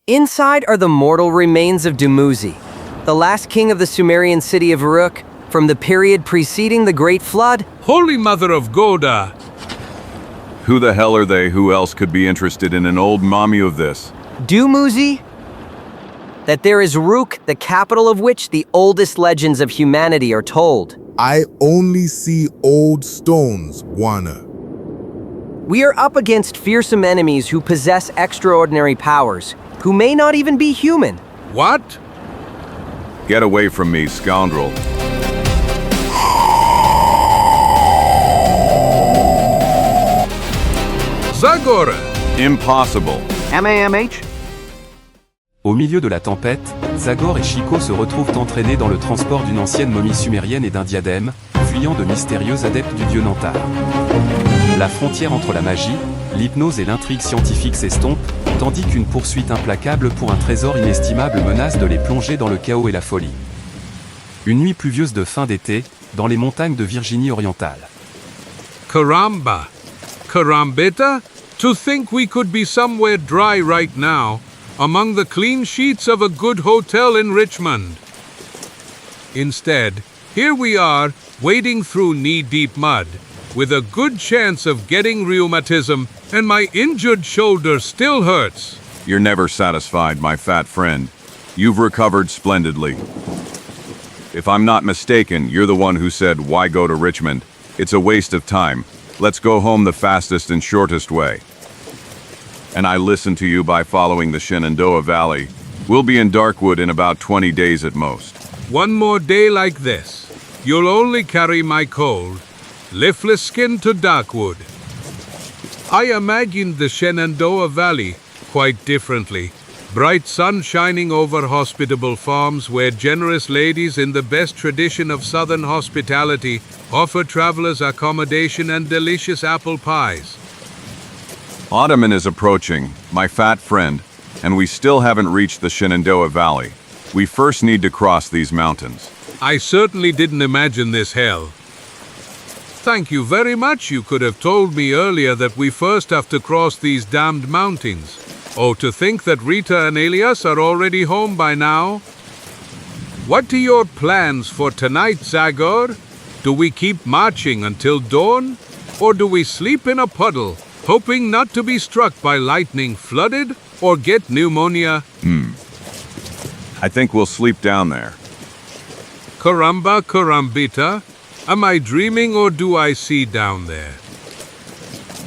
Inside are the mortal remains of Dumuzi, the last king of the Sumerian city of Uruk, from the period preceding the Great Flood. Holy Mother of Goda! Who the hell are they? Who else could be interested in an old mommy of this? Dumuzi? That there is Uruk, the capital of which the oldest legends of humanity are told. I only see old stones, Wana. We are up against fearsome enemies who possess extraordinary powers, who may not even be human. What? Get away from me, scoundrel. Zagor! Impossible. MAMH? Au milieu de la tempête, Zagor et Chico se retrouvent entraînés dans le transport d'une ancienne momie sumérienne et d'un diadème, fuyant de mystérieux adeptes du dieu Namtar. La frontière entre la magie, l'hypnose et l'intrigue scientifique s'estompe, tandis qu'une poursuite implacable pour un trésor inestimable menace de les plonger dans le chaos et la folie. Une nuit pluvieuse de fin d'été, dans les montagnes de Virginie orientale. Caramba! Carambita? To think we could be somewhere dry right now, among the clean sheets of a good hotel in Richmond. Instead, here we are, wading through knee-deep mud, with a good chance of getting rheumatism, and my injured shoulder still hurts. You're never satisfied, my fat friend. You've recovered splendidly. If I'm not mistaken, you're the one who said, why go to Richmond? It's a waste of time. Let's go home the fastest and shortest way. And I listened to you by following the Shenandoah Valley. We'll be in Darkwood in about 20 days at most. One more day like this, you'll only carry my cold, leafless skin to Darkwood. I imagined the Shenandoah Valley quite differently. Bright sun shining over hospitable farms where generous ladies in the best tradition of southern hospitality offer travelers accommodation and delicious apple pies. Autumn is approaching, my fat friend, and we still haven't reached the Shenandoah Valley. We first need to cross these mountains. I certainly didn't imagine this hell. Thank you very much. You could have told me earlier that we first have to cross these damned mountains. Oh, to think that Rita and Elias are already home by now. What are your plans for tonight, Zagor? Do we keep marching until dawn? Or do we sleep in a puddle, hoping not to be struck by lightning flooded or get pneumonia? I think we'll sleep down there. Caramba, carambita. Am I dreaming or do I see down there?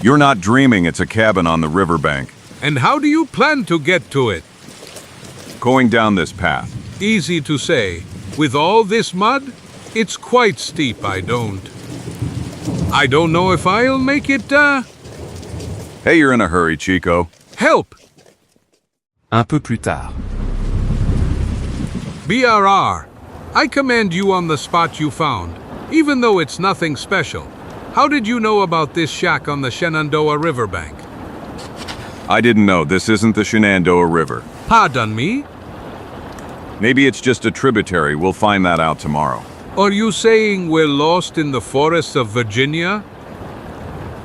You're not dreaming, it's a cabin on the riverbank. And how do you plan to get to it? Going down this path. Easy to say. With all this mud, it's quite steep. I don't know if I'll make it, Hey, you're in a hurry, Chico. Help! Un peu plus tard. BRR, I commend you on the spot you found, even though it's nothing special. How did you know about this shack on the Shenandoah riverbank? I didn't know, this isn't the Shenandoah River. Pardon me? Maybe it's just a tributary, we'll find that out tomorrow. Are you saying we're lost in the forests of Virginia?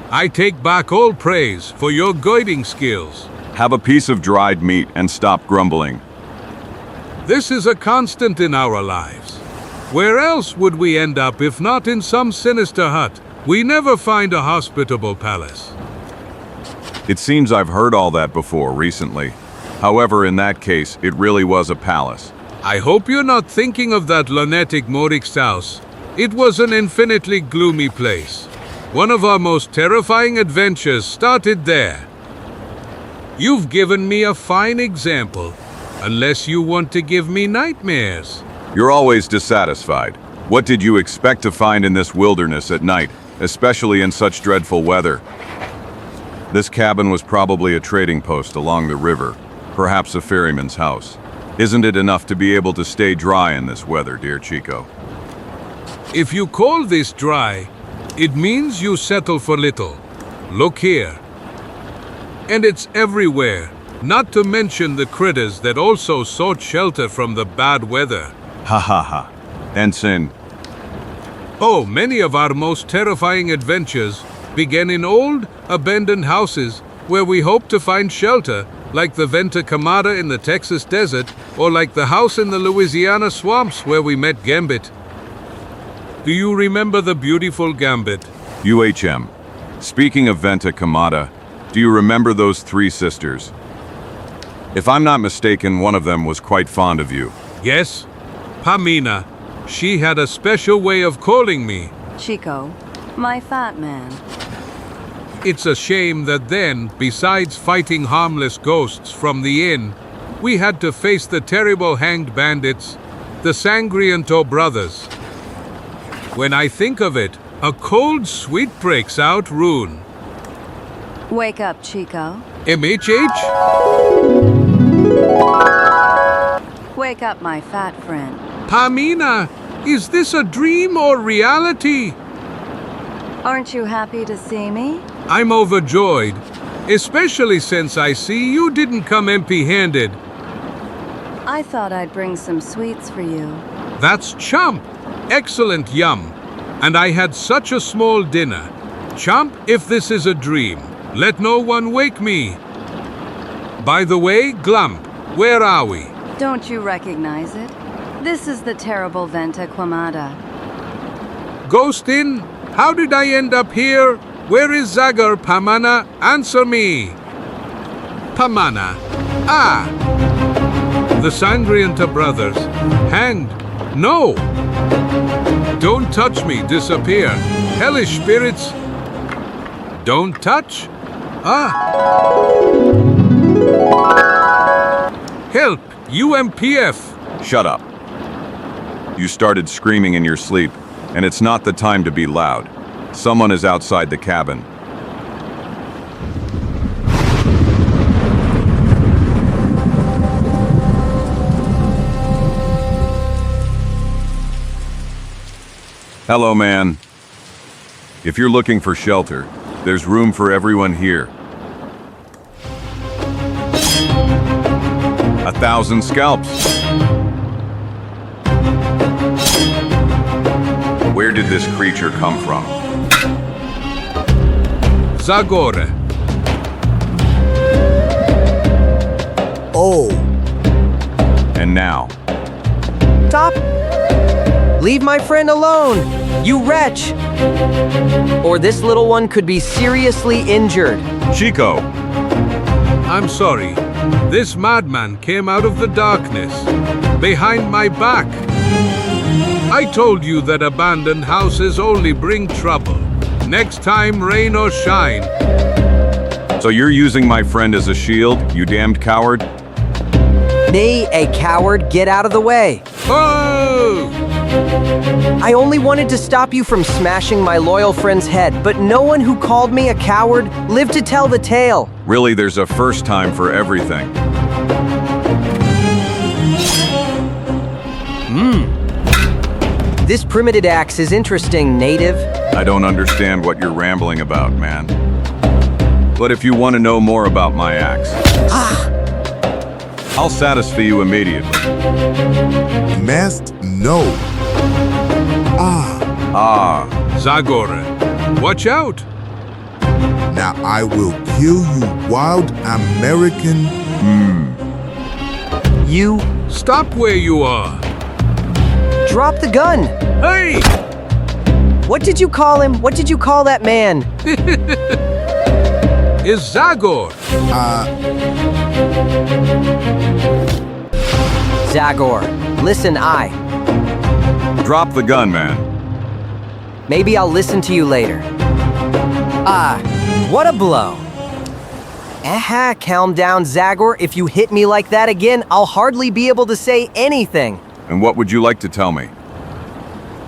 I take back all praise for your guiding skills. Have a piece of dried meat and stop grumbling. This is a constant in our lives. Where else would we end up if not in some sinister hut? We never find a hospitable palace. It seems I've heard all that before recently. However, in that case, it really was a palace. I hope you're not thinking of that lunatic Morix's house. It was an infinitely gloomy place. One of our most terrifying adventures started there. You've given me a fine example, unless you want to give me nightmares. You're always dissatisfied. What did you expect to find in this wilderness at night, especially in such dreadful weather? This cabin was probably a trading post along the river, perhaps a ferryman's house. Isn't it enough to be able to stay dry in this weather, dear Chico? If you call this dry, it means you settle for little. Look here. And it's everywhere, not to mention the critters that also sought shelter from the bad weather. Ha ha ha. Ensign. Oh, many of our most terrifying adventures began in old, abandoned houses where we hoped to find shelter like the Venta Camada in the Texas desert, or like the house in the Louisiana swamps where we met Gambit. Do you remember the beautiful Gambit? UHM. Speaking of Venta Camada, do you remember those three sisters? If I'm not mistaken, one of them was quite fond of you. Yes, Pamina. She had a special way of calling me. Chico, my fat man. It's a shame that then, besides fighting harmless ghosts from the inn, we had to face the terrible hanged bandits, the Sangriento brothers. When I think of it, a cold sweat breaks out, Rune. Wake up, Chico. MHH? Wake up, my fat friend. Pamina, is this a dream or reality? Aren't you happy to see me? I'm overjoyed, especially since I see you didn't come empty-handed. I thought I'd bring some sweets for you. That's chump. Excellent yum. And I had such a small dinner. Chump, if this is a dream, let no one wake me. By the way, Glump, where are we? Don't you recognize it? This is the terrible Venta Quamada. Ghost Inn? How did I end up here? Where is Zagor, Pamana? Answer me. Pamana. Ah! The Sangrienta brothers. Hanged. No! Don't touch me, disappear. Hellish spirits. Don't touch. Ah! Help! UMPF! Shut up. You started screaming in your sleep, and it's not the time to be loud. Someone is outside the cabin. Hello, man. If you're looking for shelter, there's room for everyone here. 1,000 scalps. Where did this creature come from? Zagor. Oh, And now, Stop! Leave my friend alone, you wretch! Or this little one could be seriously injured. Chico! I'm sorry. This madman came out of the darkness, behind my back. I told you that abandoned houses only bring trouble. Next time, rain or shine. So you're using my friend as a shield, you damned coward? Nay, a coward, get out of the way. Oh! I only wanted to stop you from smashing my loyal friend's head, but no one who called me a coward lived to tell the tale. Really, there's a first time for everything. This primitive axe is interesting, native. I don't understand what you're rambling about, man. But if you want to know more about my axe, I'll satisfy you immediately. must know. Zagor, watch out! Now I will kill you, wild American. You Stop where you are! drop the gun. Hey! What did you call him? What did you call that man? Is Zagor? Zagor, listen, Drop the gun, man. maybe I'll listen to you later. What a blow. Aha, calm down, Zagor. If you hit me like that again, I'll hardly be able to say anything. And what would you like to tell me?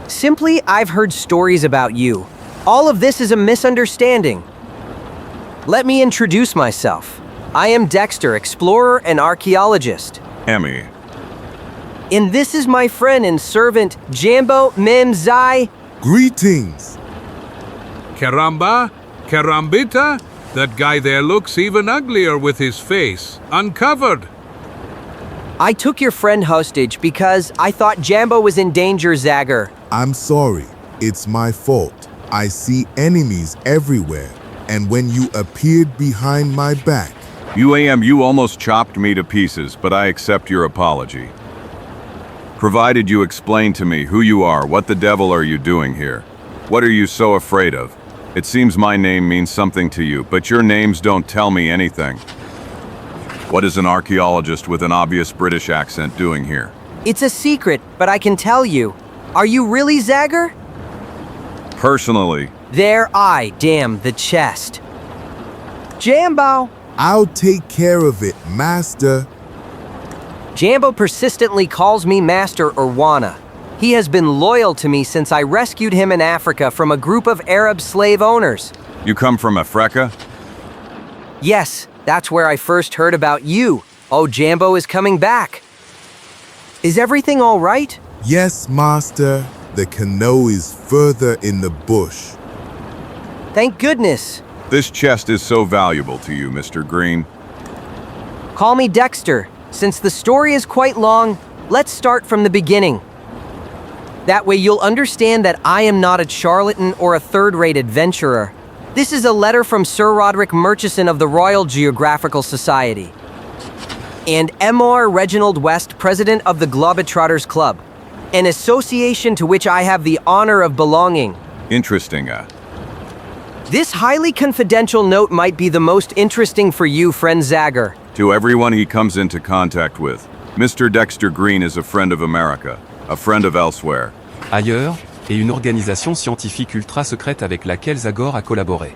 Simply, I've heard stories about you. All of this is a misunderstanding. Let me introduce myself. I am Dexter, explorer and archaeologist. Emmy. And this is my friend and servant, Jambo Memzai. Greetings. Caramba? Carambita? That guy there looks even uglier with his face uncovered. I took your friend hostage because I thought Jambo was in danger, Zagor. I'm sorry. It's my fault. I see enemies everywhere. And when you appeared behind my back, You almost chopped me to pieces, but I accept your apology. Provided you explain to me who you are, what the devil are you doing here? What are you so afraid of? It seems my name means something to you, but your names don't tell me anything. What is an archaeologist with an obvious British accent doing here? It's a secret, but I can tell you. Are you really Zagor? Personally, There I damn the chest. Jambo! I'll take care of it, master. Jambo persistently calls me Master or Wana. He has been loyal to me since I rescued him in Africa from a group of Arab slave owners. you come from Africa? Yes, that's where I first heard about you. Oh, Jambo is coming back. Is everything all right? Yes, master. The canoe is further in the bush. Thank goodness. This chest is so valuable to you, Mr. Green. Call me Dexter. Since the story is quite long, let's start from the beginning. That way you'll understand that I am not a charlatan or a third-rate adventurer. This is a letter from Sir Roderick Murchison of the Royal Geographical Society. And M.R. Reginald West, president of the Globetrotters Club, an association to which I have the honor of belonging. Interesting, This highly confidential note might be the most interesting for you, friend Zagor. To everyone he comes into contact with, Mr. Dexter Green is a friend of America, a friend of elsewhere. Ailleurs, et une organisation scientifique ultra secrète avec laquelle Zagor a collaboré.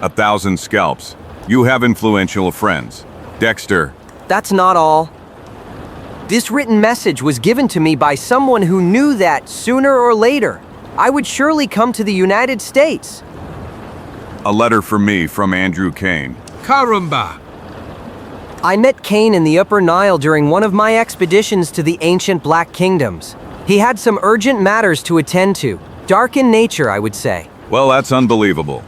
1,000 scalps. You have influential friends. Dexter, That's not all. This written message was given to me by someone who knew that, sooner or later, I would surely come to the United States. a letter for me from Andrew Kane. Caramba! I met Kane in the Upper Nile during one of my expeditions to the ancient Black Kingdoms. He had some urgent matters to attend to. Dark in nature, I would say. Well, that's unbelievable.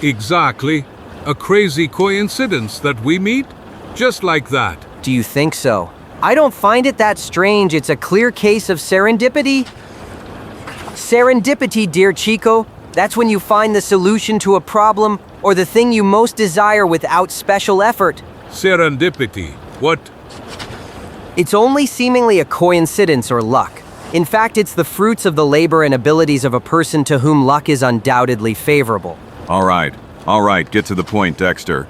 Exactly. A crazy coincidence that we meet? Just like that. Do you think so? I don't find it that strange. It's a clear case of serendipity. Serendipity, dear Chico. That's when you find the solution to a problem or the thing you most desire without special effort. Serendipity. What? It's only seemingly a coincidence or luck. In fact, it's the fruits of the labor and abilities of a person to whom luck is undoubtedly favorable. All right, get to the point, Dexter.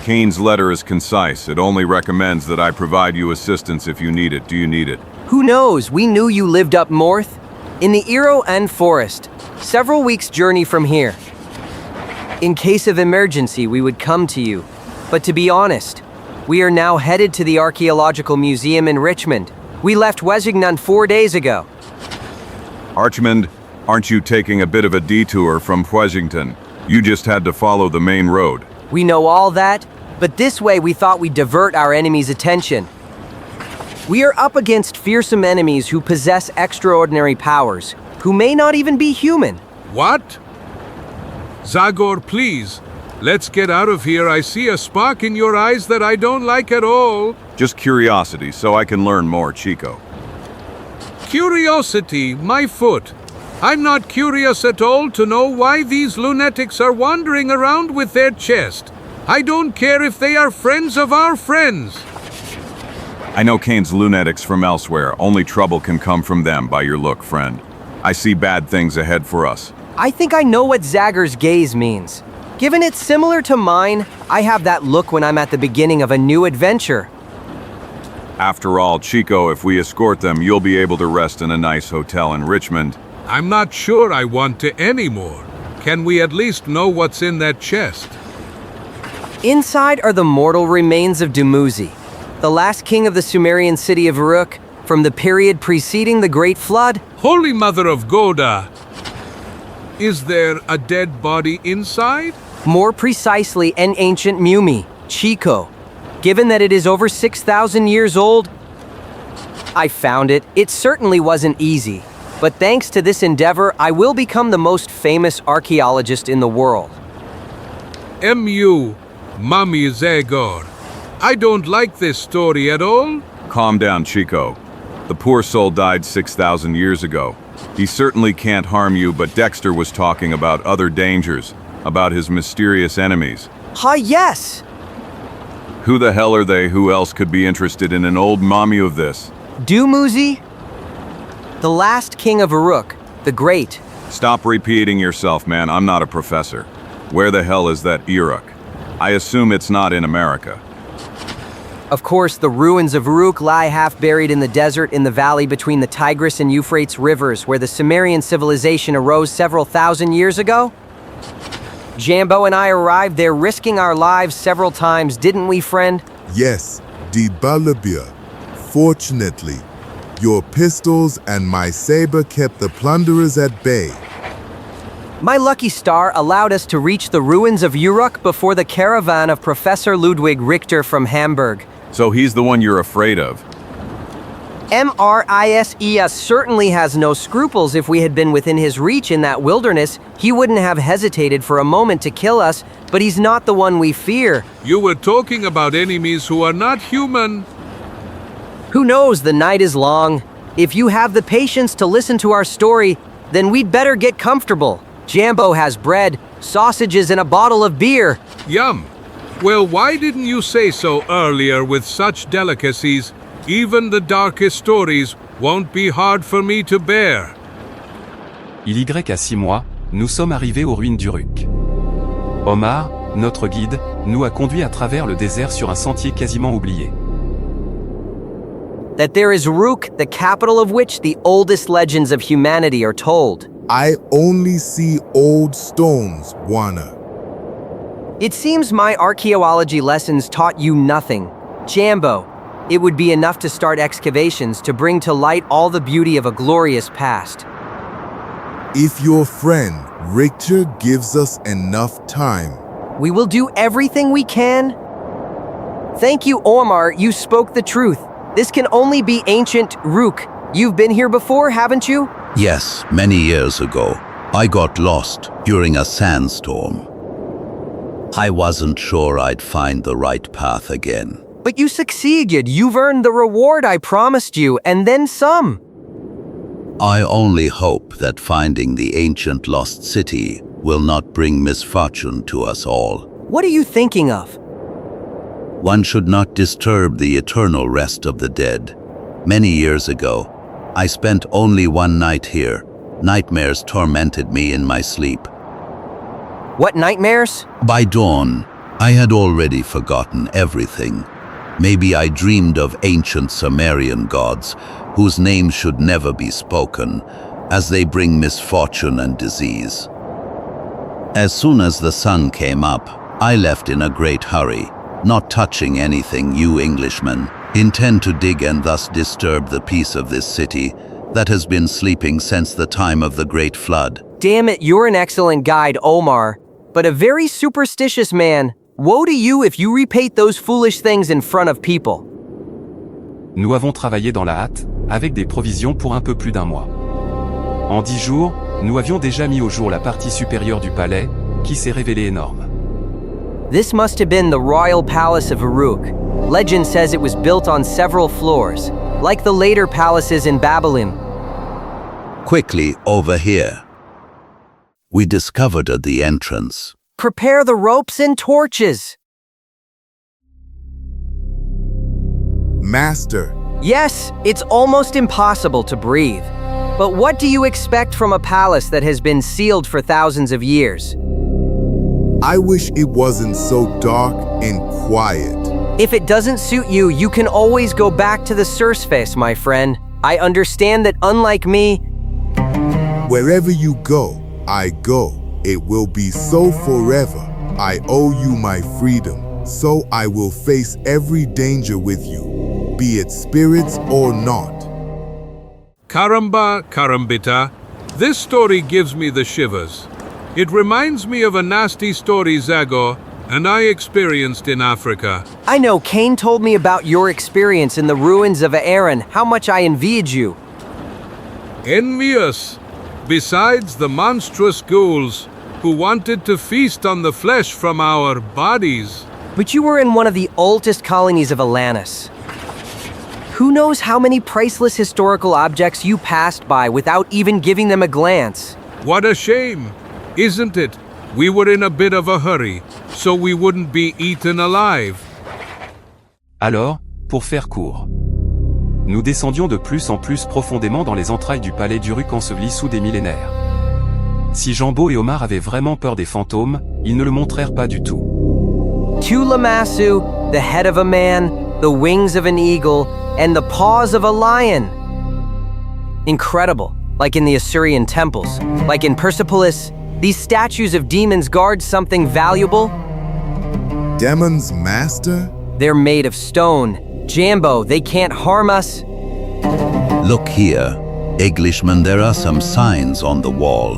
Kane's letter is concise. It only recommends that I provide you assistance if you need it. Do you need it? Who knows? We knew you lived up north, in the EN forest, several weeks' journey from here. In case of emergency, we would come to you. But to be honest, we are now headed to the Archaeological Museum in Richmond. We left Washington 4 days ago. Archmond, aren't you taking a bit of a detour from Washington? You just had to follow the main road. We know all that, but this way we thought we'd divert our enemy's attention. We are up against fearsome enemies who possess extraordinary powers, who may not even be human. What? Zagor, please. Let's get out of here. I see a spark in your eyes that I don't like at all. Just curiosity, so I can learn more, Chico. Curiosity, my foot. I'm not curious at all to know why these lunatics are wandering around with their chest. I don't care if they are friends of our friends. I know Kane's lunatics from elsewhere. Only trouble can come from them by your look, friend. I see bad things ahead for us. I think I know what Zagor's gaze means. Given it's similar to mine, I have that look when I'm at the beginning of a new adventure. After all, Chico, if we escort them, you'll be able to rest in a nice hotel in Richmond. I'm not sure I want to anymore. Can we at least know what's in that chest? Inside are the mortal remains of Dumuzi, the last king of the Sumerian city of Uruk, from the period preceding the Great Flood. Holy Mother of Goda! Is there a dead body inside? More precisely, an ancient mummy, Chico. Given that it is over 6,000 years old, I found it. It certainly wasn't easy. But thanks to this endeavor, I will become the most famous archaeologist in the world. M.U. Mommy Zagor. I don't like this story at all. Calm down, Chico. The poor soul died 6,000 years ago. He certainly can't harm you, but Dexter was talking about other dangers. about his mysterious enemies. Yes! Who the hell are they? Who else could be interested in an old mommy of this? Musée? The last king of Uruk, the Great. Stop repeating yourself, man. I'm not a professor. Where the hell is that Uruk? I assume it's not in America. Of course, the ruins of Uruk lie half buried in the desert in the valley between the Tigris and Euphrates rivers, where the Sumerian civilization arose several thousand years ago. Jambo and I arrived there risking our lives several times, didn't we, friend? Yes, de Balabia. Fortunately, your pistols and my saber kept the plunderers at bay. My lucky star allowed us to reach the ruins of Uruk before the caravan of Professor Ludwig Richter from Hamburg. So he's the one you're afraid of. MRISES certainly has no scruples. If we had been within his reach in that wilderness, he wouldn't have hesitated for a moment to kill us, but he's not the one we fear. You were talking about enemies who are not human. Who knows, the night is long. If you have the patience to listen to our story, then we'd better get comfortable. Jambo has bread, sausages, and a bottle of beer. Yum. Well, why didn't you say so earlier with such delicacies? Even the darkest stories won't be hard for me to bear. Il y a 6 mois, nous sommes arrivés aux ruines d'Uruk. Omar, notre guide, nous a conduits à travers le désert sur un sentier quasiment oublié. That there is Uruk, the capital of which the oldest legends of humanity are told. I only see old stones, Wana. It seems my archaeology lessons taught you nothing. Jambo, it would be enough to start excavations to bring to light all the beauty of a glorious past. If your friend Richter gives us enough time. We will do everything we can. Thank you, Omar, you spoke the truth. This can only be ancient Uruk. You've been here before, haven't you? Yes, many years ago. I got lost during a sandstorm. I wasn't sure I'd find the right path again. But you succeeded. You've earned the reward I promised you, and then some. I only hope that finding the ancient lost city will not bring misfortune to us all. What are you thinking of? One should not disturb the eternal rest of the dead. Many years ago, I spent only one night here. Nightmares tormented me in my sleep. What nightmares? By dawn, I had already forgotten everything. Maybe I dreamed of ancient Sumerian gods, whose names should never be spoken, as they bring misfortune and disease. As soon as the sun came up, I left in a great hurry, not touching anything you Englishmen intend to dig and thus disturb the peace of this city that has been sleeping since the time of the Great Flood. Damn it, you're an excellent guide, Omar, but a very superstitious man. Woe to you if you repeat those foolish things in front of people. Nous avons travaillé dans la hâte, avec des provisions pour un peu plus d'1 mois. En 10 jours, nous avions déjà mis au jour la partie supérieure du palais, qui s'est révélée énorme. This must have been the royal palace of Uruk. Legend says it was built on several floors, like the later palaces in Babylon. Quickly, over here. We discovered at the entrance. Prepare the ropes and torches. Master, Yes, it's almost impossible to breathe. But what do you expect from a palace that has been sealed for thousands of years? I wish it wasn't so dark and quiet. If it doesn't suit you, you can always go back to the surface, my friend. I understand that unlike me, Wherever you go, I go. It will be so forever. I owe you my freedom, so I will face every danger with you, be it spirits or not. Caramba, carambita, this story gives me the shivers. It reminds me of a nasty story, Zagor, and I experienced in Africa. I know Cain told me about your experience in the ruins of Aaron, how much I envied you. Envious, besides the monstrous ghouls who wanted to feast on the flesh from our bodies. But you were in one of the oldest colonies of Atlantis. Who knows how many priceless historical objects you passed by without even giving them a glance? What a shame, isn't it? We were in a bit of a hurry, so we wouldn't be eaten alive. Alors, pour faire court, nous descendions de plus en plus profondément dans les entrailles du palais d'Uruk enseveli sous des millénaires. Si Jambo et Omar avaient vraiment peur des fantômes, ils ne le montrèrent pas du tout. Lamassu, the head of a man, the wings of an eagle, and the paws of a lion. Incredible, like in the Assyrian temples, like in Persepolis, these statues of demons guard something valuable. Demon's master? They're made of stone. Jambo, they can't harm us. Look here, Englishman, there are some signs on the wall.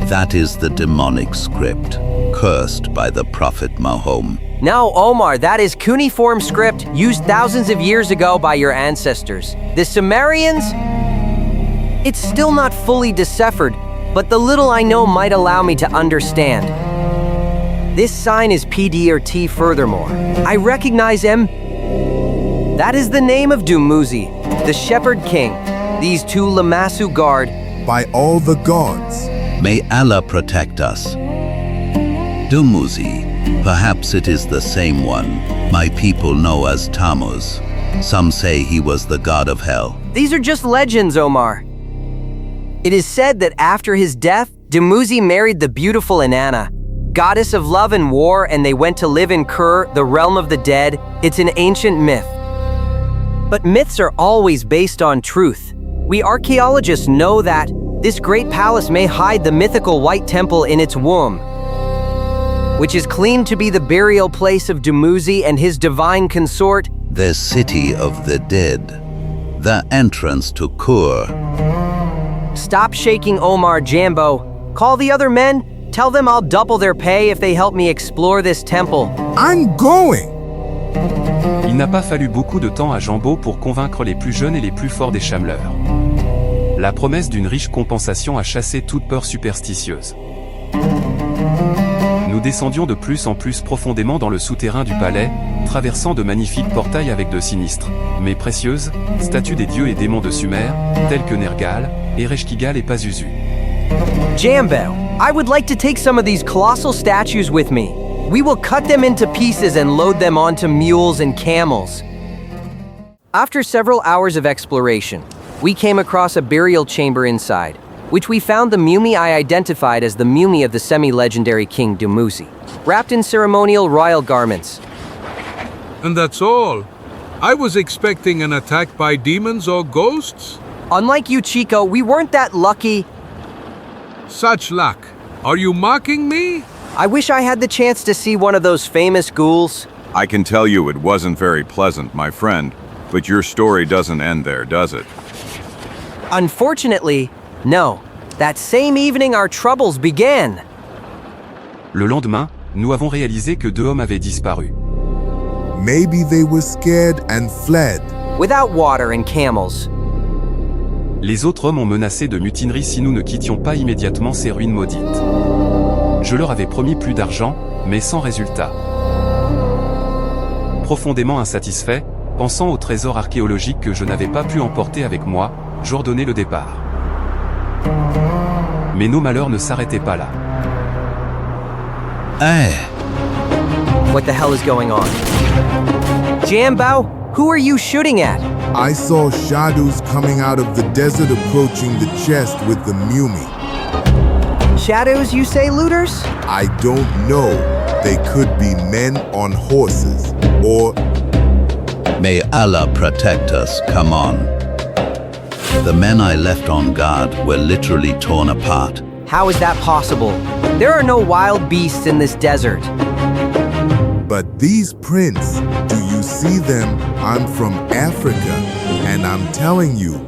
That is the demonic script, cursed by the Prophet Mahomet. No, Omar, that is cuneiform script used thousands of years ago by your ancestors. The Sumerians? It's still not fully deciphered, but the little I know might allow me to understand. This sign is PD or T furthermore. I recognize him. That is the name of Dumuzi, the Shepherd King. These two Lamassu guard. By all the gods. May Allah protect us. Dumuzi, perhaps it is the same one my people know as Tammuz. Some say he was the god of hell. These are just legends, Omar. It is said that after his death, Dumuzi married the beautiful Inanna, goddess of love and war, and they went to live in Kur, the realm of the dead. It's an ancient myth. But myths are always based on truth. We archaeologists know that this great palace may hide the mythical White Temple in its womb, which is claimed to be the burial place of Dumuzi and his divine consort, The city of the dead. The entrance to Kur. Stop shaking, Omar. Jambo. Call the other men. Tell them I'll double their pay if they help me explore this temple. I'm going! Il n'a pas fallu beaucoup de temps à Jambo pour convaincre les plus jeunes et les plus forts des chameleurs. La promesse d'une riche compensation a chassé toute peur superstitieuse. Nous descendions de plus en plus profondément dans le souterrain du palais, traversant de magnifiques portails avec de sinistres, mais précieuses, statues des dieux et démons de Sumer, tels que Nergal, Ereshkigal et Pazuzu. Jambo, I would like to take some of these colossal statues with me. We will cut them into pieces and load them onto mules and camels. After several hours of exploration, we came across a burial chamber inside, which we found the mummy I identified as the mummy of the semi-legendary King Dumuzi, wrapped in ceremonial royal garments. And that's all. I was expecting an attack by demons or ghosts. Unlike you, Chico, we weren't that lucky. Such luck. Are you mocking me? I wish I had the chance to see one of those famous ghouls. I can tell you it wasn't very pleasant, my friend, but your story doesn't end there, does it? Unfortunately, no. That same evening our troubles began. Le lendemain, nous avons réalisé que 2 hommes avaient disparu. Maybe they were scared and fled. Without water and camels. Les autres hommes ont menacé de mutinerie si nous ne quittions pas immédiatement ces ruines maudites. Je leur avais promis plus d'argent, mais sans résultat. Profondément insatisfait, pensant au trésor archéologique que je n'avais pas pu emporter avec moi, j'ordonnai le départ. Mais nos malheurs ne s'arrêtaient pas là. Eh, What the hell is going on? Jambo, who are you shooting at? I saw shadows coming out of the desert approaching the chest with the mummy. Shadows, you say, looters? I don't know. They could be men on horses, or may Allah protect us, come on. The men I left on guard were literally torn apart. How is that possible? There are no wild beasts in this desert. but these prints, do you see them? I'm from Africa, and I'm telling you.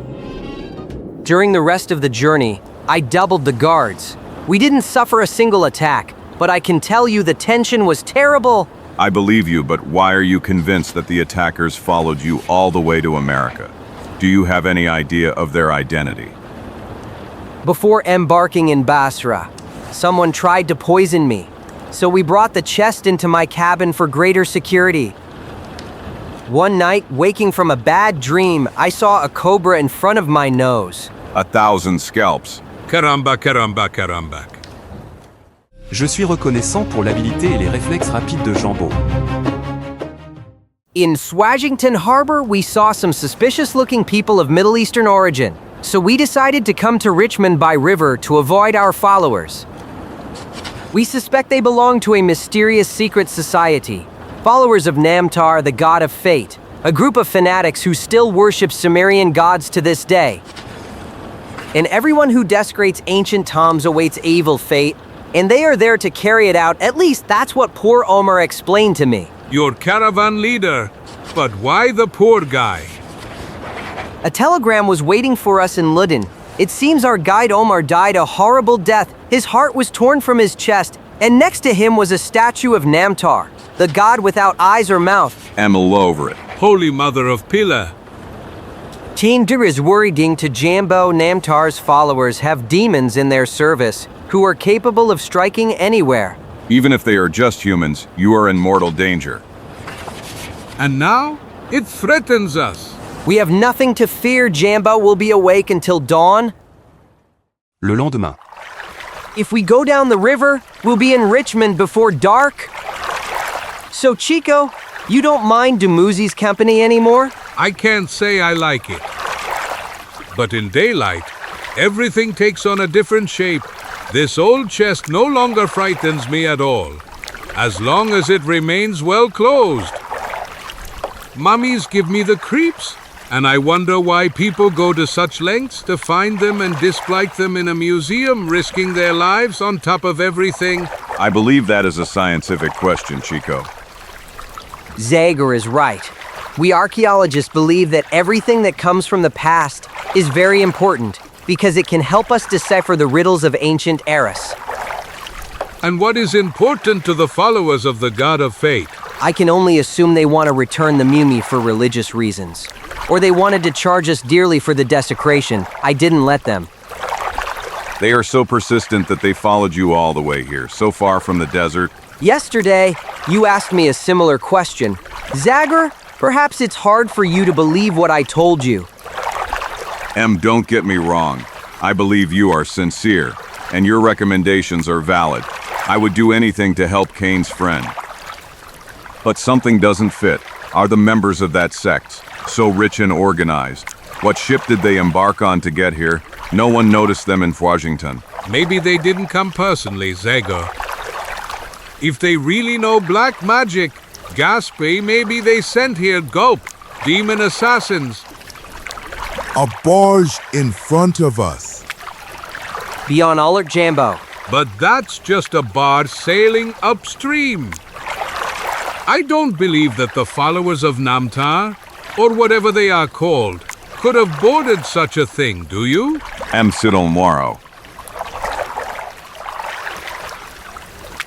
During the rest of the journey, I doubled the guards. We didn't suffer a single attack, but I can tell you the tension was terrible. I believe you, but why are you convinced that the attackers followed you all the way to America? Do you have any idea of their identity? Before embarking in Basra, someone tried to poison me, so we brought the chest into my cabin for greater security. One night, waking from a bad dream, I saw a cobra in front of my nose. 1,000 scalps. Caramba, caramba, caramba. Je suis reconnaissant pour l'habilité et les réflexes rapides de Jambo. In Swagington Harbor, we saw some suspicious-looking people of Middle Eastern origin, so we decided to come to Richmond by river to avoid our followers. We suspect they belong to a mysterious secret society, followers of Namtar, the god of fate, a group of fanatics who still worship Sumerian gods to this day. And everyone who desecrates ancient tombs awaits evil fate, and they are there to carry it out. At least that's what poor Omar explained to me. Your caravan leader. But why the poor guy? A telegram was waiting for us in Ludden. It seems our guide Omar died a horrible death. His heart was torn from his chest, and next to him was a statue of Namtar, the god without eyes or mouth. I'm all over it. Holy Mother of Pillar. Tinder is worrying to Jambo. Namtar's followers have demons in their service who are capable of striking anywhere. Even if they are just humans, you are in mortal danger. And now, it threatens us. We have nothing to fear. Jambo will be awake until dawn. Le lendemain. If we go down the river, we'll be in Richmond before dark. So Chico, you don't mind Dumuzi's company anymore? I can't say I like it. But in daylight, everything takes on a different shape. This old chest no longer frightens me at all, as long as it remains well closed. Mummies give me the creeps, and I wonder why people go to such lengths to find them and display them in a museum, risking their lives on top of everything. I believe that is a scientific question, Chico. Zagor is right. We archaeologists believe that everything that comes from the past is very important because it can help us decipher the riddles of ancient eras. And what is important to the followers of the god of fate? I can only assume they want to return the mummy for religious reasons. Or they wanted to charge us dearly for the desecration. I didn't let them. They are so persistent that they followed you all the way here, so far from the desert. Yesterday, you asked me a similar question. Zagor, perhaps it's hard for you to believe what I told you. Don't get me wrong. I believe you are sincere, and your recommendations are valid. I would do anything to help Cain's friend. But something doesn't fit. Are the members of that sect so rich and organized? What ship did they embark on to get here? No one noticed them in Washington. Maybe they didn't come personally, Zagor. If they really know black magic, Gaspé, maybe they sent here Gulp, demon assassins. A barge in front of us. Be on alert, Jambo. But that's just a barge sailing upstream. I don't believe that the followers of Namtar, or whatever they are called, could have boarded such a thing, do you? Sidon Moro.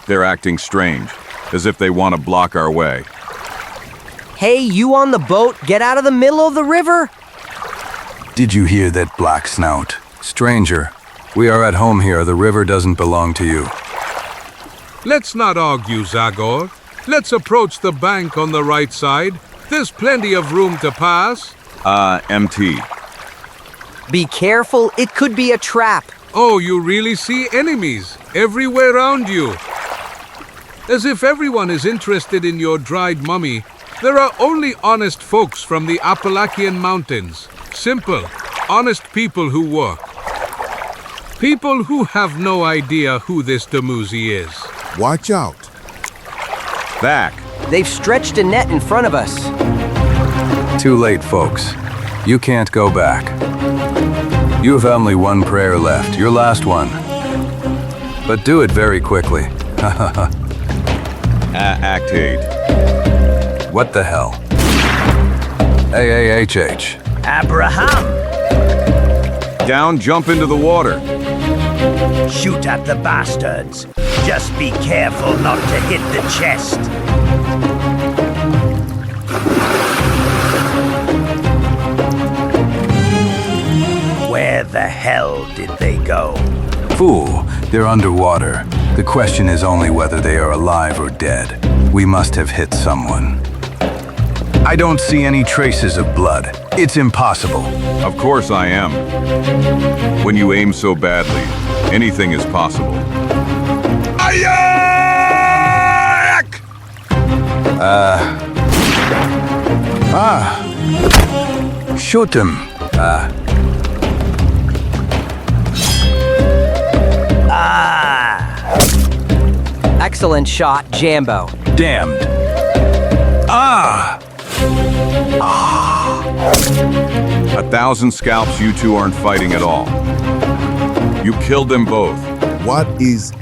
They're acting strange, as if they want to block our way. Hey, you on the boat, get out of the middle of the river! Did you hear that, Black Snout? Stranger, we are at home here. The river doesn't belong to you. Let's not argue, Zagor. Let's approach the bank on the right side. There's plenty of room to pass. MT. Be careful, it could be a trap. Oh, you really see enemies everywhere around you. As if everyone is interested in your dried mummy. There are only honest folks from the Appalachian Mountains. Simple, honest people who work. People who have no idea who this Dumuzi is. Watch out. Back. They've stretched a net in front of us. Too late, folks. You can't go back. You have only one prayer left, your last one. But do it very quickly. Act 8. What the hell? AAHH. Abraham, Down, jump into the water. shoot at the bastards. Just be careful not to hit the chest. Where the hell did they go? Fool, they're underwater. The question is only whether they are alive or dead. We must have hit someone. I don't see any traces of blood. It's impossible. Of course I am. When you aim so badly, anything is possible. Aye! Shoot him. Excellent shot, Jambo. Damned. 1,000 scalps, you two aren't fighting at all. You killed them both. What is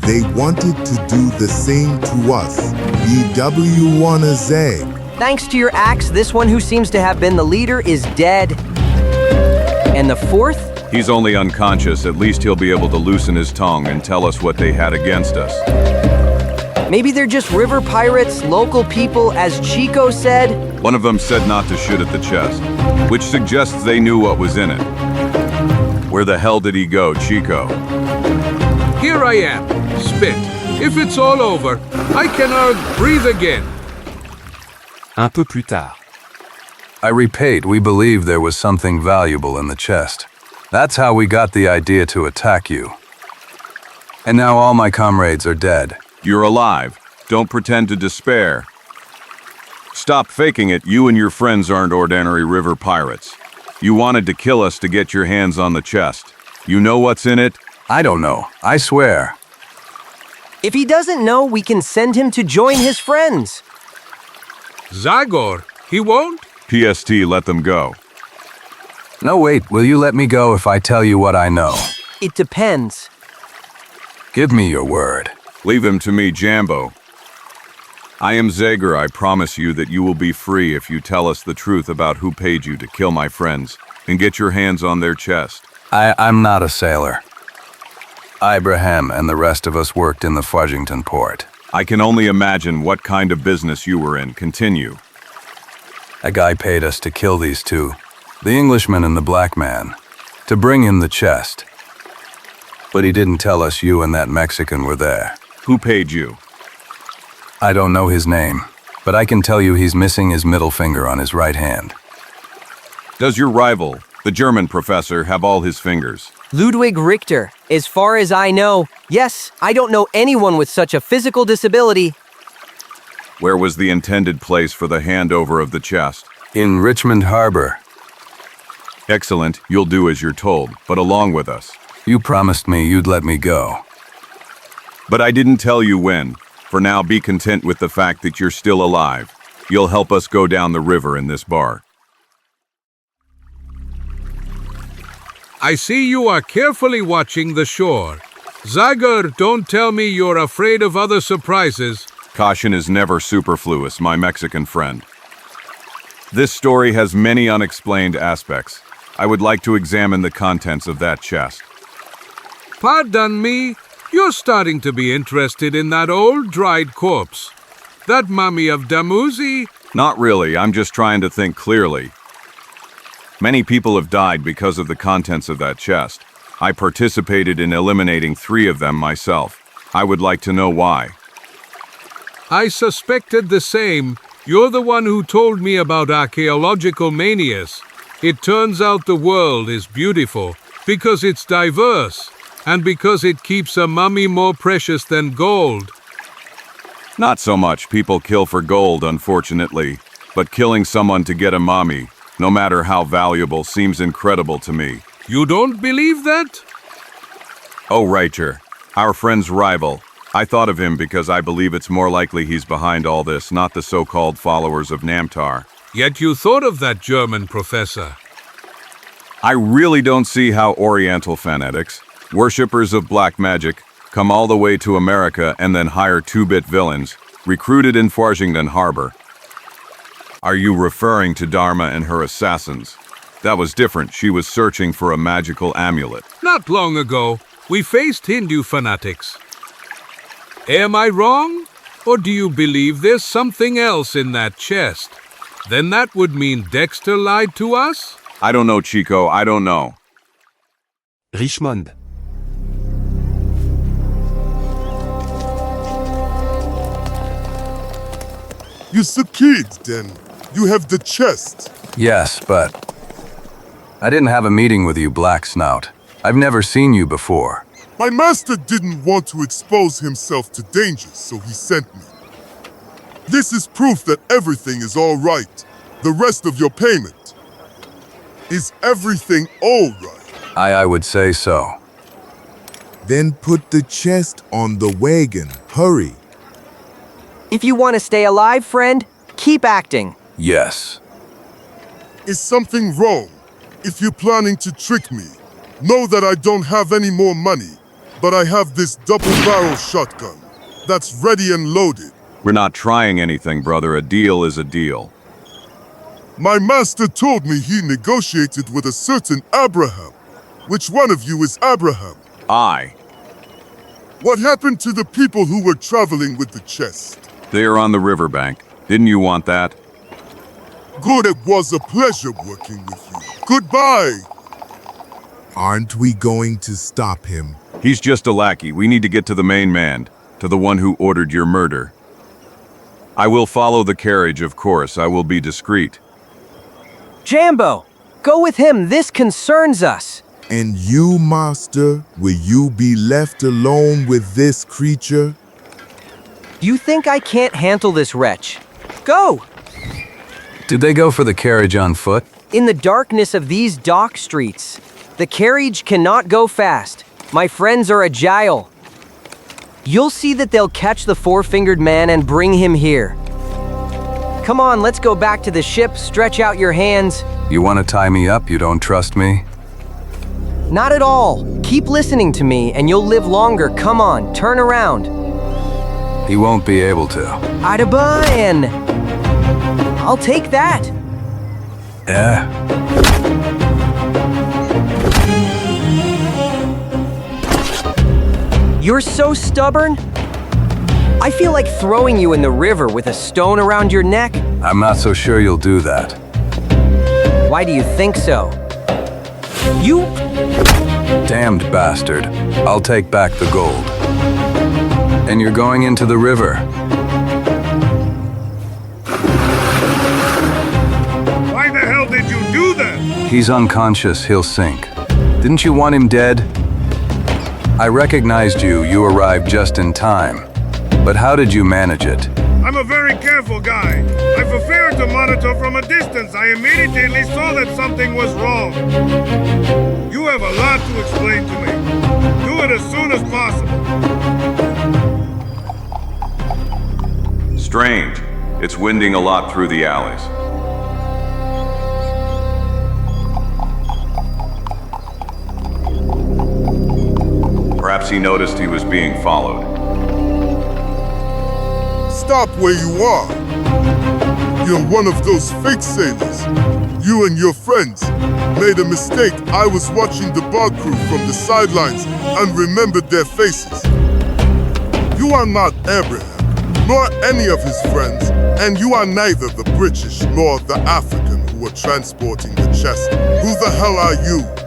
they wanted to do the same to us. BW wanna Zag. Thanks to your axe, this one who seems to have been the leader is dead. And the fourth? He's only unconscious. At least he'll be able to loosen his tongue and tell us what they had against us. Maybe they're just river pirates, local people, as Chico said. One of them said not to shoot at the chest, which suggests they knew what was in it. Where the hell did he go, Chico? Here I am. Spit. If it's all over, I cannot breathe again. Un peu plus tard. I repeat, we believed there was something valuable in the chest. That's how we got the idea to attack you. And now all my comrades are dead. You're alive. Don't pretend to despair. Stop faking it. You and your friends aren't ordinary river pirates. You wanted to kill us to get your hands on the chest. You know what's in it? I don't know. I swear. If he doesn't know, we can send him to join his friends. Zagor, he won't? PST, let them go. No, wait. Will you let me go if I tell you what I know? It depends. Give me your word. Leave him to me, Jambo. I am Zagor. I promise you that you will be free if you tell us the truth about who paid you to kill my friends and get your hands on their chest. I'm not a sailor. Ibrahim and the rest of us worked in the Fudgington port. I can only imagine what kind of business you were in. Continue. A guy paid us to kill these two, the Englishman and the black man, to bring him the chest. But he didn't tell us you and that Mexican were there. Who paid you? I don't know his name, but I can tell you he's missing his middle finger on his right hand. Does your rival, the German professor, have all his fingers? Ludwig Richter. As far as I know, yes, I don't know anyone with such a physical disability. Where was the intended place for the handover of the chest? In Richmond Harbor. Excellent, you'll do as you're told, but along with us. You promised me you'd let me go. But I didn't tell you when. For now, be content with the fact that you're still alive. You'll help us go down the river in this bar. I see you are carefully watching the shore. Zagor, don't tell me you're afraid of other surprises. Caution is never superfluous, my Mexican friend. This story has many unexplained aspects. I would like to examine the contents of that chest. Pardon me, you're starting to be interested in that old dried corpse. That mummy of Damuzi? Not really, I'm just trying to think clearly. Many people have died because of the contents of that chest. I participated in eliminating 3 of them myself. I would like to know why. I suspected the same. You're the one who told me about archaeological manias. It turns out the world is beautiful because it's diverse and because it keeps a mummy more precious than gold. Not so much. People kill for gold, unfortunately. But killing someone to get a mummy, no matter how valuable, seems incredible to me. You don't believe that? Oh, Richter, our friend's rival. I thought of him because I believe it's more likely he's behind all this, not the so-called followers of Namtar. Yet you thought of that German professor. I really don't see how Oriental fanatics, worshippers of black magic, come all the way to America and then hire 2-bit villains, recruited in Fuyant Harbor. Are you referring to Dharma and her assassins? That was different. She was searching for a magical amulet. Not long ago, we faced Hindu fanatics. Am I wrong? Or do you believe there's something else in that chest? Then that would mean Dexter lied to us? I don't know, Chico, I don't know. Richmond. You succeed, then. You have the chest. Yes, but I didn't have a meeting with you, Black Snout. I've never seen you before. My master didn't want to expose himself to danger, so he sent me. This is proof that everything is all right. The rest of your payment. Is everything all right? I would say so. Then put the chest on the wagon. Hurry. If you want to stay alive, friend, keep acting. Yes. Is something wrong? If you're planning to trick me, know that I don't have any more money, but I have this double-barrel shotgun that's ready and loaded. We're not trying anything, brother. A deal is a deal. My master told me he negotiated with a certain Abraham. Which one of you is Abraham? I. What happened to the people who were traveling with the chest? They are on the riverbank. Didn't you want that? Good, it was a pleasure working with you. Goodbye! Aren't we going to stop him? He's just a lackey. We need to get to the main man, to the one who ordered your murder. I will follow the carriage, of course. I will be discreet. Jambo, go with him. This concerns us. And you, master, will you be left alone with this creature? You think I can't handle this wretch? Go! Did they go for the carriage on foot? In the darkness of these dock streets, the carriage cannot go fast. My friends are agile. You'll see that they'll catch the four-fingered man and bring him here. Come on, let's go back to the ship. Stretch out your hands. You want to tie me up? You don't trust me? Not at all. Keep listening to me and you'll live longer. Come on, turn around. He won't be able to. Adebaan! I'll take that. Yeah. You're so stubborn. I feel like throwing you in the river with a stone around your neck. I'm not so sure you'll do that. Why do you think so? You... Damned bastard. I'll take back the gold. And you're going into the river. Why the hell did you do that? He's unconscious. He'll sink. Didn't you want him dead? I recognized you. You arrived just in time. But how did you manage it? I'm a very careful guy. I prefer to monitor from a distance. I immediately saw that something was wrong. You have a lot to explain to me. Do it as soon as possible. Strange. It's winding a lot through the alleys. Perhaps he noticed he was being followed. Stop where you are. You're one of those fake sailors. You and your friends made a mistake. I was watching the bar crew from the sidelines and remembered their faces. You are not Abraham, nor any of his friends, and you are neither the British nor the African who were transporting the chest. Who the hell are you?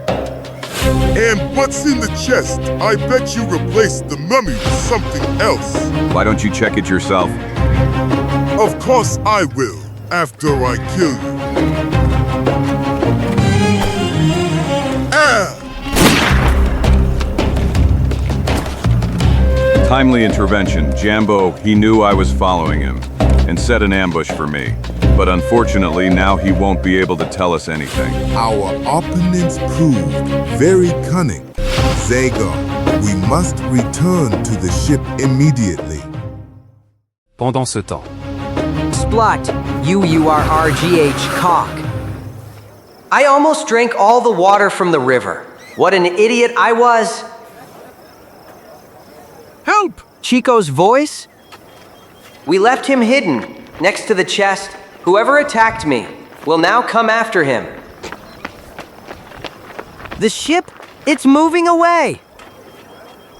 And what's in the chest? I bet you replaced the mummy with something else. Why don't you check it yourself? Of course I will, after I kill you. Timely intervention. Jambo, he knew I was following him and set an ambush for me. But unfortunately, now he won't be able to tell us anything. Our opponents proved very cunning. Zagor, we must return to the ship immediately. Pendant ce temps, Splat, you are RGH cock. I almost drank all the water from the river. What an idiot I was. Help! Chico's voice? We left him hidden, next to the chest. Whoever attacked me will now come after him. The ship? It's moving away!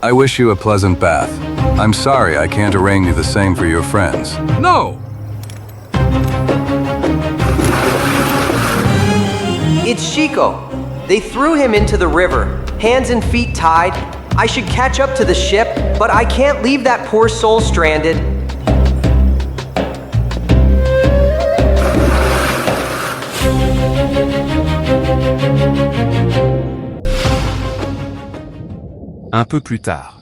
I wish you a pleasant bath. I'm sorry I can't arrange you the same for your friends. No! It's Chico. They threw him into the river, hands and feet tied. I should catch up to the ship, but I can't leave that poor soul stranded. un peu plus tard.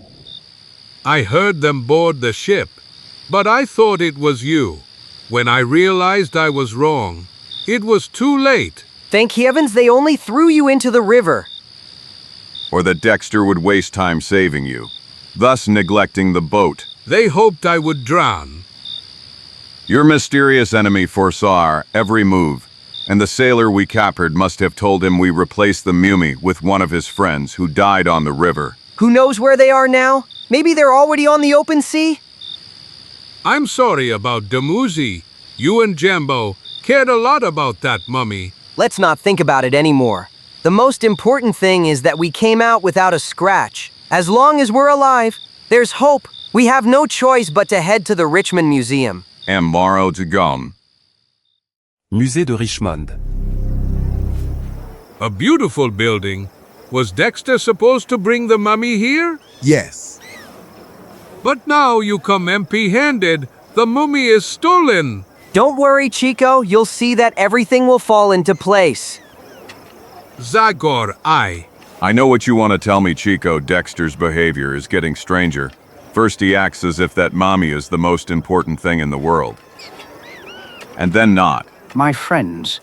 I heard them board the ship. But I thought it was you. When I realized I was wrong, it was too late. Thank heavens they only threw you into the river. Or that Dexter would waste time saving you, thus neglecting the boat. They hoped I would drown. Your mysterious enemy foresaw our every move, and the sailor we captured must have told him we replaced the mummy with one of his friends who died on the river. Who knows where they are now? Maybe they're already on the open sea? I'm sorry about Damuzi. You and Jambo cared a lot about that mummy. Let's not think about it anymore. The most important thing is that we came out without a scratch. As long as we're alive, there's hope. We have no choice but to head to the Richmond Museum. And morrow to gone. Musée de Richmond. A beautiful building. Was Dexter supposed to bring the mummy here? Yes. But now you come empty-handed. The mummy is stolen. Don't worry, Chico. You'll see that everything will fall into place. Zagor EN. I know what you want to tell me, Chico. Dexter's behavior is getting stranger. First he acts as if that mommy is the most important thing in the world. And then not. My friends.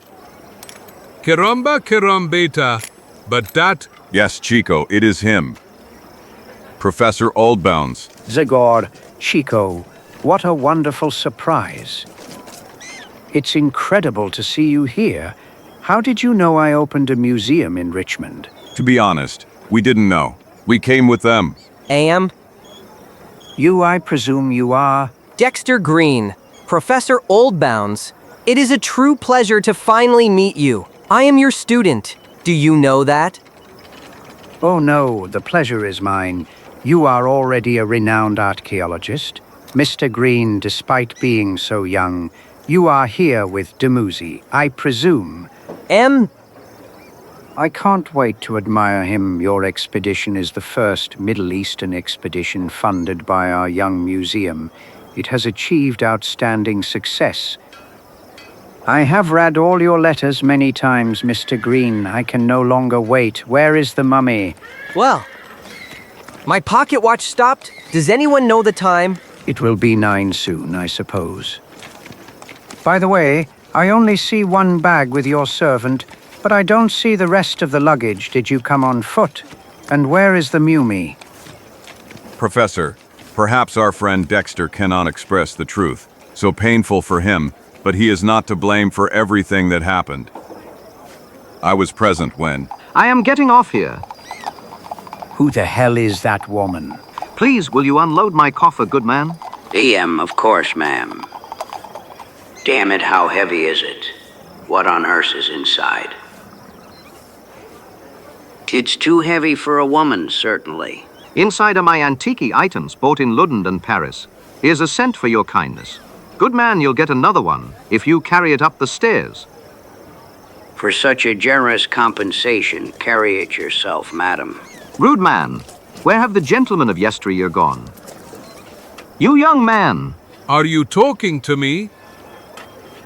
Caramba carambeta. But that... Yes, Chico, it is him. Professor Oldbounds. Zagor, Chico, what a wonderful surprise. It's incredible to see you here. How did you know I opened a museum in Richmond? To be honest, we didn't know. We came with them. You, I presume you are? Dexter Green, Professor Oldbounds. It is a true pleasure to finally meet you. I am your student. Do you know that? Oh no, the pleasure is mine. You are already a renowned archaeologist. Mr. Green, despite being so young, you are here with Damuzi, I presume. I can't wait to admire him. Your expedition is the first Middle Eastern expedition funded by our young museum. It has achieved outstanding success. I have read all your letters many times, Mr. Green. I can no longer wait. Where is the mummy? Well, my pocket watch stopped. Does anyone know the time? It will be 9 soon, I suppose. By the way, I only see one bag with your servant, but I don't see the rest of the luggage. Did you come on foot? And where is the mummy? Professor, perhaps our friend Dexter cannot express the truth. So painful for him, but he is not to blame for everything that happened. I was present when... I am getting off here. Who the hell is that woman? Please, will you unload my coffer, good man? Of course, ma'am. Damn it, how heavy is it? What on earth is inside? It's too heavy for a woman, certainly. Inside are my antique items bought in London and Paris. Here's a cent for your kindness. Good man, you'll get another one if you carry it up the stairs. For such a generous compensation, carry it yourself, madam. Rude man, where have the gentlemen of yesteryear gone? You young man! Are you talking to me?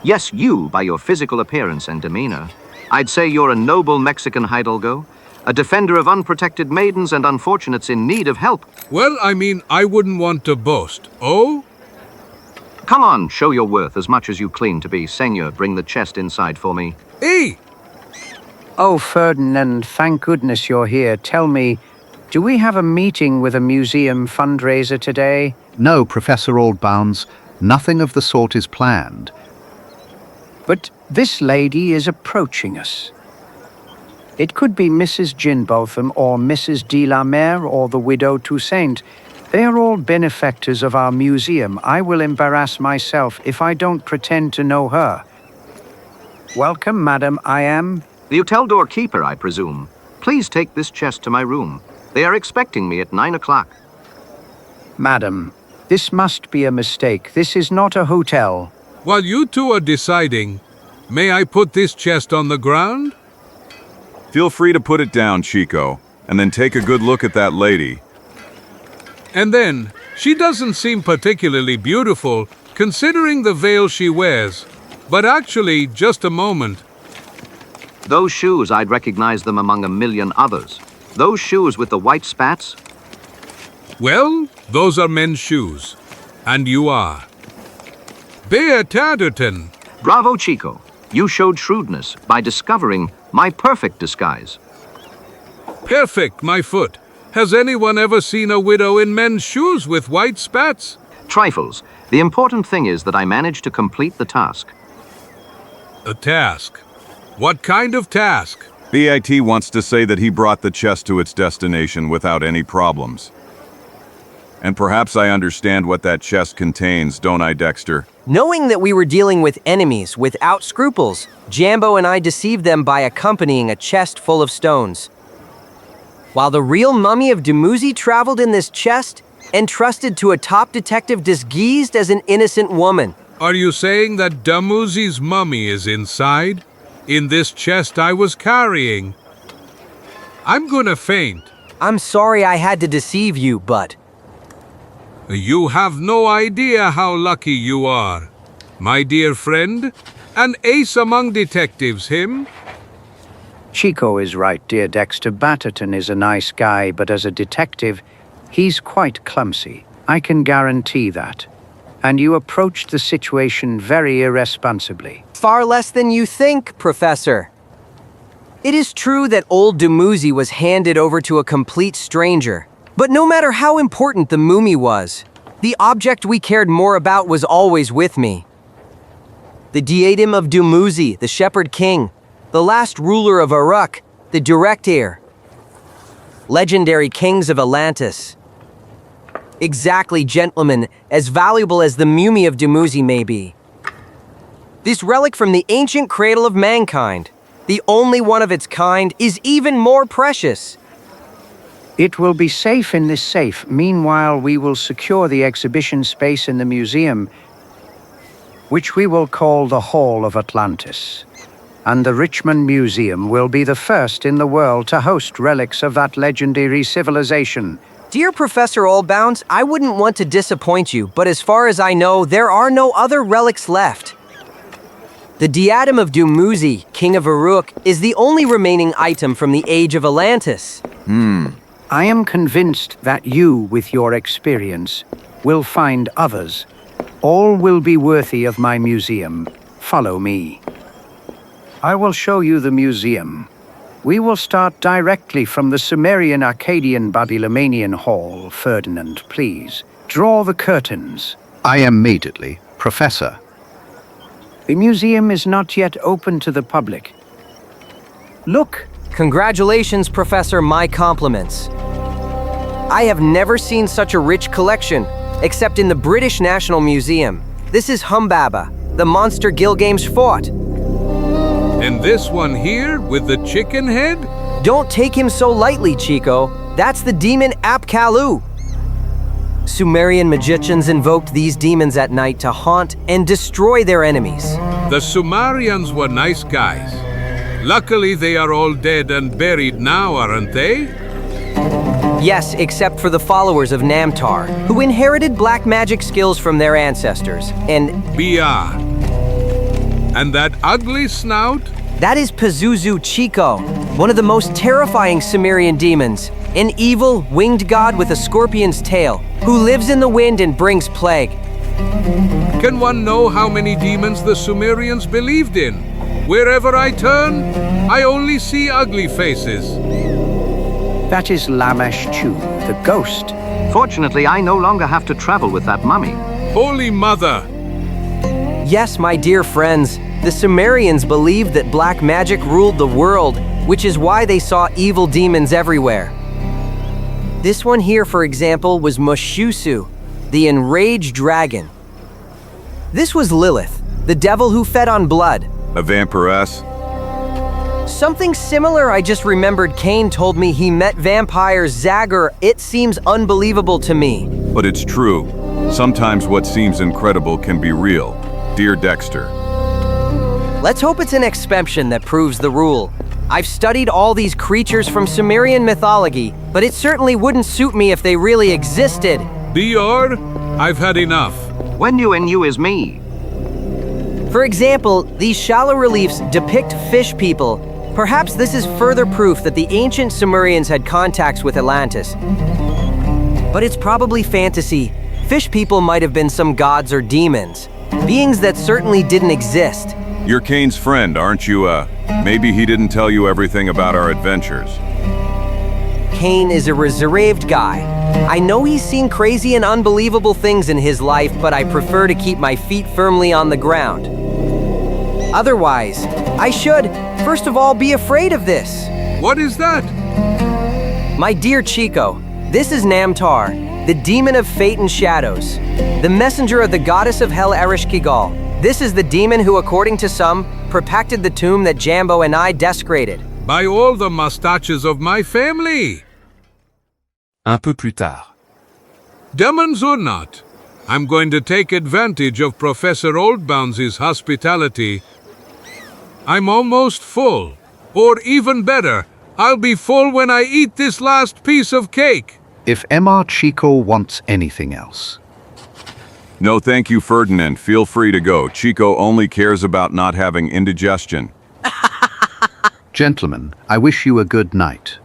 Yes, you, by your physical appearance and demeanor. I'd say you're a noble Mexican hidalgo, a defender of unprotected maidens and unfortunates in need of help. Well, I mean, I wouldn't want to boast. Oh? Come on, show your worth as much as you claim to be. Senor, bring the chest inside for me. Hey! Oh, Ferdinand, thank goodness you're here. Tell me, do we have a meeting with a museum fundraiser today? No, Professor Oldbounds. Nothing of the sort is planned. But this lady is approaching us. It could be Mrs. Ginbotham or Mrs. de la Mare or the widow Toussaint. They are all benefactors of our museum. I will embarrass myself if I don't pretend to know her. Welcome, madam. I am... The hotel door keeper, I presume. Please take this chest to my room. They are expecting me at 9 o'clock. Madam, this must be a mistake. This is not a hotel. While you two are deciding, may I put this chest on the ground? Feel free to put it down, Chico, and then take a good look at that lady. And then, she doesn't seem particularly beautiful, considering the veil she wears. But actually, just a moment. Those shoes, I'd recognize them among a million others. Those shoes with the white spats? Well, those are men's shoes. And you are? Beataderton. Bravo, Chico. You showed shrewdness by discovering my perfect disguise. Perfect, my foot. Has anyone ever seen a widow in men's shoes with white spats? Trifles. The important thing is that I managed to complete the task. A task? What kind of task? BAT wants to say that he brought the chest to its destination without any problems. And perhaps I understand what that chest contains, don't I, Dexter? Knowing that we were dealing with enemies without scruples, Jambo and I deceived them by accompanying a chest full of stones. While the real mummy of Dumuzi traveled in this chest, entrusted to a top detective disguised as an innocent woman. Are you saying that Dumuzi's mummy is inside? In this chest I was carrying? I'm gonna faint. I'm sorry I had to deceive you, but... You have no idea how lucky you are. My dear friend, an ace among detectives, him? Chico is right, dear Dexter. Batterton is a nice guy, but as a detective, he's quite clumsy. I can guarantee that. And you approached the situation very irresponsibly. Far less than you think, Professor. It is true that old Dumuzi was handed over to a complete stranger. But no matter how important the mummy was, the object we cared more about was always with me. The diadème of Dumuzi, the Shepherd King, the last ruler of Uruk, the direct heir. Legendary kings of Atlantis. Exactly, gentlemen, as valuable as the mummy of Dumuzi may be. This relic from the ancient cradle of mankind, the only one of its kind, is even more precious. It will be safe in this safe. Meanwhile, we will secure the exhibition space in the museum, which we will call the Hall of Atlantis. And the Richmond Museum will be the first in the world to host relics of that legendary civilization. Dear Professor Oldbounds, I wouldn't want to disappoint you, but as far as I know, there are no other relics left. The diadem of Dumuzi, King of Uruk, is the only remaining item from the Age of Atlantis. I am convinced that you, with your experience, will find others. All will be worthy of my museum. Follow me. I will show you the museum. We will start directly from the Sumerian, Akkadian, Babylonian Hall. Ferdinand, please, draw the curtains. I am immediately, Professor. The museum is not yet open to the public. Look. Congratulations, Professor, my compliments. I have never seen such a rich collection, except in the British National Museum. This is Humbaba, the monster Gilgamesh fought. And this one here, with the chicken head? Don't take him so lightly, Chico. That's the demon Apkallu. Sumerian magicians invoked these demons at night to haunt and destroy their enemies. The Sumerians were nice guys. Luckily, they are all dead and buried now, aren't they? Yes, except for the followers of Namtar, who inherited black magic skills from their ancestors, and... BR. And that ugly snout? That is Pazuzu Chico, one of the most terrifying Sumerian demons, an evil, winged god with a scorpion's tail, who lives in the wind and brings plague. Can one know how many demons the Sumerians believed in? Wherever I turn, I only see ugly faces. That is Lamesh Chu, the ghost. Fortunately, I no longer have to travel with that mummy. Holy Mother! Yes, my dear friends, the Sumerians believed that black magic ruled the world, which is why they saw evil demons everywhere. This one here, for example, was Mushusu, the enraged dragon. This was Lilith, the devil who fed on blood. A vampiress? Something similar. I just remembered Kane told me he met vampires Zagor. It seems unbelievable to me. But it's true. Sometimes what seems incredible can be real. Dear Dexter. Let's hope it's an exception that proves the rule. I've studied all these creatures from Sumerian mythology, but it certainly wouldn't suit me if they really existed. BR, I've had enough. When you and you is me. For example, these shallow reliefs depict fish people. Perhaps this is further proof that the ancient Sumerians had contacts with Atlantis. But it's probably fantasy. Fish people might have been some gods or demons, beings that certainly didn't exist. You're Kane's friend, aren't you? Maybe he didn't tell you everything about our adventures. Kane is a reserved guy. I know he's seen crazy and unbelievable things in his life, but I prefer to keep my feet firmly on the ground. Otherwise, I should, first of all, be afraid of this. What is that? My dear Chico, this is Namtar, the demon of fate and shadows, the messenger of the goddess of hell Ereshkigal. This is the demon who, according to some, propacted the tomb that Jambo and I desecrated. By all the mustaches of my family! Un peu plus tard. Demons or not, I'm going to take advantage of Professor Oldbounds' hospitality. I'm almost full. Or even better, I'll be full when I eat this last piece of cake. If Mr. Chico wants anything else. No thank you, Ferdinand. Feel free to go. Chico only cares about not having indigestion. Gentlemen, I wish you a good night.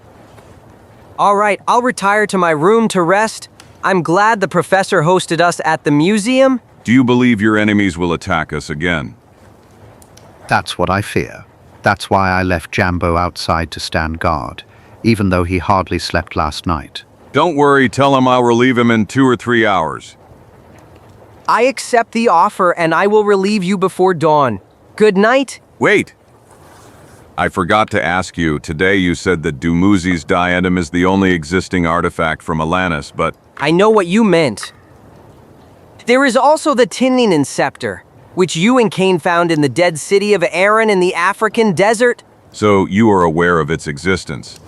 All right, I'll retire to my room to rest. I'm glad the professor hosted us at the museum. Do you believe your enemies will attack us again? That's what I fear. That's why I left Jambo outside to stand guard, even though he hardly slept last night. Don't worry, tell him I'll relieve him in 2 or 3 hours. I accept the offer and I will relieve you before dawn. Good night. Wait! I forgot to ask you, today you said that Dumuzi's diadem is the only existing artifact from Atlantis, but... I know what you meant. There is also the Tininin scepter, which you and Kane found in the dead city of Aaron in the African desert. So you are aware of its existence?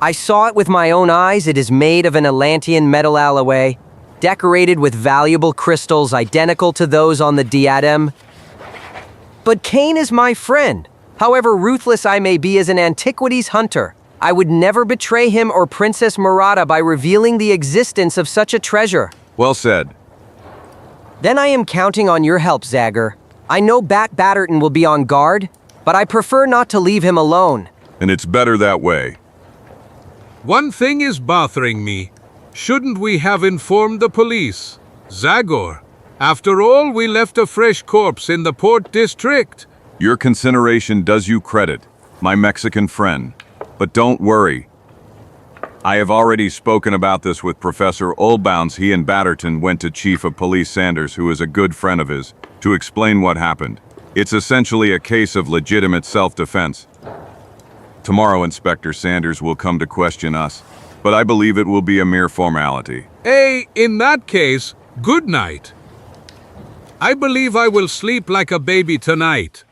I saw it with my own eyes. It is made of an Atlantean metal alloy, decorated with valuable crystals identical to those on the diadem. But Kane is my friend. However ruthless I may be as an antiquities hunter, I would never betray him or Princess Murata by revealing the existence of such a treasure. Well said. Then I am counting on your help, Zagor. I know Bat Batterton will be on guard, but I prefer not to leave him alone. And it's better that way. One thing is bothering me. Shouldn't we have informed the police? Zagor, after all, we left a fresh corpse in the Port District. Your consideration does you credit, my Mexican friend. But don't worry. I have already spoken about this with Professor Oldbounds. He and Batterton went to Chief of Police Sanders, who is a good friend of his, to explain what happened. It's essentially a case of legitimate self-defense. Tomorrow Inspector Sanders will come to question us, but I believe it will be a mere formality. Hey, in that case, good night. I believe I will sleep like a baby tonight.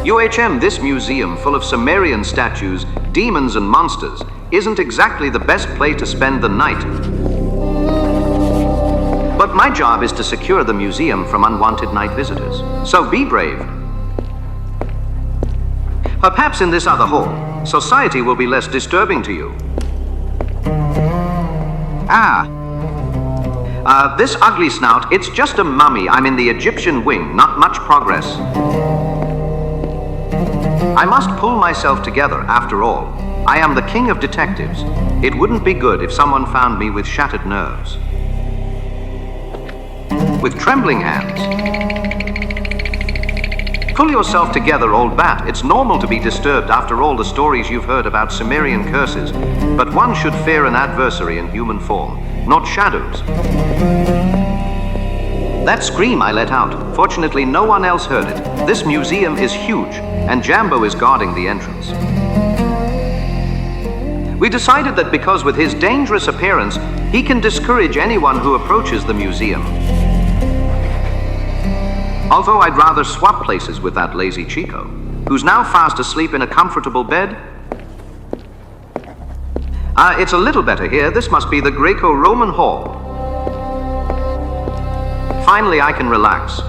UHM, this museum full of Sumerian statues, demons and monsters, isn't exactly the best place to spend the night. But my job is to secure the museum from unwanted night visitors. So be brave. Perhaps in this other hall, society will be less disturbing to you. This ugly snout, it's just a mummy. I'm in the Egyptian wing, not much progress. I must pull myself together, after all. I am the king of detectives. It wouldn't be good if someone found me with shattered nerves. With trembling hands. Pull yourself together, old bat. It's normal to be disturbed after all the stories you've heard about Sumerian curses. But one should fear an adversary in human form, not shadows. That scream I let out, fortunately no one else heard it. This museum is huge, and Jambo is guarding the entrance. We decided that because with his dangerous appearance, he can discourage anyone who approaches the museum. Although I'd rather swap places with that lazy Chico, who's now fast asleep in a comfortable bed. It's a little better here. This must be the Greco-Roman Hall. Finally, I can relax.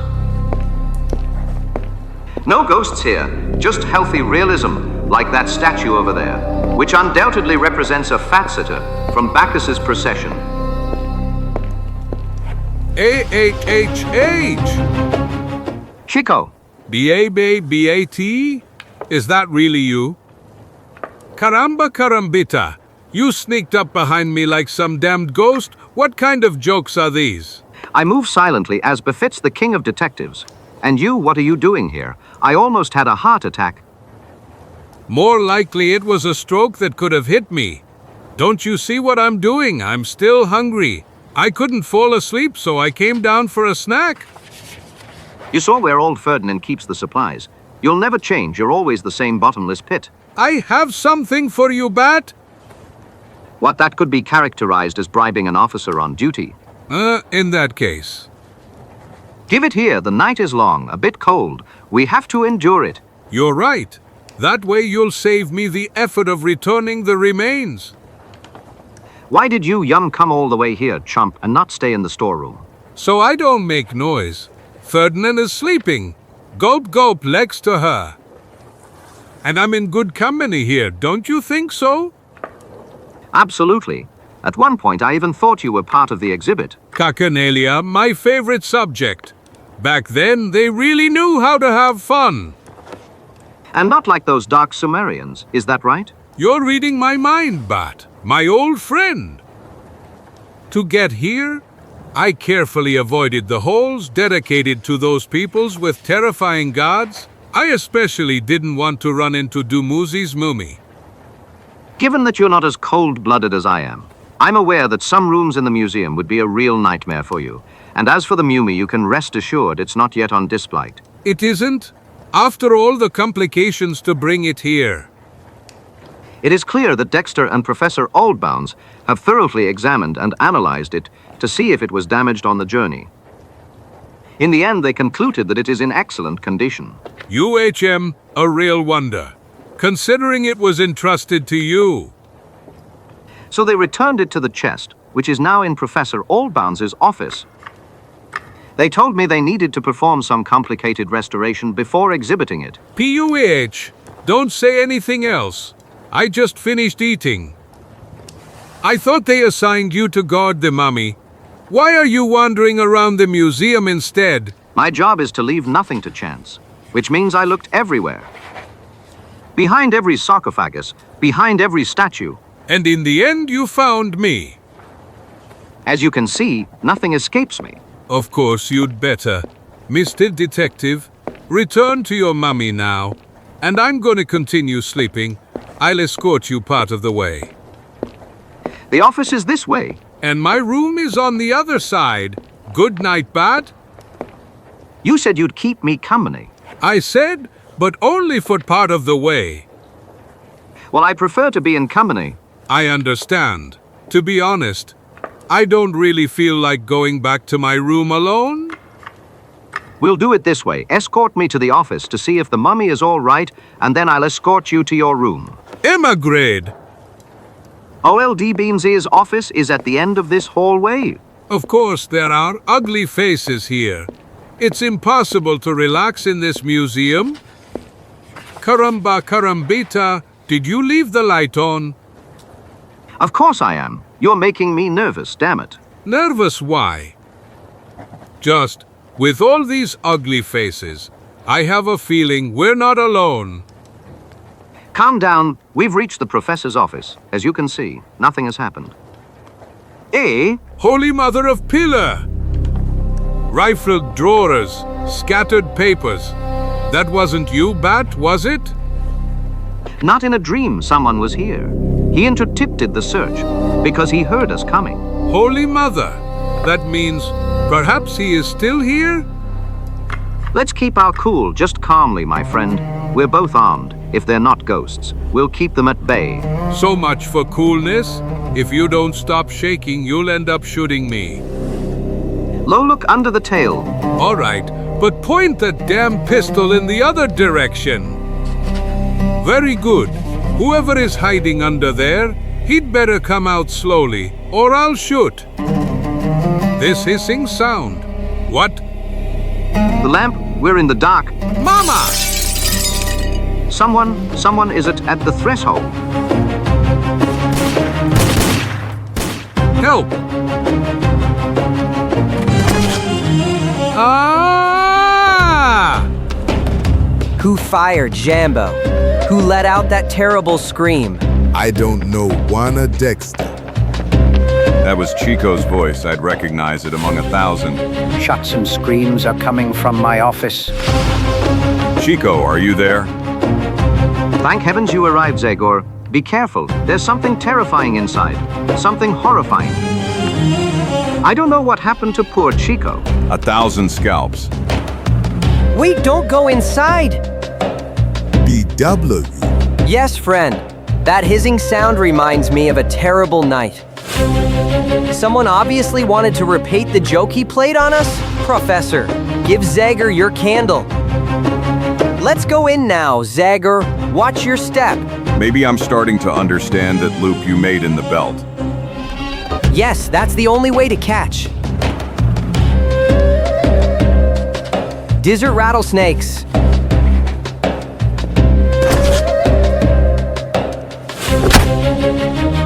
No ghosts here, just healthy realism, like that statue over there, which undoubtedly represents a fat-sitter from Bacchus's procession. A-H-H-H! Chico. B-A-B-B-A-T? Is that really you? Caramba carambita! You sneaked up behind me like some damned ghost? What kind of jokes are these? I move silently as befits the king of detectives. And you, what are you doing here? I almost had a heart attack. More likely it was a stroke that could have hit me. Don't you see what I'm doing? I'm still hungry. I couldn't fall asleep, so I came down for a snack. You saw where old Ferdinand keeps the supplies. You'll never change. You're always the same bottomless pit. I have something for you, Bat. What that could be characterized as bribing an officer on duty. In that case. Give it here. The night is long, a bit cold. We have to endure it. You're right. That way you'll save me the effort of returning the remains. Why did you come all the way here, chump, and not stay in the storeroom? So I don't make noise. Ferdinand is sleeping. Gulp gulp, legs to her. And I'm in good company here, don't you think so? Absolutely. At one point I even thought you were part of the exhibit. Cacanalia, my favorite subject. Back then, they really knew how to have fun. And not like those dark Sumerians, is that right? You're reading my mind, Bat, my old friend. To get here, I carefully avoided the holes dedicated to those peoples with terrifying gods. I especially didn't want to run into Dumuzi's mummy. Given that you're not as cold-blooded as I am, I'm aware that some rooms in the museum would be a real nightmare for you. And as for the mummy, you can rest assured it's not yet on display. It isn't? After all the complications to bring it here. It is clear that Dexter and Professor Oldbounds have thoroughly examined and analyzed it to see if it was damaged on the journey. In the end, they concluded that it is in excellent condition. UHM, a real wonder, considering it was entrusted to you. So they returned it to the chest, which is now in Professor Oldbounds' office. They told me they needed to perform some complicated restoration before exhibiting it. PUH, don't say anything else. I just finished eating. I thought they assigned you to guard the mummy. Why are you wandering around the museum instead? My job is to leave nothing to chance, which means I looked everywhere. Behind every sarcophagus, behind every statue. And in the end, you found me. As you can see, nothing escapes me. Of course, you'd better. Mr. Detective, return to your mummy now. And I'm going to continue sleeping. I'll escort you part of the way. The office is this way. And my room is on the other side. Good night, Bat. You said you'd keep me company. I said, but only for part of the way. Well, I prefer to be in company. I understand. To be honest, I don't really feel like going back to my room alone. We'll do it this way. Escort me to the office to see if the mummy is all right, and then I'll escort you to your room. Emigrate! OLD Beamsy's office is at the end of this hallway. Of course, there are ugly faces here. It's impossible to relax in this museum. Caramba carambita, did you leave the light on? Of course I am. You're making me nervous, damn it. Nervous why? Just, with all these ugly faces, I have a feeling we're not alone. Calm down. We've reached the professor's office. As you can see, nothing has happened. Eh? Holy Mother of Pillar! Rifled drawers, scattered papers. That wasn't you, Bat, was it? Not in a dream someone was here. He intercepted the search because he heard us coming. Holy Mother! That means perhaps he is still here? Let's keep our cool, just calmly, my friend. We're both armed. If they're not ghosts, we'll keep them at bay. So much for coolness. If you don't stop shaking, you'll end up shooting me. Low, look under the tail. All right, but point that damn pistol in the other direction. Very good. Whoever is hiding under there, he'd better come out slowly, or I'll shoot. This hissing sound. What? The lamp, we're in the dark. Mama! Someone is at the threshold. Help! Ah! Who fired Jambo? Who let out that terrible scream? I don't know Juana Dexter. That was Chico's voice. I'd recognize it among 1,000. Shots and screams are coming from my office. Chico, are you there? Thank heavens you arrived, Zagor. Be careful. There's something terrifying inside. Something horrifying. I don't know what happened to poor Chico. 1,000 scalps. Wait, don't go inside! BW. Yes, friend. That hissing sound reminds me of a terrible night. Someone obviously wanted to repeat the joke he played on us? Professor, give Zagor your candle. Let's go in now, Zagor. Watch your step. Maybe I'm starting to understand that loop you made in the belt. Yes, that's the only way to catch. Desert rattlesnakes.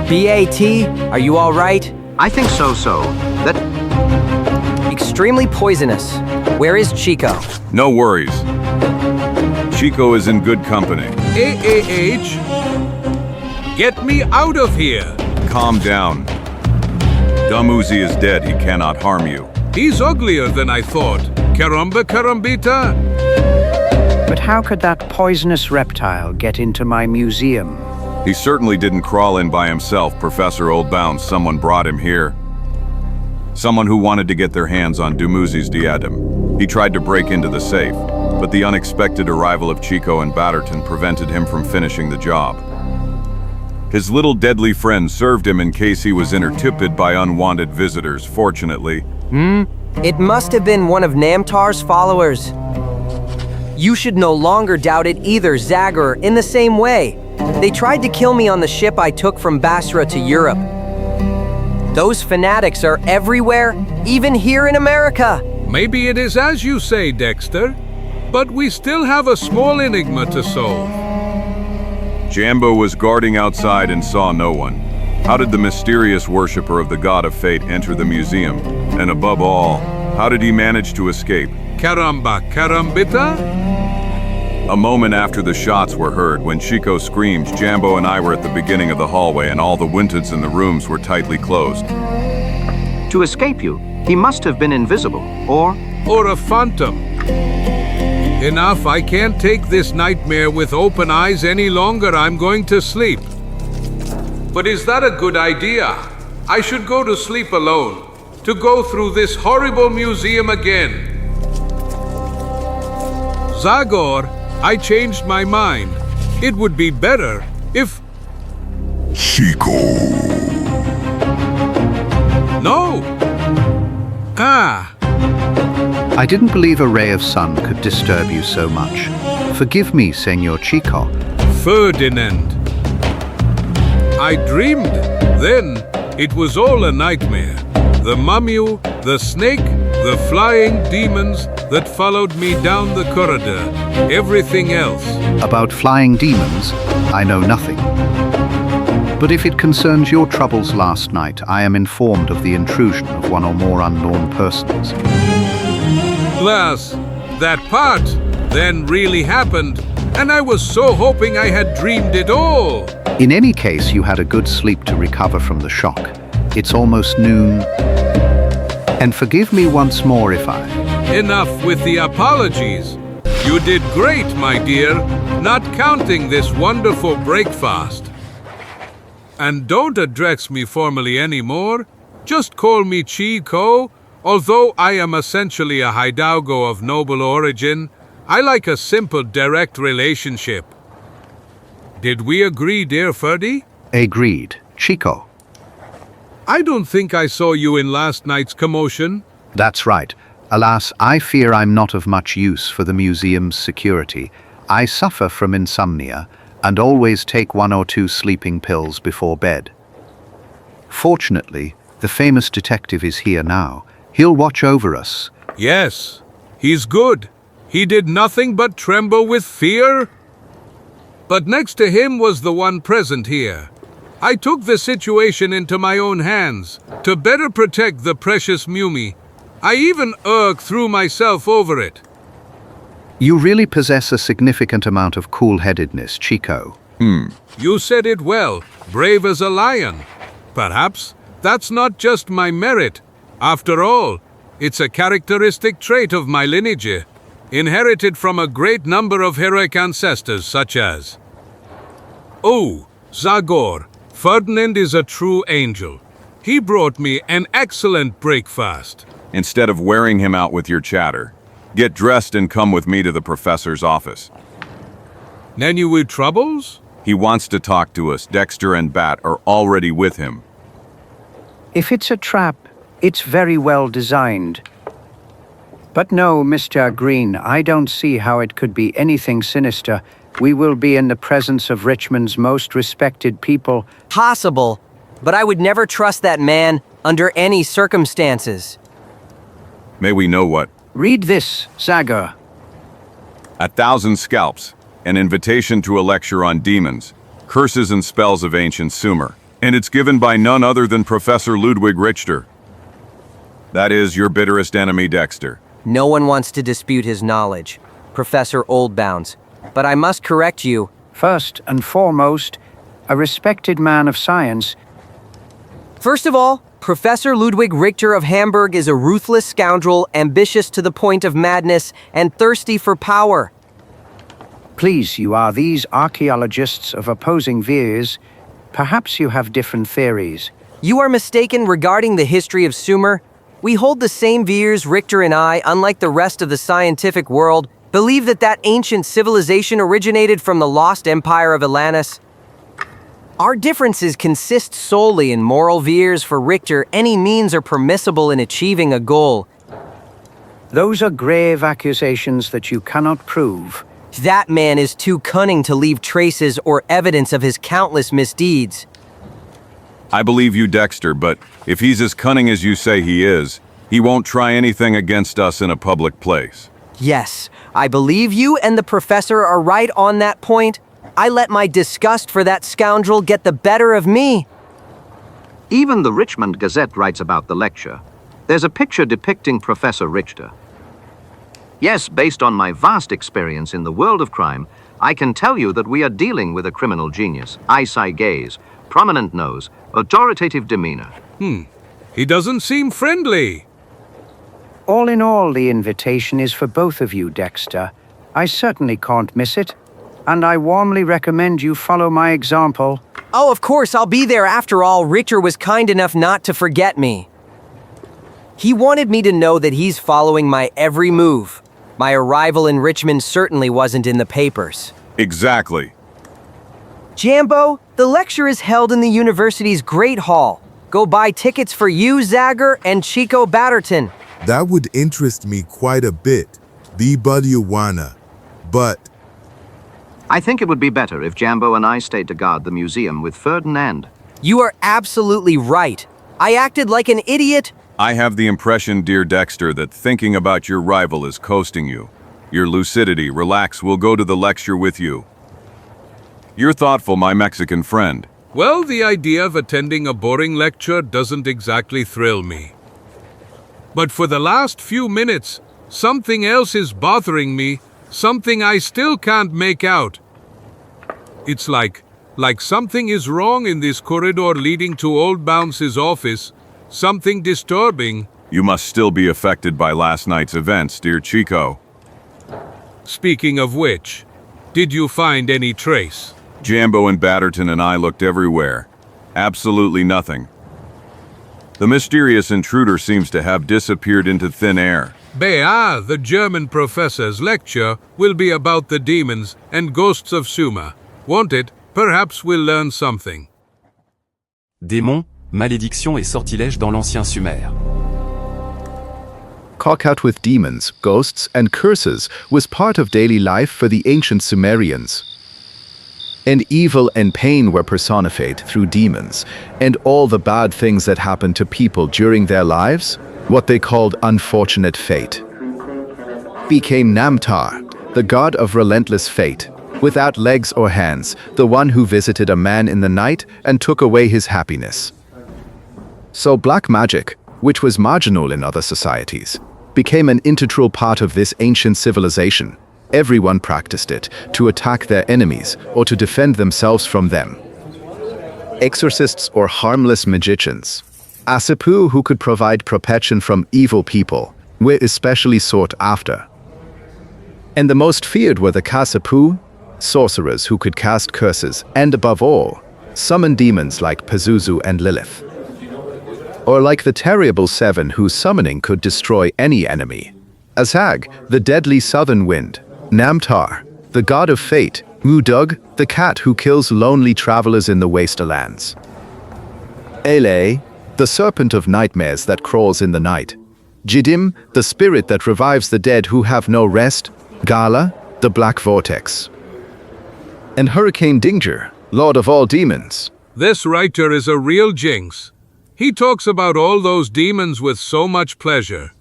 BAT, are you all right? I think so. That Extremely poisonous. Where is Chico? No worries. Chico is in good company. AAH, get me out of here. Calm down. Dumb Uzi is dead. He cannot harm you. He's uglier than I thought. Caramba carambita. But how could that poisonous reptile get into my museum? He certainly didn't crawl in by himself, Professor Oldbound. Someone brought him here. Someone who wanted to get their hands on Dumuzi's diadem. He tried to break into the safe, but the unexpected arrival of Chico and Batterton prevented him from finishing the job. His little deadly friend served him in case he was interrupted by unwanted visitors, fortunately. It must have been one of Namtar's followers. You should no longer doubt it either, Zagor, in the same way. They tried to kill me on the ship I took from Basra to Europe. Those fanatics are everywhere, even here in America. Maybe it is as you say, Dexter, but we still have a small enigma to solve. Jambo was guarding outside and saw no one. How did the mysterious worshiper of the god of fate enter the museum? And above all, how did he manage to escape? Caramba carambita? A moment after the shots were heard, when Chico screamed, Jambo and I were at the beginning of the hallway and all the windows in the rooms were tightly closed. to escape you, he must have been invisible, or a phantom. Enough, I can't take this nightmare with open eyes any longer. I'm going to sleep. But is that a good idea? I should go to sleep alone, to go through this horrible museum again. Zagor, I changed my mind. It would be better if... Chico. No! I didn't believe a ray of sun could disturb you so much. Forgive me, Senor Chico. Ferdinand. I dreamed. Then it was all a nightmare. The mummy, the snake, the flying demons that followed me down the corridor. Everything else. About flying demons, I know nothing. But if it concerns your troubles last night, I am informed of the intrusion of one or more unknown persons. Plus, that part then really happened, and I was so hoping I had dreamed it all. In any case, you had a good sleep to recover from the shock. It's almost noon. And forgive me once more if I... Enough with the apologies. You did great, my dear, not counting this wonderful breakfast. And don't address me formally anymore. Just call me Chico. Although I am essentially a hidalgo of noble origin, I like a simple, direct relationship. Did we agree, dear Ferdy? Agreed. Chico. I don't think I saw you in last night's commotion. That's right. Alas, I fear I'm not of much use for the museum's security. I suffer from insomnia and always take 1 or 2 sleeping pills before bed. Fortunately, the famous detective is here now. He'll watch over us. Yes, he's good. He did nothing but tremble with fear. But next to him was the one present here. I took the situation into my own hands to better protect the precious mummy. I even threw myself over it. You really possess a significant amount of cool-headedness, Chico. You said it well, brave as a lion. Perhaps that's not just my merit. After all, it's a characteristic trait of my lineage, inherited from a great number of heroic ancestors such as... Oh, Zagor, Ferdinand is a true angel. He brought me an excellent breakfast. Instead of wearing him out with your chatter, get dressed and come with me to the professor's office. NOUVEAU troubles? He wants to talk to us. Dexter and Bat are already with him. If it's a trap, it's very well designed. But no, Mr. Green, I don't see how it could be anything sinister. We will be in the presence of Richmond's most respected people. Possible, but I would never trust that man under any circumstances. May we know what? Read this, Zagor. 1,000 scalps, an invitation to a lecture on demons, curses and spells of ancient Sumer. And it's given by none other than Professor Ludwig Richter. That is your bitterest enemy, Dexter. No one wants to dispute his knowledge, Professor Oldbounds. But I must correct you. First and foremost, a respected man of science. First of all, Professor Ludwig Richter of Hamburg is a ruthless scoundrel, ambitious to the point of madness, and thirsty for power. Please, you are these archaeologists of opposing views. Perhaps you have different theories. You are mistaken regarding the history of Sumer. We hold the same views. Richter and I, unlike the rest of the scientific world, believe that ancient civilization originated from the lost empire of Atlantis. Our differences consist solely in moral views. For Richter, any means are permissible in achieving a goal. Those are grave accusations that you cannot prove. That man is too cunning to leave traces or evidence of his countless misdeeds. I believe you, Dexter, but if he's as cunning as you say he is, he won't try anything against us in a public place. Yes, I believe you and the professor are right on that point. I let my disgust for that scoundrel get the better of me. Even the Richmond Gazette writes about the lecture. There's a picture depicting Professor Richter. Yes, based on my vast experience in the world of crime, I can tell you that we are dealing with a criminal genius. Ice-eye gaze, prominent nose, authoritative demeanor. He doesn't seem friendly. All in all, the invitation is for both of you, Dexter. I certainly can't miss it, and I warmly recommend you follow my example. Oh, of course, I'll be there. After all, Richter was kind enough not to forget me. He wanted me to know that he's following my every move. My arrival in Richmond certainly wasn't in the papers. Exactly. Jambo, the lecture is held in the university's Great Hall. Go buy tickets for you, Zagor, and Chico Batterton. That would interest me quite a bit. The Budiawana. But I think it would be better if Jambo and I stayed to guard the museum with Ferdinand. You are absolutely right. I acted like an idiot. I have the impression, dear Dexter, that thinking about your rival is coasting you. Your lucidity, relax, we'll go to the lecture with you. You're thoughtful, my Mexican friend. Well, the idea of attending a boring lecture doesn't exactly thrill me. But for the last few minutes, something else is bothering me, something I still can't make out. It's like something is wrong in this corridor leading to Oldbounds' office. Something disturbing. You must still be affected by last night's events, dear Chico. Speaking of which, did you find any trace? Jambo and Batterton and I looked everywhere. Absolutely nothing. The mysterious intruder seems to have disappeared into thin air. The German professor's lecture will be about the demons and ghosts of Sumer. Won't it? Perhaps we'll learn something. Démons, malédictions et sortilèges dans l'ancien Sumer. Cock-out with demons, ghosts, and curses was part of daily life for the ancient Sumerians. And evil and pain were personified through demons, and all the bad things that happened to people during their lives, what they called unfortunate fate, became Namtar, the god of relentless fate, without legs or hands, the one who visited a man in the night and took away his happiness. So black magic, which was marginal in other societies, became an integral part of this ancient civilization, Everyone practiced it, to attack their enemies or to defend themselves from them. Exorcists or harmless magicians. Asipu, who could provide protection from evil people, were especially sought after. And the most feared were the Kasapu, sorcerers who could cast curses and, above all, summon demons like Pazuzu and Lilith. Or like the terrible seven whose summoning could destroy any enemy. Azag, the deadly southern wind. Namtar, the god of fate. Mudug, the cat who kills lonely travelers in the wastelands. Ele, the serpent of nightmares that crawls in the night. Jidim, the spirit that revives the dead who have no rest. Gala, the black vortex. And Hurricane Dinger, lord of all demons. This writer is a real jinx. He talks about all those demons with so much pleasure.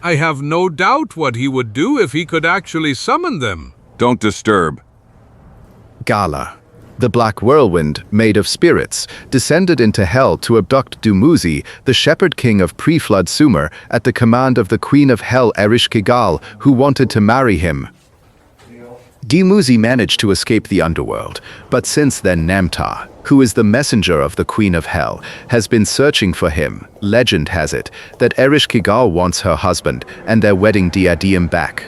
I have no doubt what he would do if he could actually summon them. Don't disturb. Gala, the black whirlwind made of spirits, descended into hell to abduct Dumuzi, the shepherd king of pre-flood Sumer, at the command of the queen of hell Ereshkigal, who wanted to marry him. Dumuzi managed to escape the underworld, but since then Namtar, who is the messenger of the queen of hell, has been searching for him. Legend has it that Ereshkigal wants her husband and their wedding diadem back.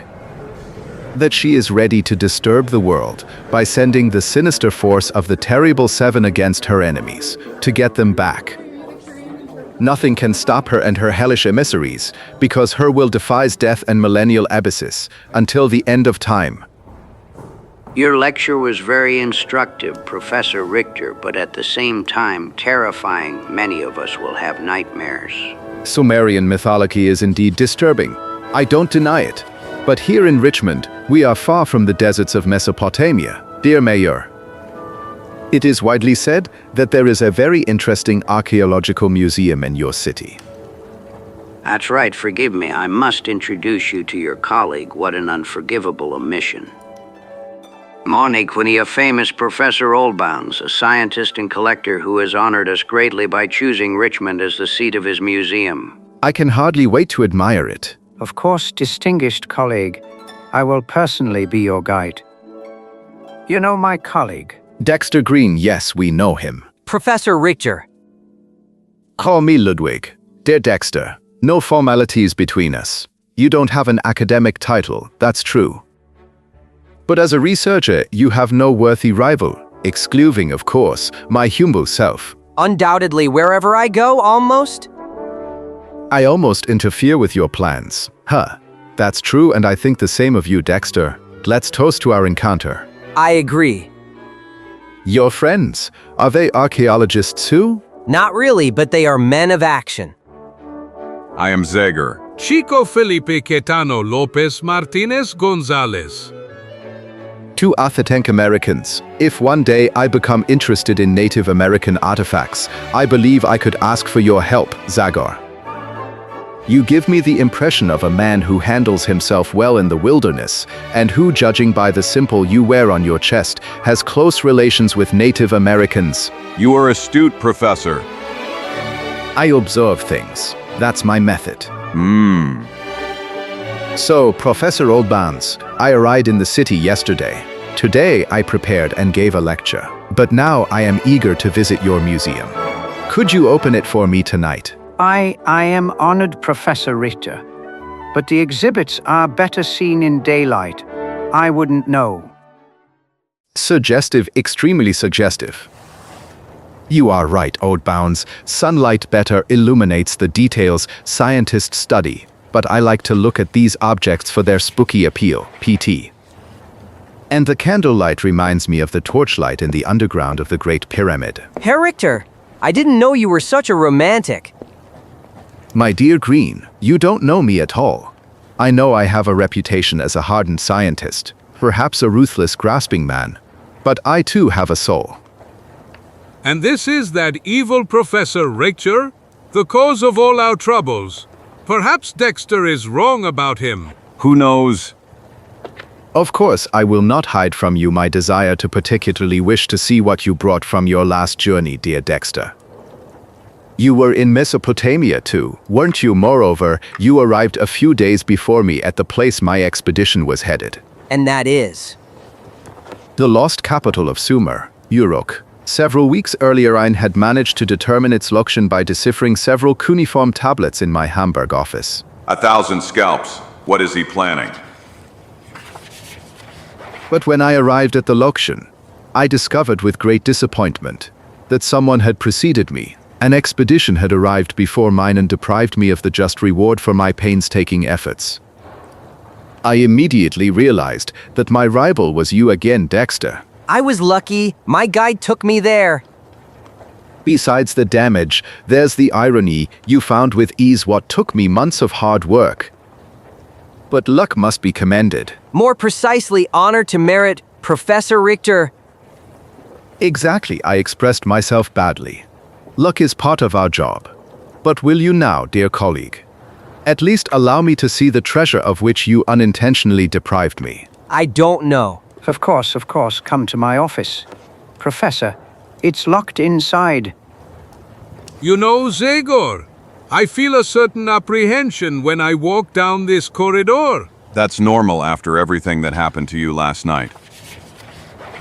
That she is ready to disturb the world by sending the sinister force of the terrible seven against her enemies, to get them back. Nothing can stop her and her hellish emissaries, because her will defies death and millennial abysses, until the end of time. Your lecture was very instructive, Professor Richter, but at the same time terrifying. Many of us will have nightmares. Sumerian mythology is indeed disturbing. I don't deny it. But here in Richmond, we are far from the deserts of Mesopotamia, dear Mayor. It is widely said that there is a very interesting archaeological museum in your city. That's right, forgive me. I must introduce you to your colleague. What an unforgivable omission. Monique, a famous Professor Oldbounds, a scientist and collector who has honored us greatly by choosing Richmond as the seat of his museum. I can hardly wait to admire it. Of course, distinguished colleague, I will personally be your guide. You know my colleague? Dexter Green, yes, we know him. Professor Richter. Call me Ludwig. Dear Dexter, no formalities between us. You don't have an academic title, that's true. But as a researcher, you have no worthy rival, excluding, of course, my humble self. Undoubtedly, wherever I go, almost. I almost interfere with your plans. Huh. That's true, and I think the same of you, Dexter. Let's toast to our encounter. I agree. Your friends, are they archaeologists too? Not really, but they are men of action. I am Zagor. Chico Felipe Quetano Lopez Martinez Gonzalez. Two authentic Americans. If one day I become interested in Native American artifacts, I believe I could ask for your help, Zagor. You give me the impression of a man who handles himself well in the wilderness, and who, judging by the symbol you wear on your chest, has close relations with Native Americans. You are astute, Professor. I observe things. That's my method. So, Professor Oldbounds, I arrived in the city yesterday. Today I prepared and gave a lecture, but now I am eager to visit your museum. Could you open it for me tonight? I am honored, Professor Richter, but the exhibits are better seen in daylight. I wouldn't know. Suggestive, extremely suggestive. You are right, Oldbounds. Sunlight better illuminates the details scientists study, but I like to look at these objects for their spooky appeal, PT. And the candlelight reminds me of the torchlight in the underground of the Great Pyramid. Herr Richter, I didn't know you were such a romantic. My dear Green, you don't know me at all. I know I have a reputation as a hardened scientist, perhaps a ruthless, grasping man, but I too have a soul. And this is that evil Professor Richter, the cause of all our troubles. Perhaps Dexter is wrong about him. Who knows? Of course, I will not hide from you my desire to particularly wish to see what you brought from your last journey, dear Dexter. You were in Mesopotamia too, weren't you? Moreover, you arrived a few days before me at the place my expedition was headed. And that is? The lost capital of Sumer, Uruk. Several weeks earlier I had managed to determine its location by deciphering several cuneiform tablets in my Hamburg office. 1,000 scalps. What is he planning? But when I arrived at the location, I discovered with great disappointment that someone had preceded me. An expedition had arrived before mine and deprived me of the just reward for my painstaking efforts. I immediately realized that my rival was you again, Dexter. I was lucky. My guide took me there. Besides the damage, there's the irony. You found with ease what took me months of hard work. But luck must be commended. More precisely, honor to merit, Professor Richter. Exactly, I expressed myself badly. Luck is part of our job. But will you now, dear colleague, at least allow me to see the treasure of which you unintentionally deprived me? I don't know. Of course, come to my office. Professor, it's locked inside. You know, Zagor, I feel a certain apprehension when I walk down this corridor. That's normal after everything that happened to you last night.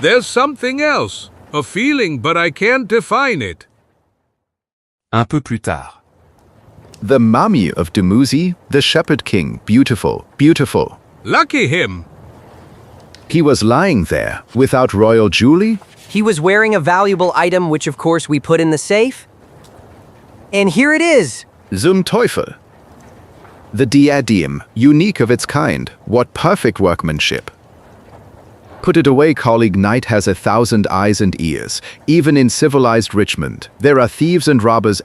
There's something else, a feeling, but I can't define it. Un peu plus tard. The mummy of Dumuzi, the Shepherd King, beautiful, beautiful. Lucky him. He was lying there, without royal jewelry? He was wearing a valuable item, which of course we put in the safe. And here it is. Zum Teufel. The diadem, unique of its kind. What perfect workmanship. Put it away, colleague. Night has 1,000 eyes and ears. Even in civilized Richmond, there are thieves and robbers.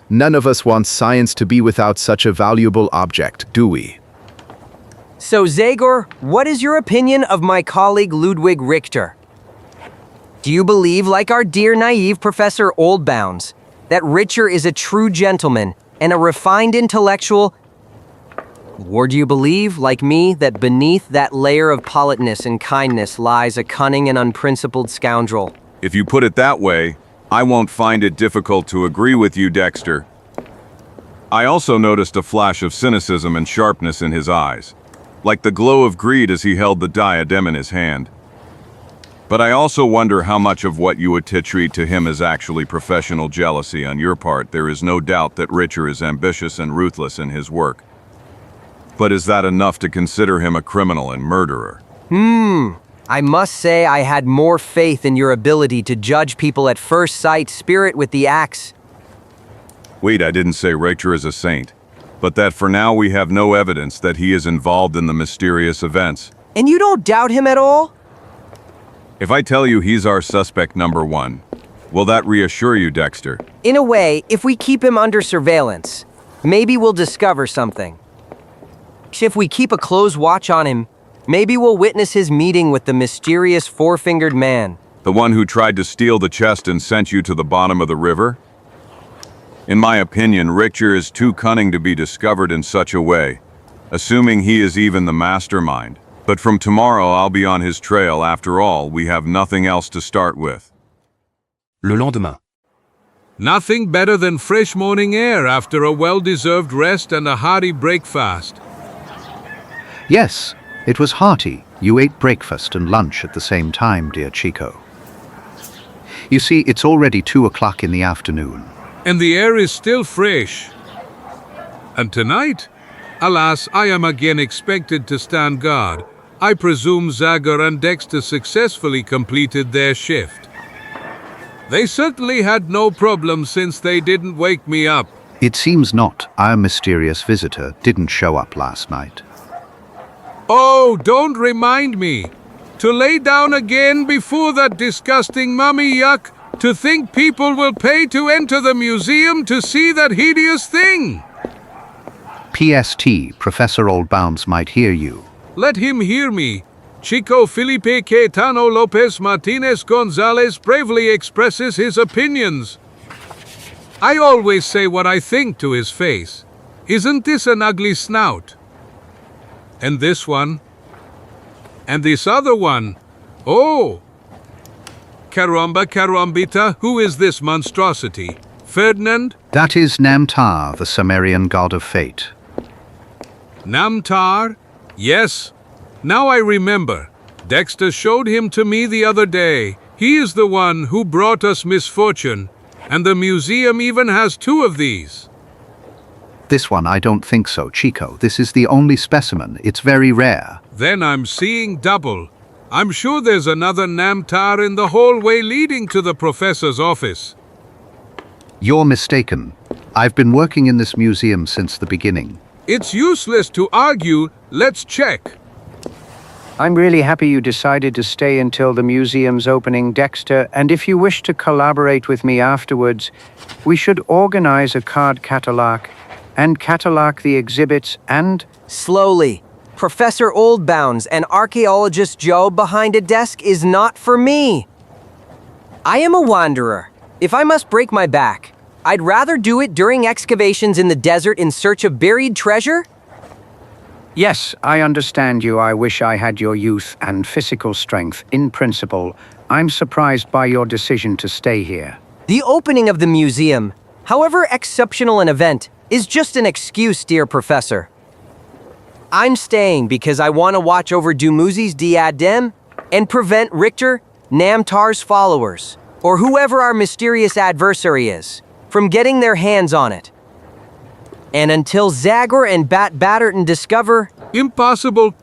None of us wants science to be without such a valuable object, do we? So, Zagor, what is your opinion of my colleague Ludwig Richter? Do you believe, like our dear naive Professor Oldbounds, that Richter is a true gentleman and a refined intellectual? Or do you believe, like me, that beneath that layer of politeness and kindness lies a cunning and unprincipled scoundrel? If you put it that way, I won't find it difficult to agree with you, Dexter. I also noticed a flash of cynicism and sharpness in his eyes, like the glow of greed as he held the diadem in his hand. But I also wonder how much of what you attribute to him is actually professional jealousy on your part. There is no doubt that Richter is ambitious and ruthless in his work. But is that enough to consider him a criminal and murderer? I must say I had more faith in your ability to judge people at first sight, spirit with the axe. Wait, I didn't say Richter is a saint, but that for now we have no evidence that he is involved in the mysterious events. And you don't doubt him at all? If I tell you he's our suspect number one, will that reassure you, Dexter? In a way, if we keep him under surveillance, maybe we'll discover something. If we keep a close watch on him, maybe we'll witness his meeting with the mysterious four-fingered man. The one who tried to steal the chest and sent you to the bottom of the river? In my opinion, Richter is too cunning to be discovered in such a way, assuming he is even the mastermind. But from tomorrow I'll be on his trail. After all, we have nothing else to start with. Le lendemain. Nothing better than fresh morning air after a well-deserved rest and a hearty breakfast. Yes, it was hearty. You ate breakfast and lunch at the same time, dear Chico. You see, it's already 2 o'clock in the afternoon. And the air is still fresh. And tonight, alas, I am again expected to stand guard. I presume Zagor and Dexter successfully completed their shift. They certainly had no problem since they didn't wake me up. It seems not. Our mysterious visitor didn't show up last night. Oh, don't remind me. To lay down again before that disgusting mummy yuck. To think people will pay to enter the museum to see that hideous thing. PST, Professor Oldbounds might hear you. Let him hear me. Chico Felipe Caetano Lopez Martinez Gonzalez bravely expresses his opinions. I always say what I think to his face. Isn't this an ugly snout? And this one? And this other one? Oh! Caramba carambita, who is this monstrosity? Ferdinand? That is Namtar, the Sumerian god of fate. Namtar? Yes. Now I remember. Dexter showed him to me the other day. He is the one who brought us misfortune, and the museum even has 2 of these. This one, I don't think so, Chico. This is the only specimen. It's very rare. Then I'm seeing double. I'm sure there's another Namtar in the hallway leading to the professor's office. You're mistaken. I've been working in this museum since the beginning. It's useless to argue. Let's check. I'm really happy you decided to stay until the museum's opening, Dexter, and if you wish to collaborate with me afterwards, we should organize a card catalog and catalog the exhibits and... Slowly. Professor Oldbounds and archaeologist Joe behind a desk is not for me. I am a wanderer. If I must break my back, I'd rather do it during excavations in the desert in search of buried treasure. Yes, I understand you. I wish I had your youth and physical strength. In principle, I'm surprised by your decision to stay here. The opening of the museum, however exceptional an event, is just an excuse, dear Professor. I'm staying because I want to watch over Dumuzi's diadème and prevent Richter, Namtar's followers, or whoever our mysterious adversary is, from getting their hands on it. And until Zagor and Batterton discover... Impossible.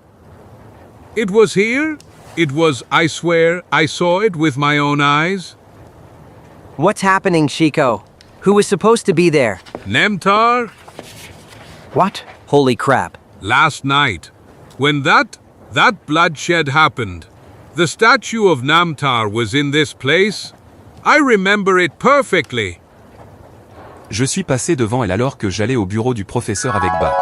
It was here. It was, I swear, I saw it with my own eyes. What's happening, Chico? Who was supposed to be there? Namtar? What? Holy crap. Last night, when that bloodshed happened, the statue of Namtar was in this place. I remember it perfectly. Je suis passé devant elle alors que j'allais au bureau du professeur avec Bas.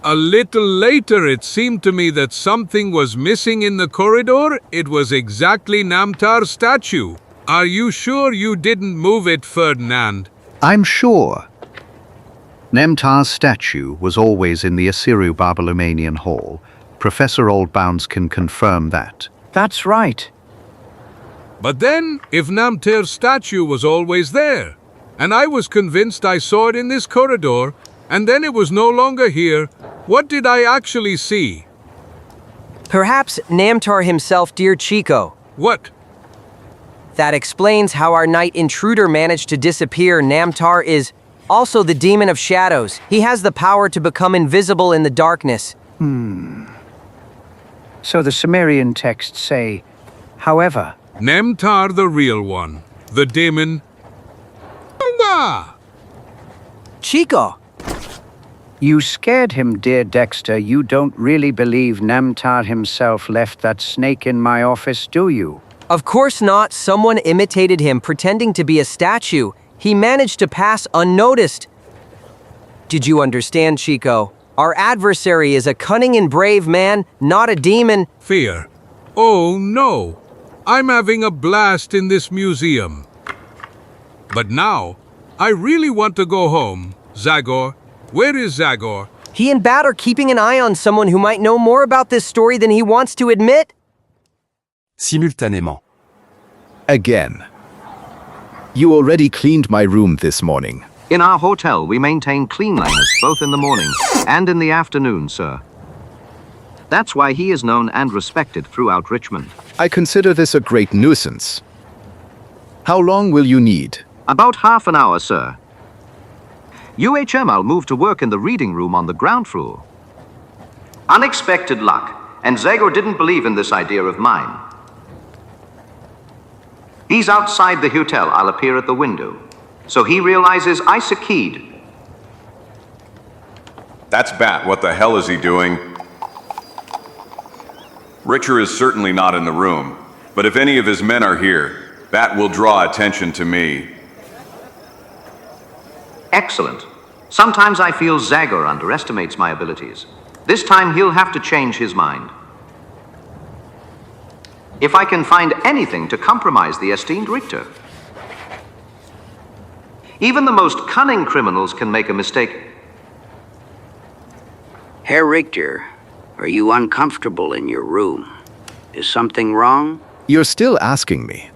A little later, it seemed to me that something was missing in the corridor. It was exactly Namtar's statue. Are you sure you didn't move it, Ferdinand? I'm sure. Namtar's statue was always in the Assyro-Babylonian Hall. Professor Oldbounds can confirm that. That's right. But then, if Namtar's statue was always there, and I was convinced I saw it in this corridor, and then it was no longer here, what did I actually see? Perhaps Namtar himself, dear Chico. What? That explains how our night intruder managed to disappear. Namtar is also the demon of shadows. He has the power to become invisible in the darkness. So the Sumerian texts say, however... Namtar the real one. The demon... Chico! You scared him, dear Dexter. You don't really believe Namtar himself left that snake in my office, do you? Of course not. Someone imitated him, pretending to be a statue. He managed to pass unnoticed. Did you understand, Chico? Our adversary is a cunning and brave man, not a demon. Fear. Oh, no. I'm having a blast in this museum. But now, I really want to go home. Zagor, where is Zagor? He and Bat are keeping an eye on someone who might know more about this story than he wants to admit. Simultanément. Again. You already cleaned my room this morning. In our hotel, we maintain cleanliness both in the morning and in the afternoon, sir. That's why he is known and respected throughout Richmond. I consider this a great nuisance. How long will you need? About half an hour, sir. I'll move to work in the reading room on the ground floor. Unexpected luck, and Zagor didn't believe in this idea of mine. He's outside the hotel. I'll appear at the window. So he realizes I succeed. That's Bat. What the hell is he doing? Richter is certainly not in the room, but if any of his men are here, Bat will draw attention to me. Excellent. Sometimes I feel Zagor underestimates my abilities. This time he'll have to change his mind. If I can find anything to compromise the esteemed Richter. Even the most cunning criminals can make a mistake. Herr Richter, are you uncomfortable in your room? Is something wrong? You're still asking me.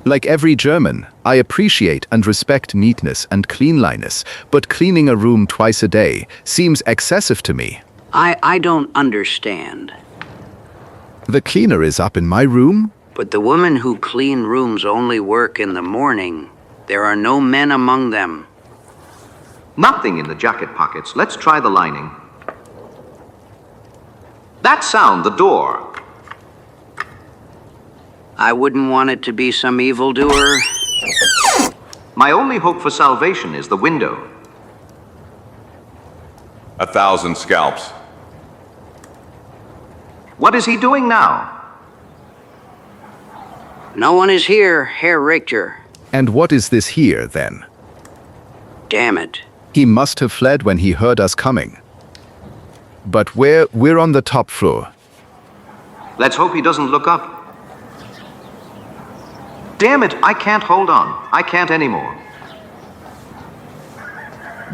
Like every German, I appreciate and respect neatness and cleanliness, but cleaning a room twice a day seems excessive to me. I don't understand. The cleaner is up in my room? But the women who clean rooms only work in the morning. There are no men among them. Nothing in the jacket pockets. Let's try the lining. That sound, the door. I wouldn't want it to be some evildoer. My only hope for salvation is the window. 1,000 scalps. What is he doing now? No one is here, Herr Richter. And what is this here, then? Damn it. He must have fled when he heard us coming. But we're on the top floor. Let's hope he doesn't look up. Damn it, I can't hold on. I can't anymore.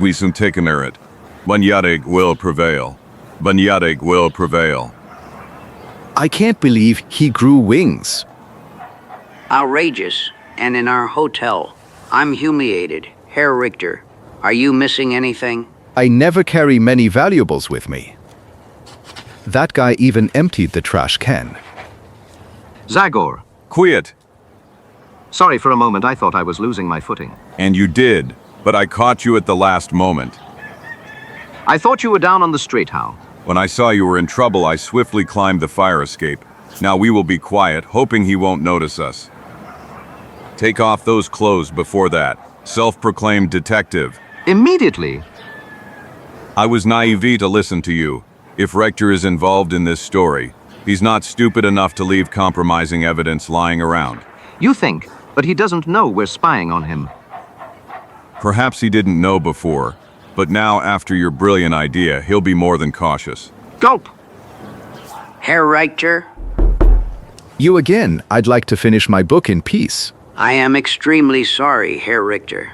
We sont takener it. Bunyadig will prevail. Bunyadig will prevail. I can't believe he grew wings. Outrageous. And in our hotel. I'm humiliated. Herr Richter, are you missing anything? I never carry many valuables with me. That guy even emptied the trash can. Zagor. Quiet. Sorry, for a moment I thought I was losing my footing. And you did, but I caught you at the last moment. I thought you were down on the street, How? When I saw you were in trouble, I swiftly climbed the fire escape. Now we will be quiet, hoping he won't notice us. Take off those clothes before that. Self-proclaimed detective. Immediately. I was naive to listen to you. If Rector is involved in this story, he's not stupid enough to leave compromising evidence lying around. You think, but he doesn't know we're spying on him. Perhaps he didn't know before, but now after your brilliant idea, he'll be more than cautious. Gulp! Herr Richter? You again. I'd like to finish my book in peace. I am extremely sorry, Herr Richter.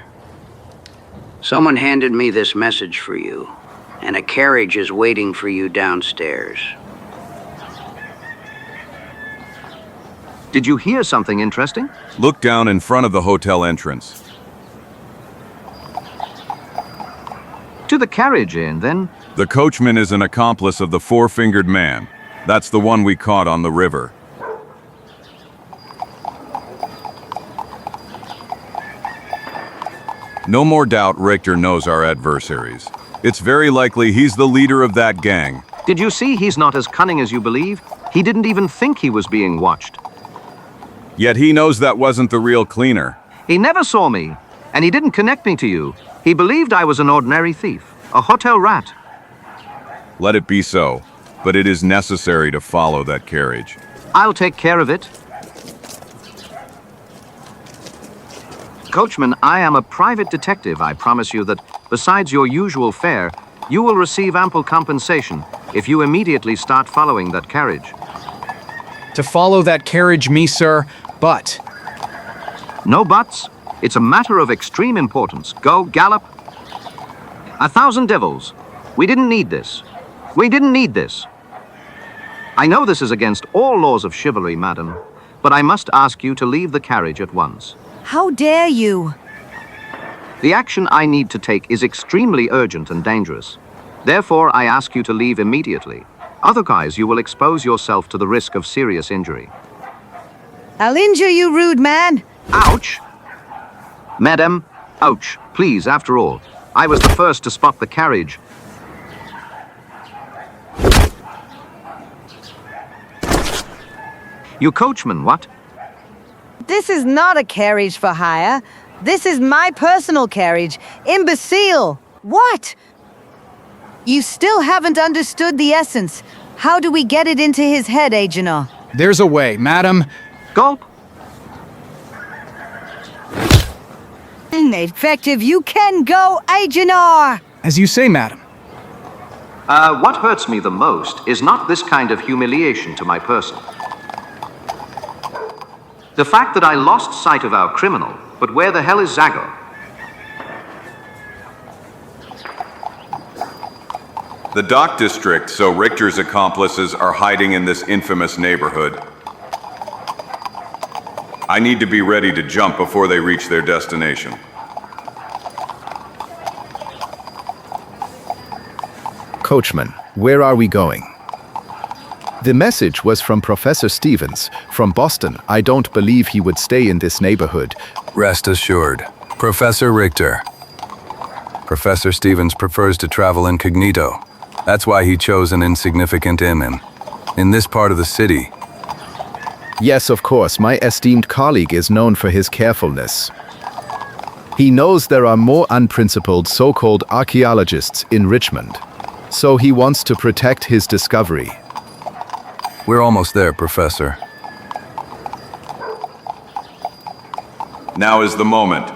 Someone handed me this message for you, and a carriage is waiting for you downstairs. Did you hear something interesting? Look down in front of the hotel entrance. To the carriage inn, then. The coachman is an accomplice of the four-fingered man. That's the one we caught on the river. No more doubt Richter knows our adversaries. It's very likely he's the leader of that gang. Did you see he's not as cunning as you believe? He didn't even think he was being watched. Yet he knows that wasn't the real cleaner. He never saw me, and he didn't connect me to you. He believed I was an ordinary thief, a hotel rat. Let it be so, but it is necessary to follow that carriage. I'll take care of it. Coachman, I am a private detective. I promise you that, besides your usual fare, you will receive ample compensation if you immediately start following that carriage. To follow that carriage, me, sir, but... No buts. It's a matter of extreme importance. Go, gallop. 1,000 devils. We didn't need this. We didn't need this. I know this is against all laws of chivalry, madam, but I must ask you to leave the carriage at once. How dare you? The action I need to take is extremely urgent and dangerous. Therefore, I ask you to leave immediately. Otherwise, you will expose yourself to the risk of serious injury. I'll injure you, rude man. Ouch! Madam, ouch, please, after all. I was the first to spot the carriage. You coachman, what? This is not a carriage for hire. This is my personal carriage. Imbecile! What? You still haven't understood the essence. How do we get it into his head, Agent? There's a way, madam. Gulp! Ineffective, you can go, Agent R! As you say, madam. What hurts me the most is not this kind of humiliation to my person. The fact that I lost sight of our criminal, but where the hell is Zagor? The dock district, so Richter's accomplices are hiding in this infamous neighborhood. I need to be ready to jump before they reach their destination. Coachman, where are we going? The message was from Professor Stevens, from Boston. I don't believe he would stay in this neighborhood. Rest assured, Professor Richter. Professor Stevens prefers to travel incognito. That's why he chose an insignificant inn in this part of the city. Yes, of course, my esteemed colleague is known for his carefulness. He knows there are more unprincipled so-called archaeologists in Richmond, so he wants to protect his discovery. We're almost there, Professor. Now is the moment.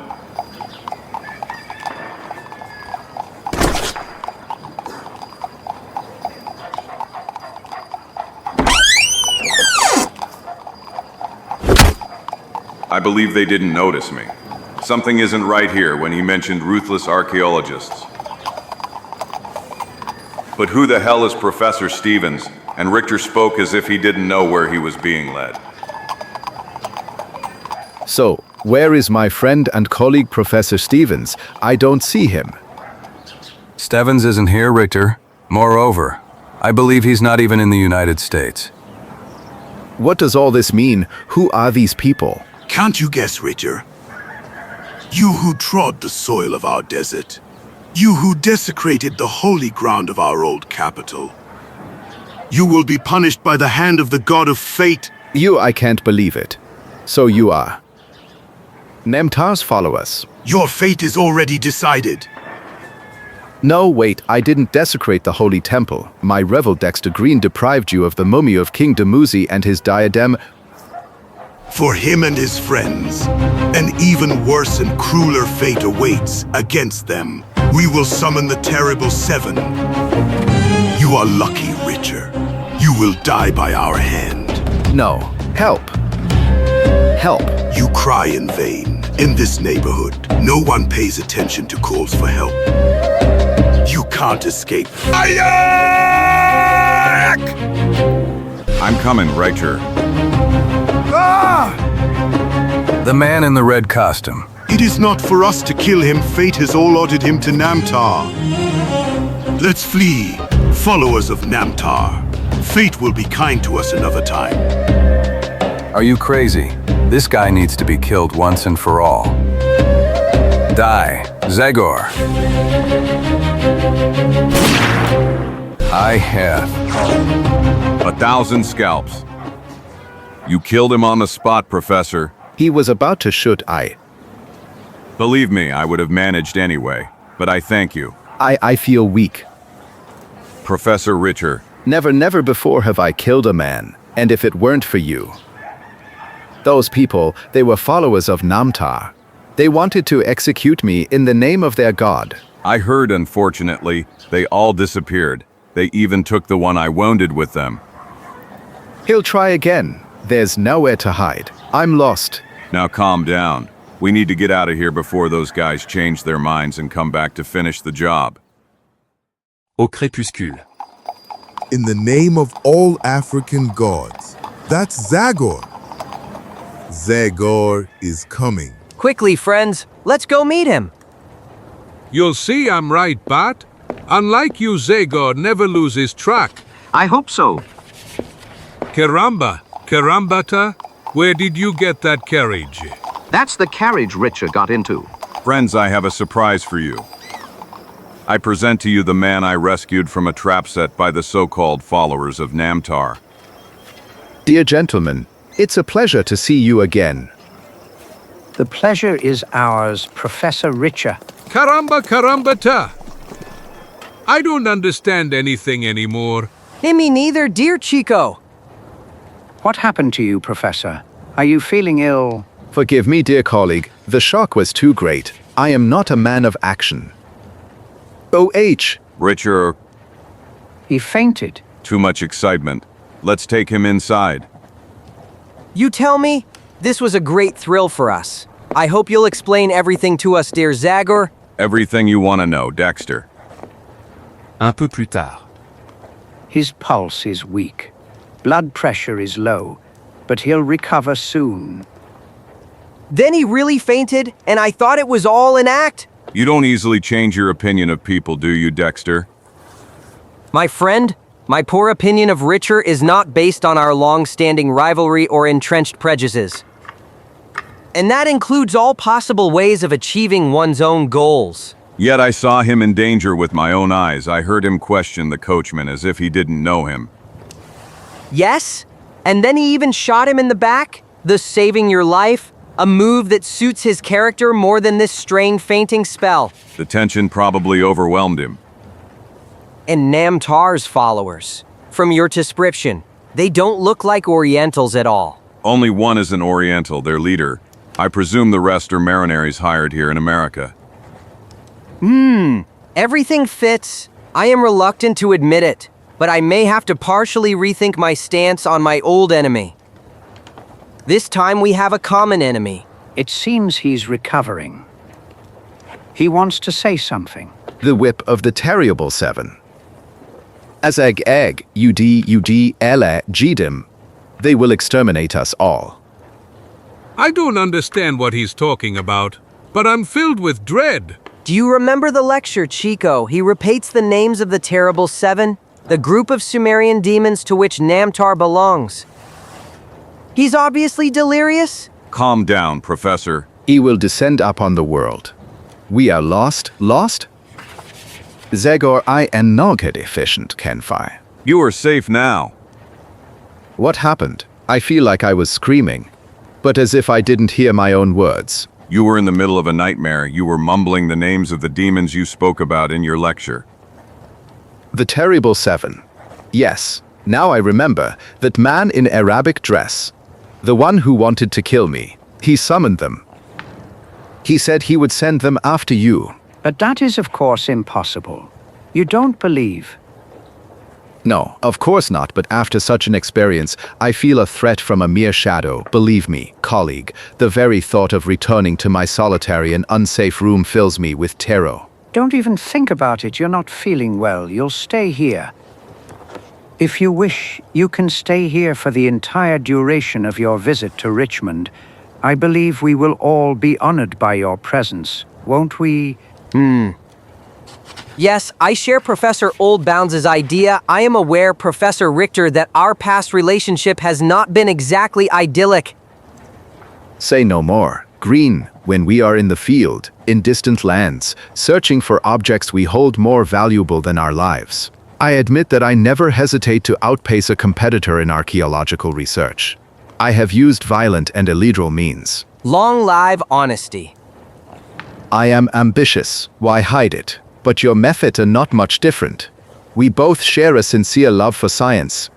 I believe they didn't notice me. Something isn't right here when he mentioned ruthless archaeologists. But who the hell is Professor Stevens? And Richter spoke as if he didn't know where he was being led. So, where is my friend and colleague Professor Stevens? I don't see him. Stevens isn't here, Richter. Moreover, I believe he's not even in the United States. What does all this mean? Who are these people? Can't you guess, Richter? You who trod the soil of our desert. You who desecrated the holy ground of our old capital. You will be punished by the hand of the god of fate. I can't believe it. So you are Namtar's followers. Your fate is already decided. No, wait, I didn't desecrate the holy temple. My rebel Dexter Green deprived you of the mummy of King Dumuzi and his diadem. For him and his friends, an even worse and crueler fate awaits against them. We will summon the terrible seven. You are lucky, Richter. You will die by our hand. No. Help. Help. You cry in vain. In this neighborhood, no one pays attention to calls for help. You can't escape. I'm coming, Richter. The man in the red costume. It is not for us to kill him. Fate has allotted him to Namtar. Let's flee, followers of Namtar. Fate will be kind to us another time. Are you crazy? This guy needs to be killed once and for all. Die, Zagor. I have 1,000 scalps. You killed him on the spot, Professor. He was about to shoot. Believe me, I would have managed anyway, but I thank you. I feel weak. Professor Richter. Never before have I killed a man, and if it weren't for you. Those people, they were followers of Namtar. They wanted to execute me in the name of their god. I heard, unfortunately, they all disappeared. They even took the one I wounded with them. He'll try again. There's nowhere to hide. I'm lost. Now calm down. We need to get out of here before those guys change their minds and come back to finish the job. Au crépuscule. In the name of all African gods. That's Zagor. Zagor is coming. Quickly, friends, let's go meet him. You'll see I'm right, Bat. Unlike you, Zagor never loses track. I hope so. Karambata, where did you get that carriage? That's the carriage Richter got into. Friends, I have a surprise for you. I present to you the man I rescued from a trap set by the so-called followers of Namtar. Dear gentlemen, it's a pleasure to see you again. The pleasure is ours, Professor Richter. Karambata. I don't understand anything anymore. Me neither, dear Chico. What happened to you, Professor? Are you feeling ill? Forgive me, dear colleague. The shock was too great. I am not a man of action. O.H. Richter. He fainted. Too much excitement. Let's take him inside. You tell me? This was a great thrill for us. I hope you'll explain everything to us, dear Zagor. Everything you want to know, Dexter. Un peu plus tard. His pulse is weak. Blood pressure is low, but he'll recover soon. Then he really fainted, and I thought it was all an act. You don't easily change your opinion of people, do you, Dexter? My friend, my poor opinion of Richard is not based on our long-standing rivalry or entrenched prejudices. And that includes all possible ways of achieving one's own goals. Yet I saw him in danger with my own eyes. I heard him question the coachman as if he didn't know him. Yes, and then he even shot him in the back, thus saving your life, a move that suits his character more than this strange fainting spell. The tension probably overwhelmed him. And Namtar's followers. From your description, they don't look like Orientals at all. Only one is an Oriental, their leader. I presume the rest are mercenaries hired here in America. Everything fits. I am reluctant to admit it, but I may have to partially rethink my stance on my old enemy. This time we have a common enemy. It seems he's recovering. He wants to say something. The whip of the terrible seven. Azag egg, UD, Jidim. They will exterminate us all. I don't understand what he's talking about, but I'm filled with dread. Do you remember the lecture, Chico? He repeats the names of the Terrible Seven, the group of Sumerian demons to which Namtar belongs. He's obviously delirious. Calm down, Professor. He will descend upon the world. We are lost? Zagor EN not efficient, Kenfi. You are safe now. What happened? I feel like I was screaming, but as if I didn't hear my own words. You were in the middle of a nightmare. You were mumbling the names of the demons you spoke about in your lecture. The Terrible Seven. Yes, now I remember, that man in Arabic dress. The one who wanted to kill me. He summoned them. He said he would send them after you. But that is, of course, impossible. You don't believe. No, of course not, but after such an experience, I feel a threat from a mere shadow. Believe me, colleague, the very thought of returning to my solitary and unsafe room fills me with terror. Don't even think about it. You're not feeling well. You'll stay here. If you wish, you can stay here for the entire duration of your visit to Richmond. I believe we will all be honored by your presence, won't we? Yes, I share Professor Oldbounds' idea. I am aware, Professor Richter, that our past relationship has not been exactly idyllic. Say no more. Green, when we are in the field, in distant lands, searching for objects we hold more valuable than our lives. I admit that I never hesitate to outpace a competitor in archaeological research. I have used violent and illegal means. Long live honesty. I am ambitious. Why hide it? But your methods are not much different. We both share a sincere love for science.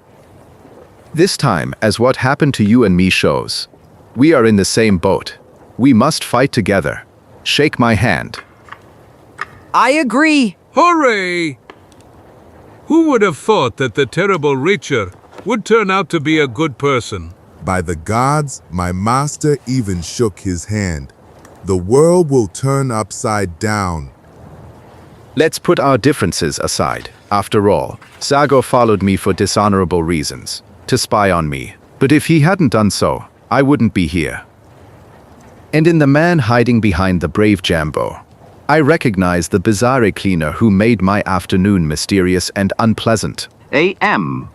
This time, as what happened to you and me shows, we are in the same boat. We must fight together. Shake my hand. I agree. Hooray! Who would have thought that the terrible Richard would turn out to be a good person? By the gods, my master even shook his hand. The world will turn upside down. Let's put our differences aside. After all, Zagor followed me for dishonorable reasons, to spy on me. But if he hadn't done so, I wouldn't be here. And in the man hiding behind the brave Jambo, I recognize the bizarre cleaner who made my afternoon mysterious and unpleasant. A.M.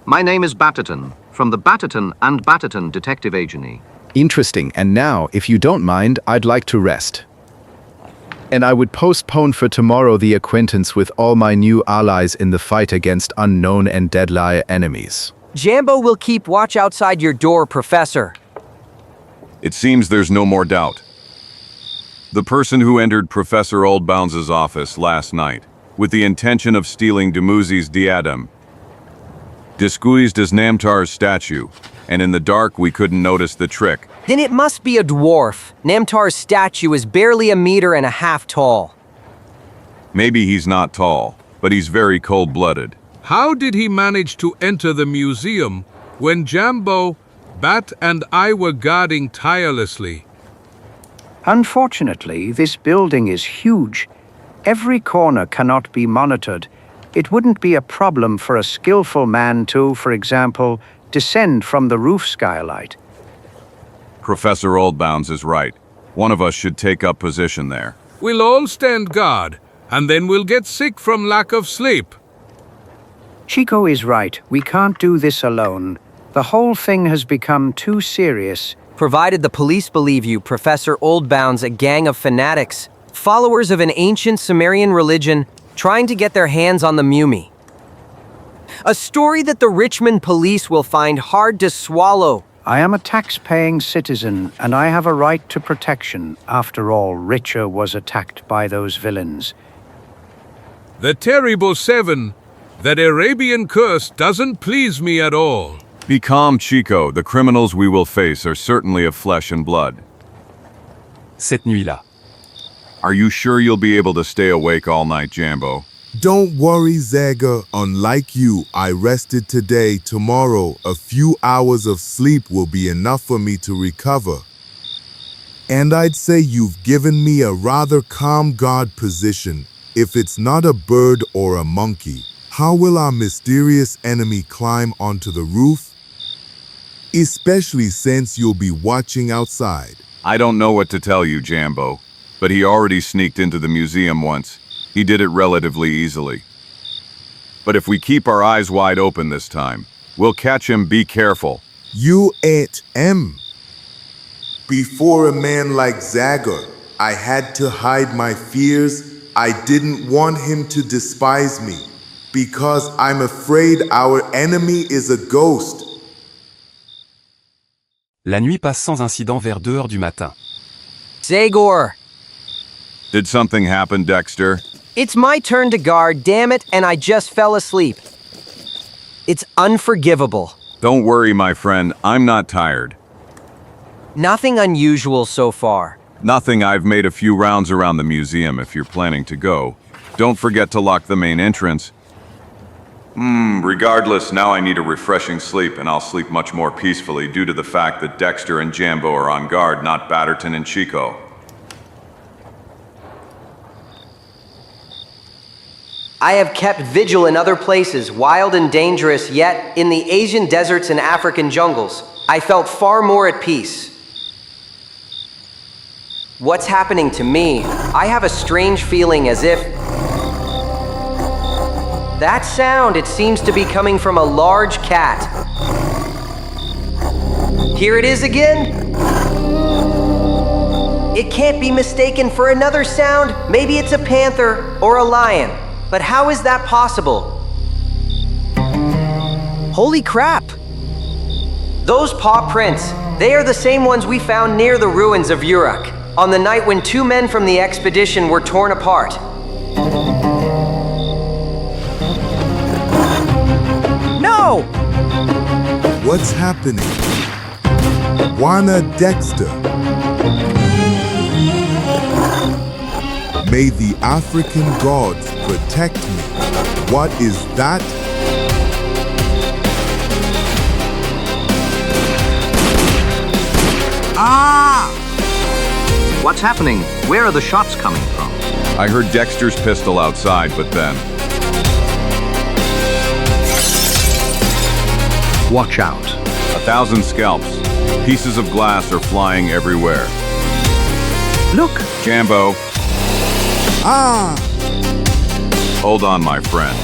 My name is Batterton, from the Batterton and Batterton Detective Agency. Interesting, and now, if you don't mind, I'd like to rest. And I would postpone for tomorrow the acquaintance with all my new allies in the fight against unknown and deadly enemies. Jambo will keep watch outside your door, Professor. It seems there's no more doubt. The person who entered Professor Oldbounds' office last night, with the intention of stealing Dumuzi's diadem, disguised as Namtar's statue, and in the dark we couldn't notice the trick. Then it must be a dwarf. Namtar's statue is barely 1.5 meters tall. Maybe he's not tall, but he's very cold-blooded. How did he manage to enter the museum when Jambo, Bat and I were guarding tirelessly? Unfortunately, this building is huge. Every corner cannot be monitored. It wouldn't be a problem for a skillful man to, for example, descend from the roof skylight. Professor Oldbounds is right. One of us should take up position there. We'll all stand guard, and then we'll get sick from lack of sleep. Chico is right. We can't do this alone. The whole thing has become too serious. Provided the police believe you, Professor Oldbounds, a gang of fanatics, followers of an ancient Sumerian religion, trying to get their hands on the mummy. A story that the Richmond police will find hard to swallow. I am a tax-paying citizen, and I have a right to protection. After all, Richer was attacked by those villains. The terrible seven, that Arabian curse doesn't please me at all. Be calm, Chico. The criminals we will face are certainly of flesh and blood. Cette nuit-là. Are you sure you'll be able to stay awake all night, Jambo? Don't worry, Zagor. Unlike you, I rested today. Tomorrow, a few hours of sleep will be enough for me to recover. And I'd say you've given me a rather calm guard position. If it's not a bird or a monkey, how will our mysterious enemy climb onto the roof? Especially since you'll be watching outside. I don't know what to tell you, Jambo, but he already sneaked into the museum once. He did it relatively easily. But if we keep our eyes wide open this time, we'll catch him. Be careful. You ain't him. Before a man like Zagor, I had to hide my fears. I didn't want him to despise me, because I'm afraid our enemy is a ghost. La nuit passe sans incident vers 2 heures du matin. Zagor! Did something happen, Dexter? It's my turn to guard, damn it, and I just fell asleep. It's unforgivable. Don't worry, my friend. I'm not tired. Nothing unusual so far. Nothing. I've made a few rounds around the museum if you're planning to go. Don't forget to lock the main entrance. Regardless, now I need a refreshing sleep, and I'll sleep much more peacefully due to the fact that Dexter and Jambo are on guard, not Batterton and Chico. I have kept vigil in other places, wild and dangerous, yet in the Asian deserts and African jungles, I felt far more at peace. What's happening to me? I have a strange feeling as if... That sound, it seems to be coming from a large cat. Here it is again. It can't be mistaken for another sound. Maybe it's a panther or a lion. But how is that possible? Holy crap! Those paw prints, they are the same ones we found near the ruins of Uruk, on the night when 2 men from the expedition were torn apart. No! What's happening? Juana Dexter. May the African gods protect me. What is that? Ah! What's happening? Where are the shots coming from? I heard Dexter's pistol outside, but then... Watch out. 1,000 scalps. Pieces of glass are flying everywhere. Look! Jambo. Ah! Hold on, my friend.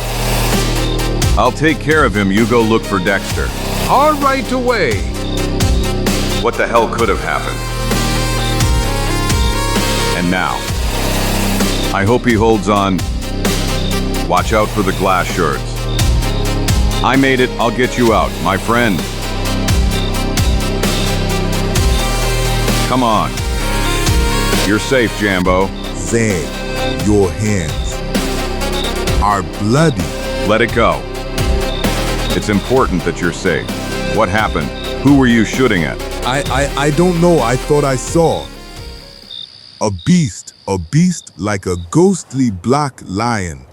I'll take care of him. You go look for Dexter. All right away. What the hell could have happened? And now, I hope he holds on. Watch out for the glass shards. I made it. I'll get you out, my friend. Come on. You're safe, Jambo. Zag, your hands are bloody. Let it go. It's important that you're safe. What happened? Who were you shooting at? I don't know. I thought I saw a beast like a ghostly black lion.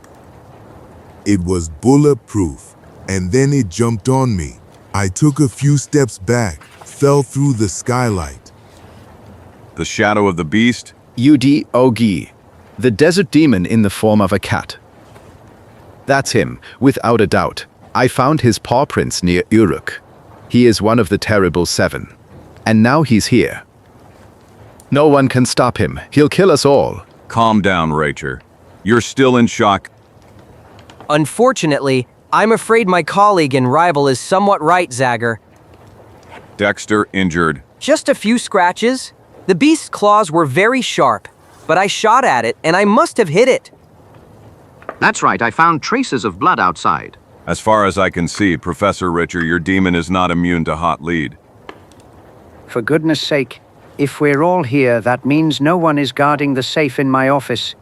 It was bulletproof, and then it jumped on me. I took a few steps back, fell through the skylight. The shadow of the beast? Ogi, the desert demon in the form of a cat. That's him, without a doubt. I found his paw prints near Uruk. He is one of the terrible 7. and now he's here. No one can stop him. He'll kill us all. Calm down, Rachel. You're still in shock. Unfortunately, I'm afraid my colleague and rival is somewhat right, Zagor. Dexter injured. Just a few scratches. The beast's claws were very sharp, but I shot at it and I must have hit it. That's right, I found traces of blood outside. As far as I can see, Professor Richer, your demon is not immune to hot lead. For goodness sake, if we're all here, that means no one is guarding the safe in my office.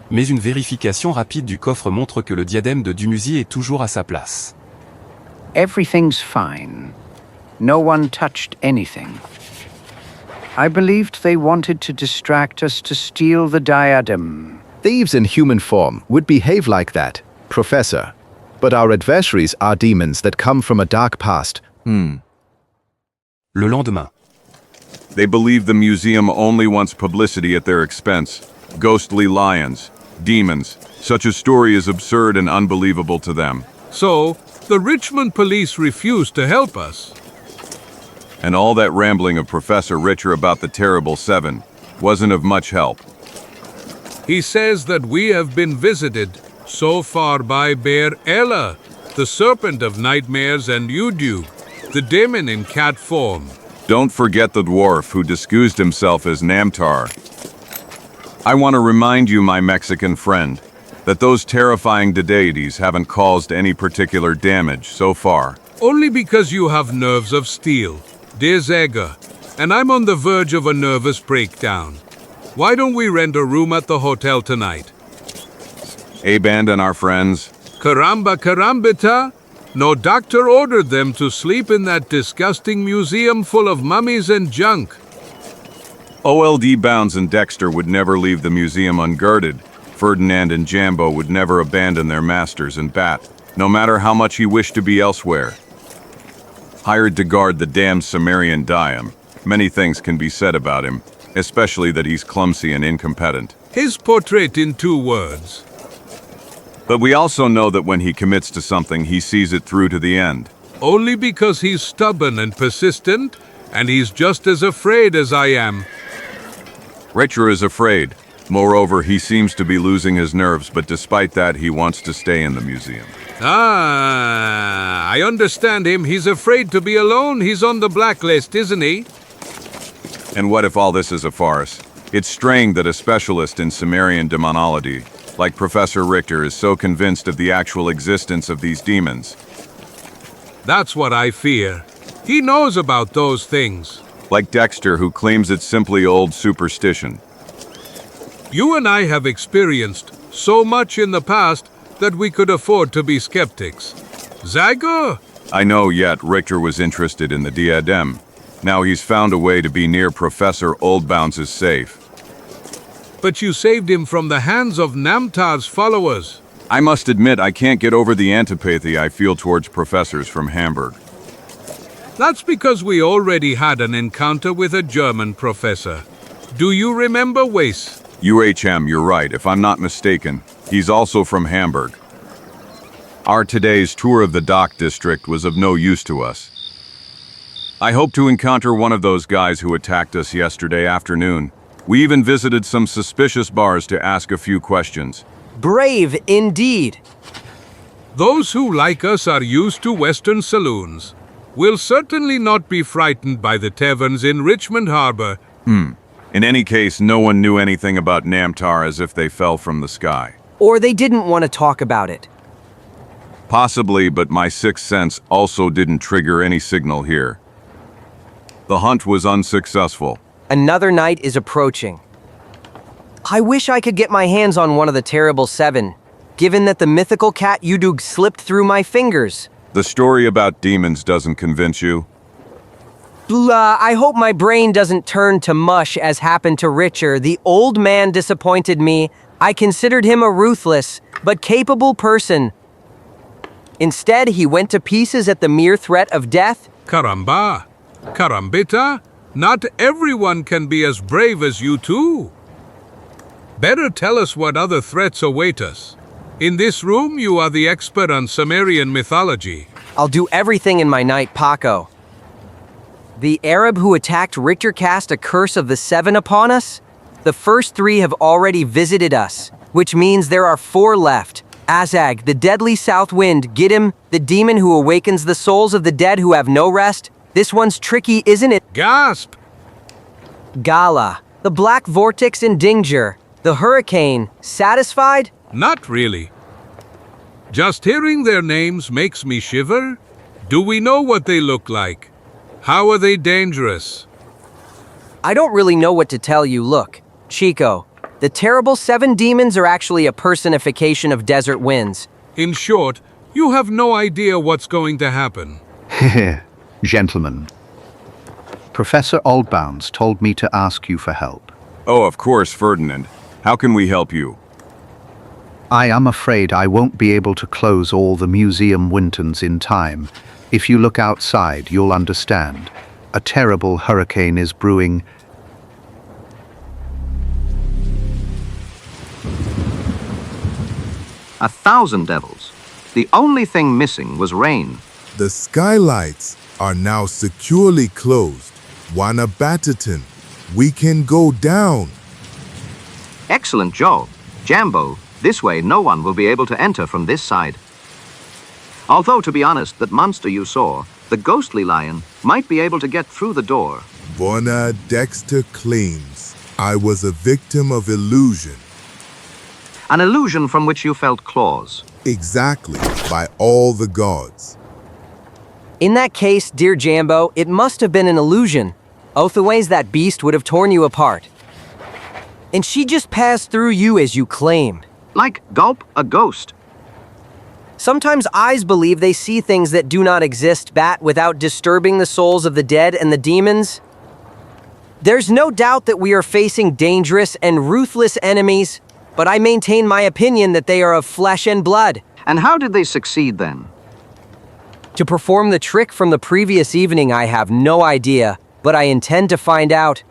Mais une vérification rapide du coffre montre que le diadème de Dumuzi est toujours à sa place. Everything's fine. No one touched anything. I believed they wanted to distract us to steal the diadem. Thieves in human form would behave like that, Professor. But our adversaries are demons that come from a dark past. Le lendemain. They believe the museum only wants publicity at their expense. Ghostly lions, demons. Such a story is absurd and unbelievable to them. So, the Richmond police refused to help us. And all that rambling of Professor Richer about the Terrible Seven wasn't of much help. He says that we have been visited so far by Bear Ella, the serpent of nightmares, and Udu, the demon in cat form. Don't forget the dwarf who disguised himself as Namtar. I want to remind you, my Mexican friend, that those terrifying deities haven't caused any particular damage so far. Only because you have nerves of steel, dear Zagor, and I'm on the verge of a nervous breakdown. Why don't we rent a room at the hotel tonight? A-Band and our friends. Caramba carambita! No doctor ordered them to sleep in that disgusting museum full of mummies and junk. OLD Bounds and Dexter would never leave the museum unguarded. Ferdinand and Jambo would never abandon their masters and Bat, no matter how much he wished to be elsewhere. Hired to guard the damned Sumerian diadem, many things can be said about him, especially that he's clumsy and incompetent. His portrait in 2 words. But we also know that when he commits to something, he sees it through to the end. Only because he's stubborn and persistent, and he's just as afraid as I am. Richer is afraid. Moreover, he seems to be losing his nerves, but despite that, he wants to stay in the museum. Ah, I understand him. He's afraid to be alone. He's on the blacklist, isn't he? And what if all this is a farce? It's strange that a specialist in Sumerian demonology, like Professor Richter, is so convinced of the actual existence of these demons. That's what I fear. He knows about those things. Like Dexter, who claims it's simply old superstition. You and I have experienced so much in the past that we could afford to be skeptics. Zagor? I know, yet Richter was interested in the diadem. Now he's found a way to be near Professor Oldbounds' safe. But you saved him from the hands of Namtar's followers. I must admit, I can't get over the antipathy I feel towards professors from Hamburg. That's because we already had an encounter with a German professor. Do you remember Weiss? UHM, you're right. If I'm not mistaken, he's also from Hamburg. Our today's tour of the dock district was of no use to us. I hope to encounter one of those guys who attacked us yesterday afternoon. We even visited some suspicious bars to ask a few questions. Brave indeed. Those who, like us, are used to Western saloons will certainly not be frightened by the taverns in Richmond Harbor. In any case, no one knew anything about Namtar, as if they fell from the sky. Or they didn't want to talk about it. Possibly, but my sixth sense also didn't trigger any signal here. The hunt was unsuccessful. Another night is approaching. I wish I could get my hands on one of the Terrible Seven, given that the mythical cat Udug slipped through my fingers. The story about demons doesn't convince you? Blah, I hope my brain doesn't turn to mush as happened to Richer. The old man disappointed me. I considered him a ruthless, but capable person. Instead, he went to pieces at the mere threat of death. Caramba! Carambita! Not everyone can be as brave as you two. Better tell us what other threats await us. In this room, you are the expert on Sumerian mythology. I'll do everything in my night, Paco. The Arab who attacked Richter cast a curse of the 7 upon us? The first 3 have already visited us, which means there are 4 left. Azag, the deadly south wind, Giddim, the demon who awakens the souls of the dead who have no rest. This one's tricky, isn't it? Gasp! Gala, the black vortex in Dinger, the hurricane. Satisfied? Not really. Just hearing their names makes me shiver. Do we know what they look like? How are they dangerous? I don't really know what to tell you. Look, Chico, the terrible 7 demons are actually a personification of desert winds. In short, you have no idea what's going to happen. Gentlemen, Professor Oldbounds told me to ask you for help. Oh, of course, Ferdinand. How can we help you? I am afraid I won't be able to close all the museum windows in time. If you look outside, you'll understand. A terrible hurricane is brewing. A 1,000 devils. The only thing missing was rain. The skylights are now securely closed. Wanabataton, we can go down. Excellent job. Jambo, this way no one will be able to enter from this side. Although, to be honest, that monster you saw, the ghostly lion, might be able to get through the door. Bona Dexter claims I was a victim of illusion. An illusion from which you felt claws. Exactly, by all the gods. In that case, dear Jambo, it must have been an illusion. Otherwise, that beast would have torn you apart. And she just passed through you as you claimed. Like Gulp, a ghost. Sometimes eyes believe they see things that do not exist, Bat, without disturbing the souls of the dead and the demons. There's no doubt that we are facing dangerous and ruthless enemies, but I maintain my opinion that they are of flesh and blood. And how did they succeed then? To perform the trick from the previous evening, I have no idea, but I intend to find out.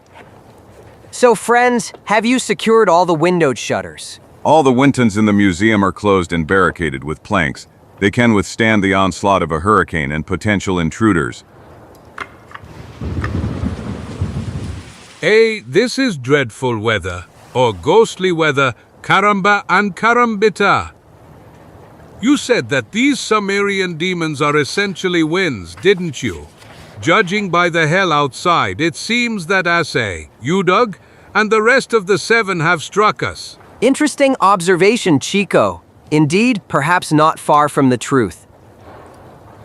So friends, have you secured all the windowed shutters? All the windows in the museum are closed and barricaded with planks. They can withstand the onslaught of a hurricane and potential intruders. This is dreadful weather, or ghostly weather, caramba and carambita. You said that these Sumerian demons are essentially winds, didn't you? Judging by the hell outside, it seems that Ase, Udug, and the rest of the 7 have struck us. Interesting observation, Chico. Indeed, perhaps not far from the truth.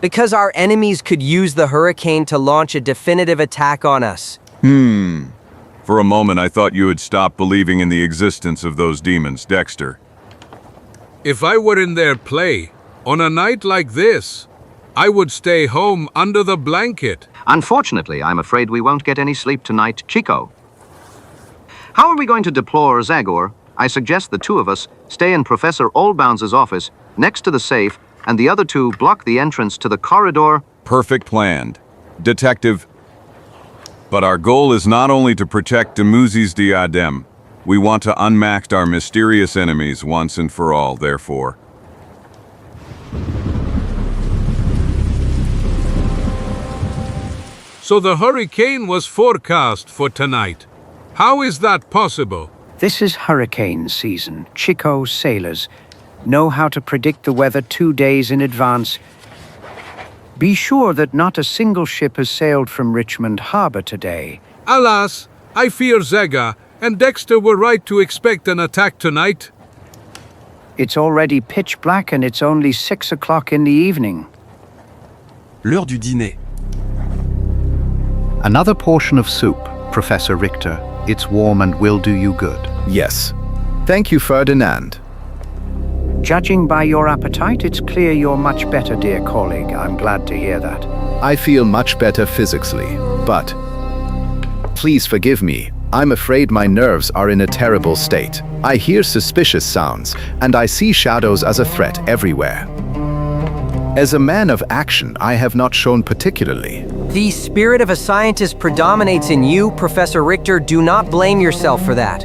Because our enemies could use the hurricane to launch a definitive attack on us. For a moment, I thought you had stopped believing in the existence of those demons, Dexter. If I were in their play, on a night like this, I would stay home under the blanket. Unfortunately, I'm afraid we won't get any sleep tonight, Chico. How are we going to deplore Zagor? I suggest the 2 of us stay in Professor Oldbounds' office, next to the safe, and the other 2 block the entrance to the corridor. Perfect planned. Detective. But our goal is not only to protect Demuzi's diadem. We want to unmask our mysterious enemies once and for all, therefore. So the hurricane was forecast for tonight. How is that possible? This is hurricane season. Chico sailors know how to predict the weather 2 days in advance. Be sure that not a single ship has sailed from Richmond Harbor today. Alas, I fear Zega and Dexter were right to expect an attack tonight. It's already pitch black and it's only 6 o'clock in the evening. L'heure du dîner. Another portion of soup, Professor Richter. It's warm and will do you good. Yes. Thank you, Ferdinand. Judging by your appetite, it's clear you're much better, dear colleague. I'm glad to hear that. I feel much better physically, but please forgive me. I'm afraid my nerves are in a terrible state. I hear suspicious sounds, and I see shadows as a threat everywhere. As a man of action, I have not shown particularly. The spirit of a scientist predominates in you, Professor Richter. Do not blame yourself for that.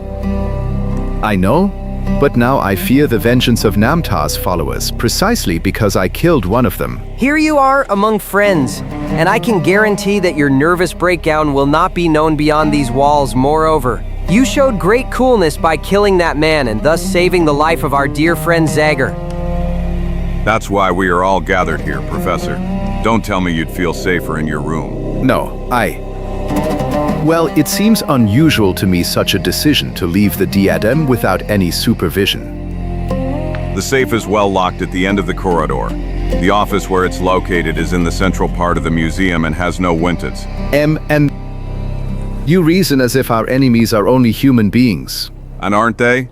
I know, But now I fear the vengeance of Namtar's followers, precisely because I killed one of them. Here you are among friends, and I can guarantee that your nervous breakdown will not be known beyond these walls. Moreover, you showed great coolness by killing that man and thus saving the life of our dear friend Zagor. That's why we are all gathered here, Professor. Don't tell me you'd feel safer in your room. No, Well, it seems unusual to me such a decision to leave the diadem without any supervision. The safe is well locked at the end of the corridor. The office where it's located is in the central part of the museum and has no windows. And you reason as if our enemies are only human beings. And aren't they?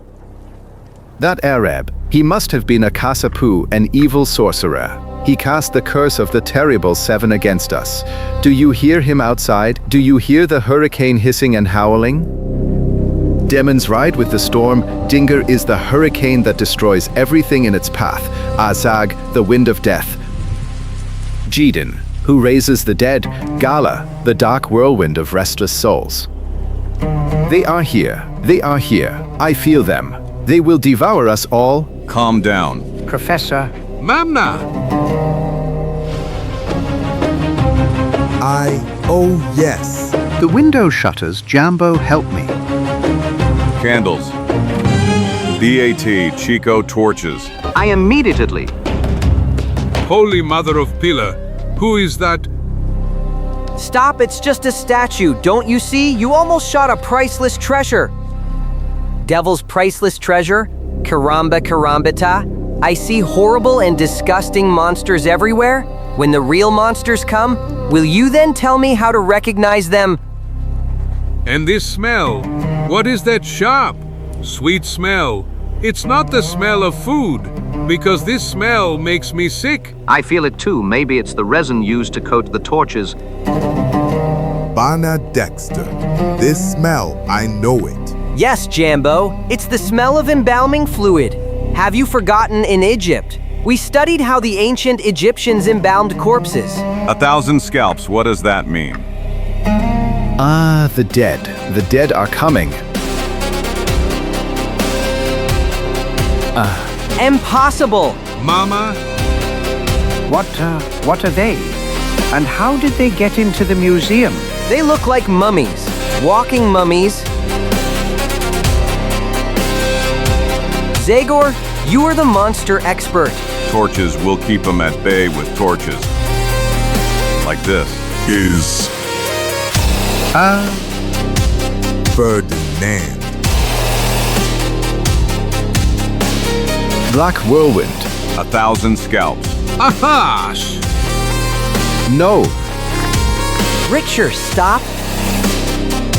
That Arab, he must have been a Kasapu, an evil sorcerer. He cast the curse of the terrible 7 against us. Do you hear him outside? Do you hear the hurricane hissing and howling? Demons ride with the storm. Dinger is the hurricane that destroys everything in its path. Azag, the wind of death. Jidin, who raises the dead. Gala, the dark whirlwind of restless souls. They are here. They are here. I feel them. They will devour us all. Calm down. Professor. Mamna! Oh yes. The window shutters, Jambo, help me. Candles. BAT, Chico, torches. I immediately. Holy Mother of Pillar, who is that? Stop, it's just a statue. Don't you see? You almost shot a priceless treasure. Devil's priceless treasure? Karamba karambita? I see horrible and disgusting monsters everywhere. When the real monsters come, will you then tell me how to recognize them? And this smell? What is that sharp, sweet smell? It's not the smell of food, because this smell makes me sick. I feel it too. Maybe it's the resin used to coat the torches. Bana Dexter. This smell, I know it. Yes, Jambo. It's the smell of embalming fluid. Have you forgotten in Egypt? We studied how the ancient Egyptians embalmed corpses. 1,000 scalps, what does that mean? Ah, the dead. The dead are coming. Impossible! Mama? What are they? And how did they get into the museum? They look like mummies. Walking mummies. Zagor, you are the monster expert. Torches will keep them at bay with torches. Like this. Ferdinand. Black whirlwind. 1,000 scalps. Ahash! No. Richer, stop.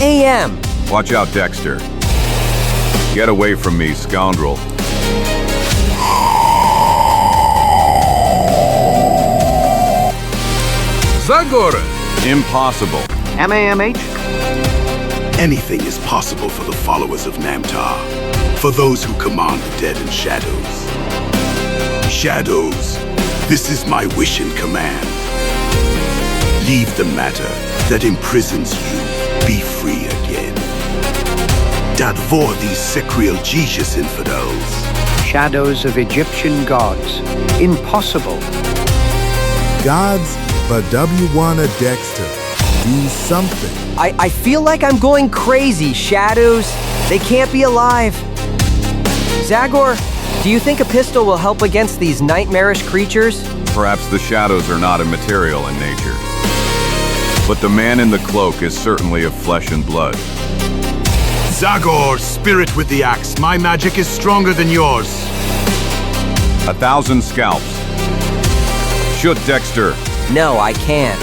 AM. Watch out, Dexter. Get away from me, scoundrel. Zagor! Impossible. MAMH? Anything is possible for the followers of Namtar, for those who command the dead and shadows. Shadows, this is my wish and command. Leave the matter that imprisons you, be free again. Dadvor these secrial Jesus infidels. Shadows of Egyptian gods. Impossible. Gods, but W1 Dexter. Do something. I feel like I'm going crazy. Shadows, they can't be alive. Zagor, do you think a pistol will help against these nightmarish creatures? Perhaps the shadows are not immaterial in nature. But the man in the cloak is certainly of flesh and blood. Zagor, spirit with the axe, my magic is stronger than yours. 1,000 scalps. Shoot Dexter. No, I can't.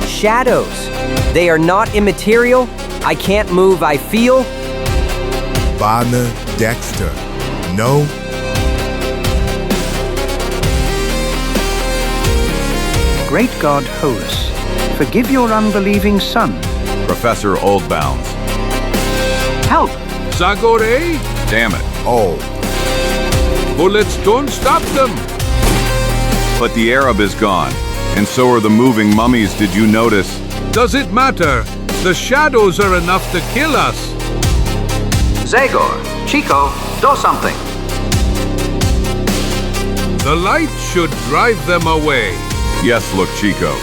Shadows, they are not immaterial. I can't move, I feel. Bana Dexter. No. Great God Horus, forgive your unbelieving son. Professor Oldbounds. Help! Zagor EN? Damn it. Oh. Bullets don't stop them! But the Arab is gone, and so are the moving mummies. Did you notice? Does it matter? The shadows are enough to kill us. Zagor, Chico, do something! The light should drive them away. Yes, look, Chico.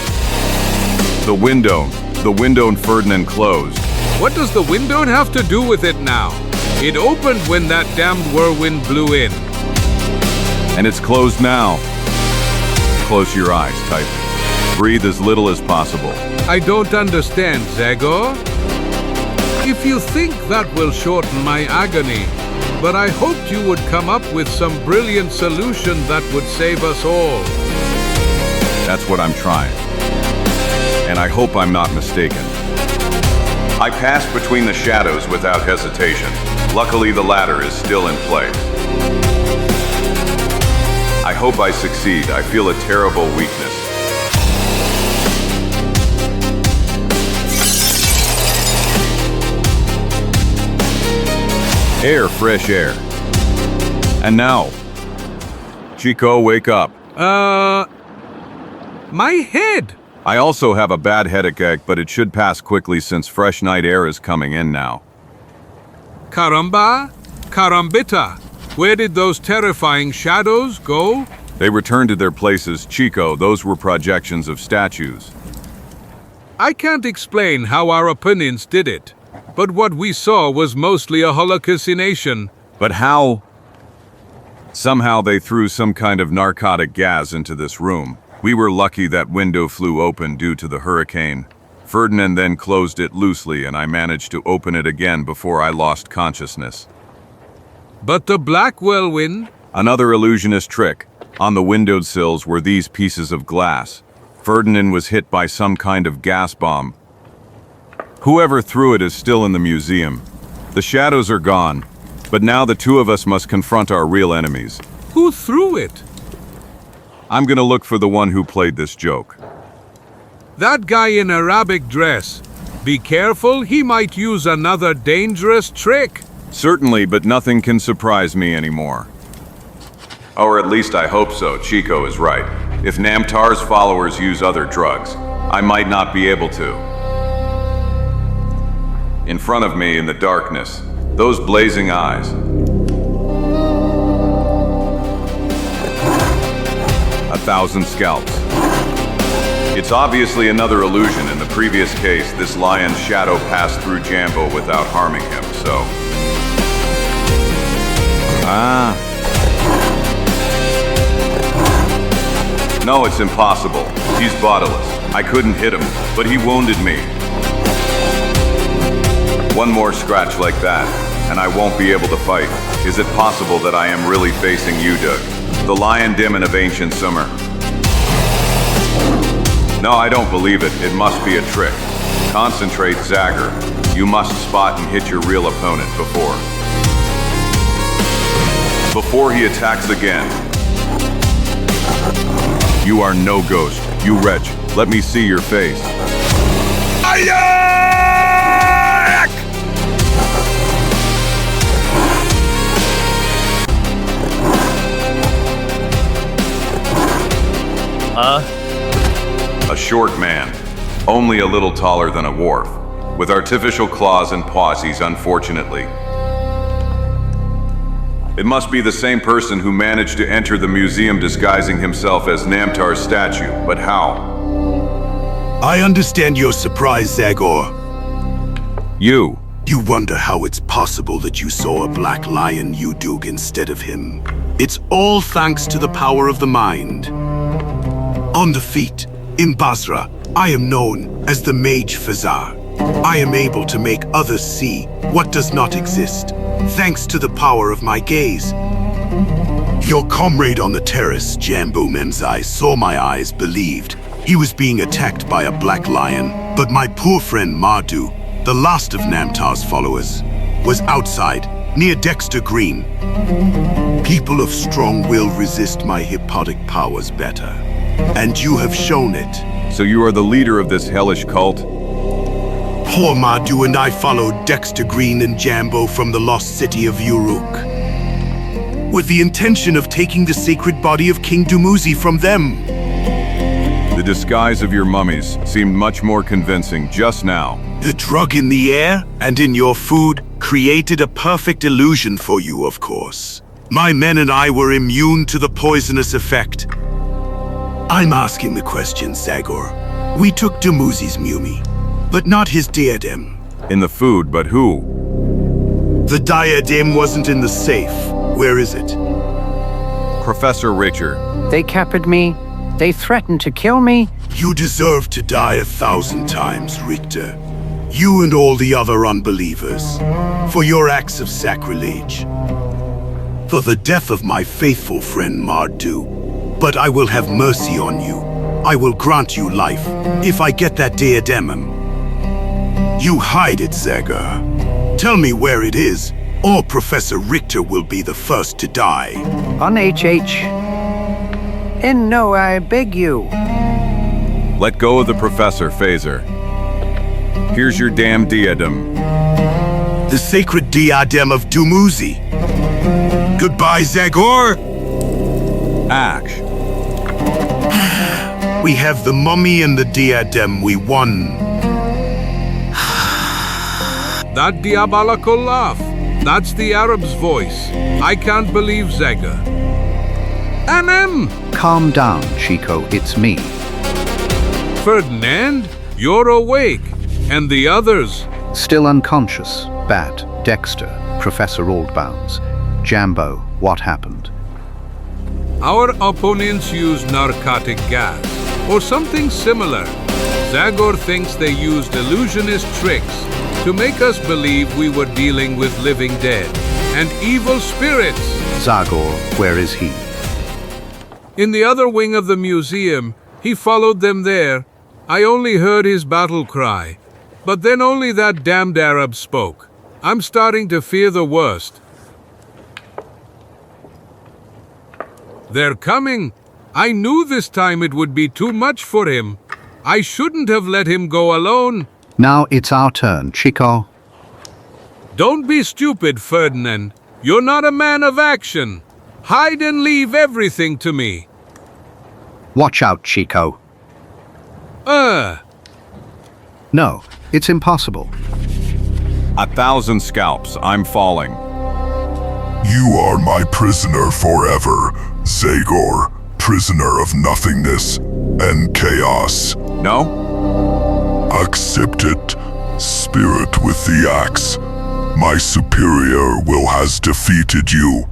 The window in Ferdinand closed. What does the window have to do with it now? It opened when that damned whirlwind blew in. And it's closed now. Close your eyes, type. Breathe as little as possible. I don't understand, Zagor. If you think that will shorten my agony, but I hoped you would come up with some brilliant solution that would save us all. That's what I'm trying. And I hope I'm not mistaken. I passed between the shadows without hesitation. Luckily, the ladder is still in place. I hope I succeed. I feel a terrible weakness. Air, fresh air. And now, Chico, wake up. My head! I also have a bad headache, but it should pass quickly since fresh night air is coming in now. Caramba, carambita. Where did those terrifying shadows go? They returned to their places. Chico, those were projections of statues. I can't explain how our opponents did it, but what we saw was mostly a hallucination. But how? Somehow they threw some kind of narcotic gas into this room. We were lucky that window flew open due to the hurricane. Ferdinand then closed it loosely and I managed to open it again before I lost consciousness. But the black whirlwind? Another illusionist trick. On the windowsills were these pieces of glass. Ferdinand was hit by some kind of gas bomb. Whoever threw it is still in the museum. The shadows are gone, but now the two of us must confront our real enemies. Who threw it? I'm gonna look for the one who played this joke. That guy in Arabic dress. Be careful, he might use another dangerous trick. Certainly, but nothing can surprise me anymore. Or at least I hope so. Chico is right. If Namtar's followers use other drugs, I might not be able to. In front of me in the darkness, those blazing eyes. 1,000 scalps. It's obviously another illusion. In the previous case, this lion's shadow passed through Jambo without harming him, so... No, it's impossible. He's bodiless. I couldn't hit him, but he wounded me. One more scratch like that, and I won't be able to fight. Is it possible that I am really facing you, Doug? The lion demon of ancient summer. No, I don't believe it. It must be a trick. Concentrate, Zagor. You must spot and hit your real opponent before he attacks again. You are no ghost, you wretch. Let me see your face. A short man, only a little taller than a dwarf, with artificial claws and paws, unfortunately. It must be the same person who managed to enter the museum disguising himself as Namtar's statue, but how? I understand your surprise, Zagor. You wonder how it's possible that you saw a black lion, Udug, instead of him. It's all thanks to the power of the mind. On the feet, in Basra, I am known as the Mage Fazar. I am able to make others see what does not exist, thanks to the power of my gaze. Your comrade on the terrace, Jambu Memzai, saw my eyes, believed he was being attacked by a black lion, but my poor friend Mardu, the last of Namtar's followers, was outside, near Dexter Green. People of strong will resist my hypnotic powers better, and you have shown it. So you are the leader of this hellish cult? Poor Mardu and I followed Dexter Green and Jambo from the lost city of Uruk, with the intention of taking the sacred body of King Dumuzi from them. The The disguise of your mummies seemed much more convincing just now. The drug in the air and in your food created a perfect illusion for you, of course. My men and I were immune to the poisonous effect. I'm asking the question, Zagor. We took Dumuzi's mummy, but not his diadem. In the food, but who? The diadem wasn't in the safe. Where is it? Professor Richter. They captured me. They threatened to kill me. You deserve to die 1,000 times, Richter. You and all the other unbelievers. For your acts of sacrilege. For the death of my faithful friend Mardu. But I will have mercy on you. I will grant you life, if I get that diadem. You hide it, Zagor. Tell me where it is, or Professor Richter will be the first to die. On HH. And no, I beg you. Let go of the Professor, Phaser. Here's your damn diadem. The sacred diadem of Dumuzi. Goodbye, Zagor. Ash. We have the mummy and the diadem. We won. That diabolical laugh. That's the Arab's voice. I can't believe Zagor. Anem! Calm down, Chico, it's me. Ferdinand, you're awake. And the others? Still unconscious. Bat, Dexter, Professor Oldbounds. Jambo, what happened? Our opponents used narcotic gas, or something similar. Zagor thinks they used illusionist tricks to make us believe we were dealing with living dead and evil spirits. Zagor, where is he? In the other wing of the museum. He followed them there. I only heard his battle cry. But then only that damned Arab spoke. I'm starting to fear the worst. They're coming. I knew this time it would be too much for him. I shouldn't have let him go alone. Now it's our turn, Chico. Don't be stupid, Ferdinand. You're not a man of action. Hide and leave everything to me. Watch out, Chico. No, it's impossible. 1,000 scalps, I'm falling. You are my prisoner forever, Zagor, prisoner of nothingness and chaos. No? Accept it, spirit with the axe. My superior will has defeated you.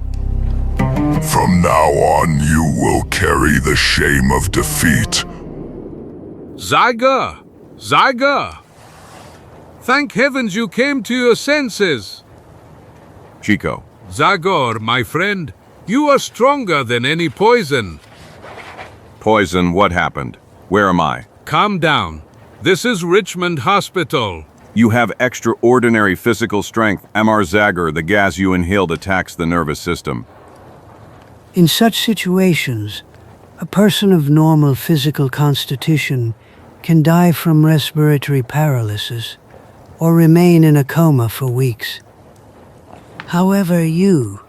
From now on, you will carry the shame of defeat. Zagor! Zagor! Thank heavens you came to your senses. Chico. Zagor, my friend, you are stronger than any poison. Poison, what happened? Where am I? Calm down. This is Richmond Hospital. You have extraordinary physical strength. Amar Zagor, the gas you inhaled attacks the nervous system. In such situations, a person of normal physical constitution can die from respiratory paralysis or remain in a coma for weeks. However, you,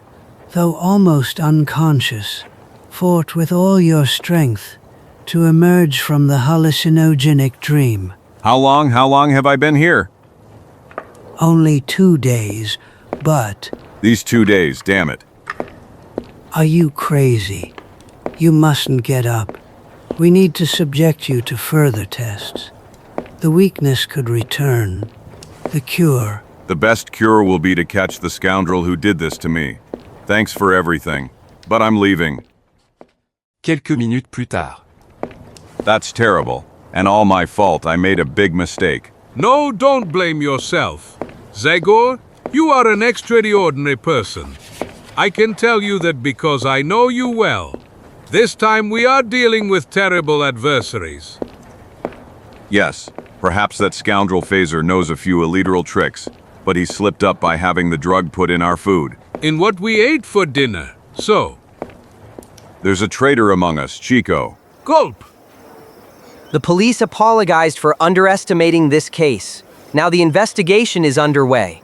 though almost unconscious, fought with all your strength to emerge from the hallucinogenic dream. How long have I been here? Only 2 days, but... These 2 days, damn it. Are you crazy? You mustn't get up. We need to subject you to further tests. The weakness could return. The cure. The best cure will be to catch the scoundrel who did this to me. Thanks for everything. But I'm leaving. Quelques minutes plus tard. That's terrible. And all my fault. I made a big mistake. No, don't blame yourself. Zagor, you are an extraordinary person. I can tell you that because I know you well. This time we are dealing with terrible adversaries. Yes, perhaps that scoundrel Phaser knows a few illiteral tricks, but he slipped up by having the drug put in our food. In what we ate for dinner, so. There's a traitor among us, Chico. Gulp! The police apologized for underestimating this case. Now the investigation is underway.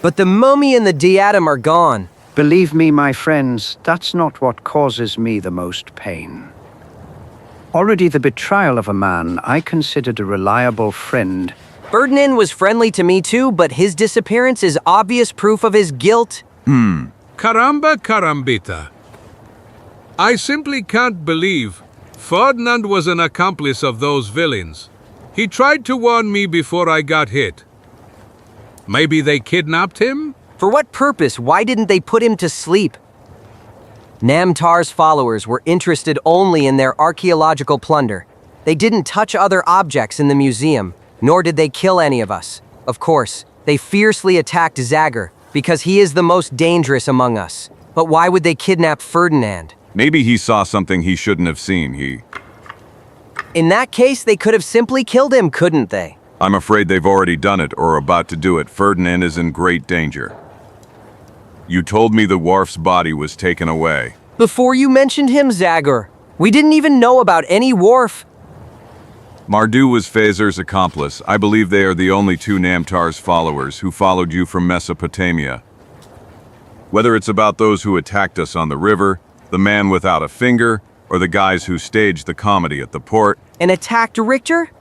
But the mummy and the diadem are gone. Believe me, my friends, that's not what causes me the most pain. Already the betrayal of a man I considered a reliable friend. Ferdinand was friendly to me too, but his disappearance is obvious proof of his guilt. Caramba carambita. I simply can't believe Ferdinand was an accomplice of those villains. He tried to warn me before I got hit. Maybe they kidnapped him? For what purpose? Why didn't they put him to sleep? Namtar's followers were interested only in their archaeological plunder. They didn't touch other objects in the museum, nor did they kill any of us. Of course, they fiercely attacked Zagor, because he is the most dangerous among us. But why would they kidnap Ferdinand? Maybe he saw something he shouldn't have seen, In that case, they could have simply killed him, couldn't they? I'm afraid they've already done it or are about to do it. Ferdinand is in great danger. You told me the Wharf's body was taken away. Before you mentioned him, Zagor, we didn't even know about any Wharf. Mardu was Fazer's accomplice. I believe they are the only two Namtar's followers who followed you from Mesopotamia. Whether it's about those who attacked us on the river, the man without a finger, or the guys who staged the comedy at the port. And attacked Richter?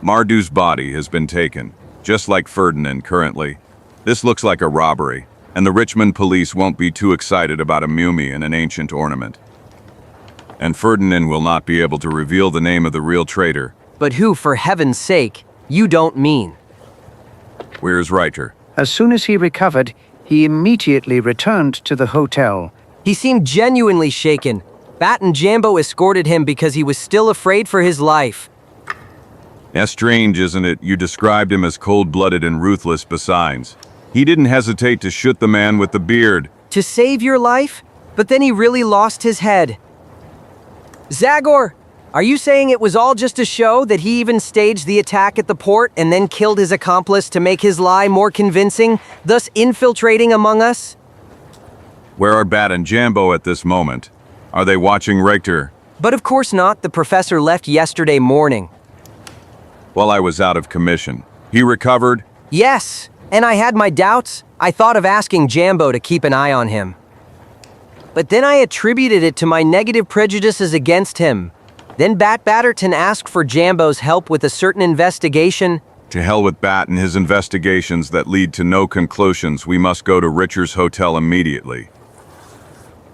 Mardu's body has been taken, just like Ferdinand currently. This looks like a robbery, and the Richmond police won't be too excited about a mummy and an ancient ornament. And Ferdinand will not be able to reveal the name of the real traitor. But who, for heaven's sake, you don't mean? Where's Richter? As soon as he recovered, he immediately returned to the hotel. He seemed genuinely shaken. Bat and Jambo escorted him because he was still afraid for his life. That's strange, isn't it? You described him as cold-blooded and ruthless besides. He didn't hesitate to shoot the man with the beard. To save your life? But then he really lost his head. Zagor, are you saying it was all just a show, that he even staged the attack at the port and then killed his accomplice to make his lie more convincing, thus infiltrating among us? Where are Bat and Jambo at this moment? Are they watching Richter? But of course not. The professor left yesterday morning. While I was out of commission. He recovered? Yes, and I had my doubts. I thought of asking Jambo to keep an eye on him. But then I attributed it to my negative prejudices against him. Then Bat Batterton asked for Jambo's help with a certain investigation. To hell with Bat and his investigations that lead to no conclusions. We must go to Richter's hotel immediately.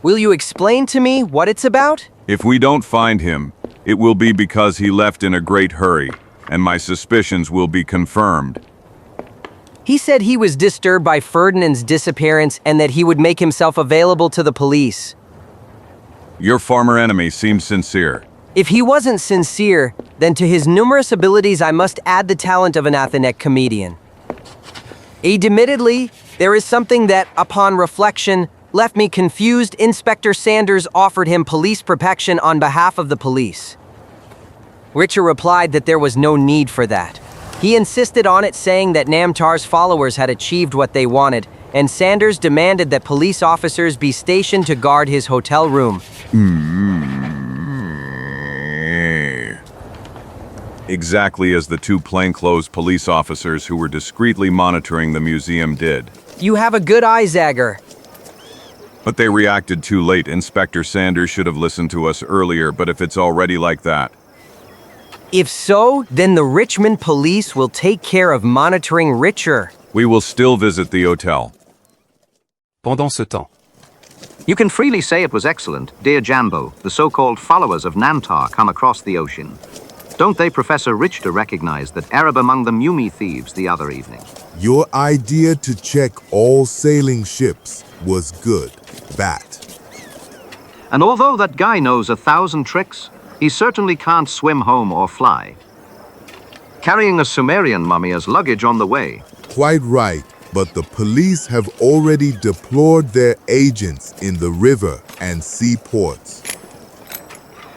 Will you explain to me what it's about? If we don't find him, it will be because he left in a great hurry, and my suspicions will be confirmed. He said he was disturbed by Ferdinand's disappearance and that he would make himself available to the police. Your former enemy seems sincere. If he wasn't sincere, then to his numerous abilities I must add the talent of an Athenec comedian. Admittedly, there is something that, upon reflection, left me confused. Inspector Sanders offered him police protection on behalf of the police. Richter replied that there was no need for that. He insisted on it, saying that Namtar's followers had achieved what they wanted, and Sanders demanded that police officers be stationed to guard his hotel room. Exactly as the two plainclothes police officers who were discreetly monitoring the museum did. You have a good eye, Zagor. But they reacted too late. Inspector Sanders should have listened to us earlier, but if it's already like that... If so, then the Richmond police will take care of monitoring Richter. We will still visit the hotel. Pendant ce temps. You can freely say it was excellent, dear Jambo. The so-called followers of Namtar come across the ocean. Don't they, Professor Richter, recognize that Arab among the mummy thieves the other evening? Your idea to check all sailing ships was good, Bat. And although that guy knows 1,000 tricks, he certainly can't swim home or fly. Carrying a Sumerian mummy as luggage on the way. Quite right, but the police have already deployed their agents in the river and seaports.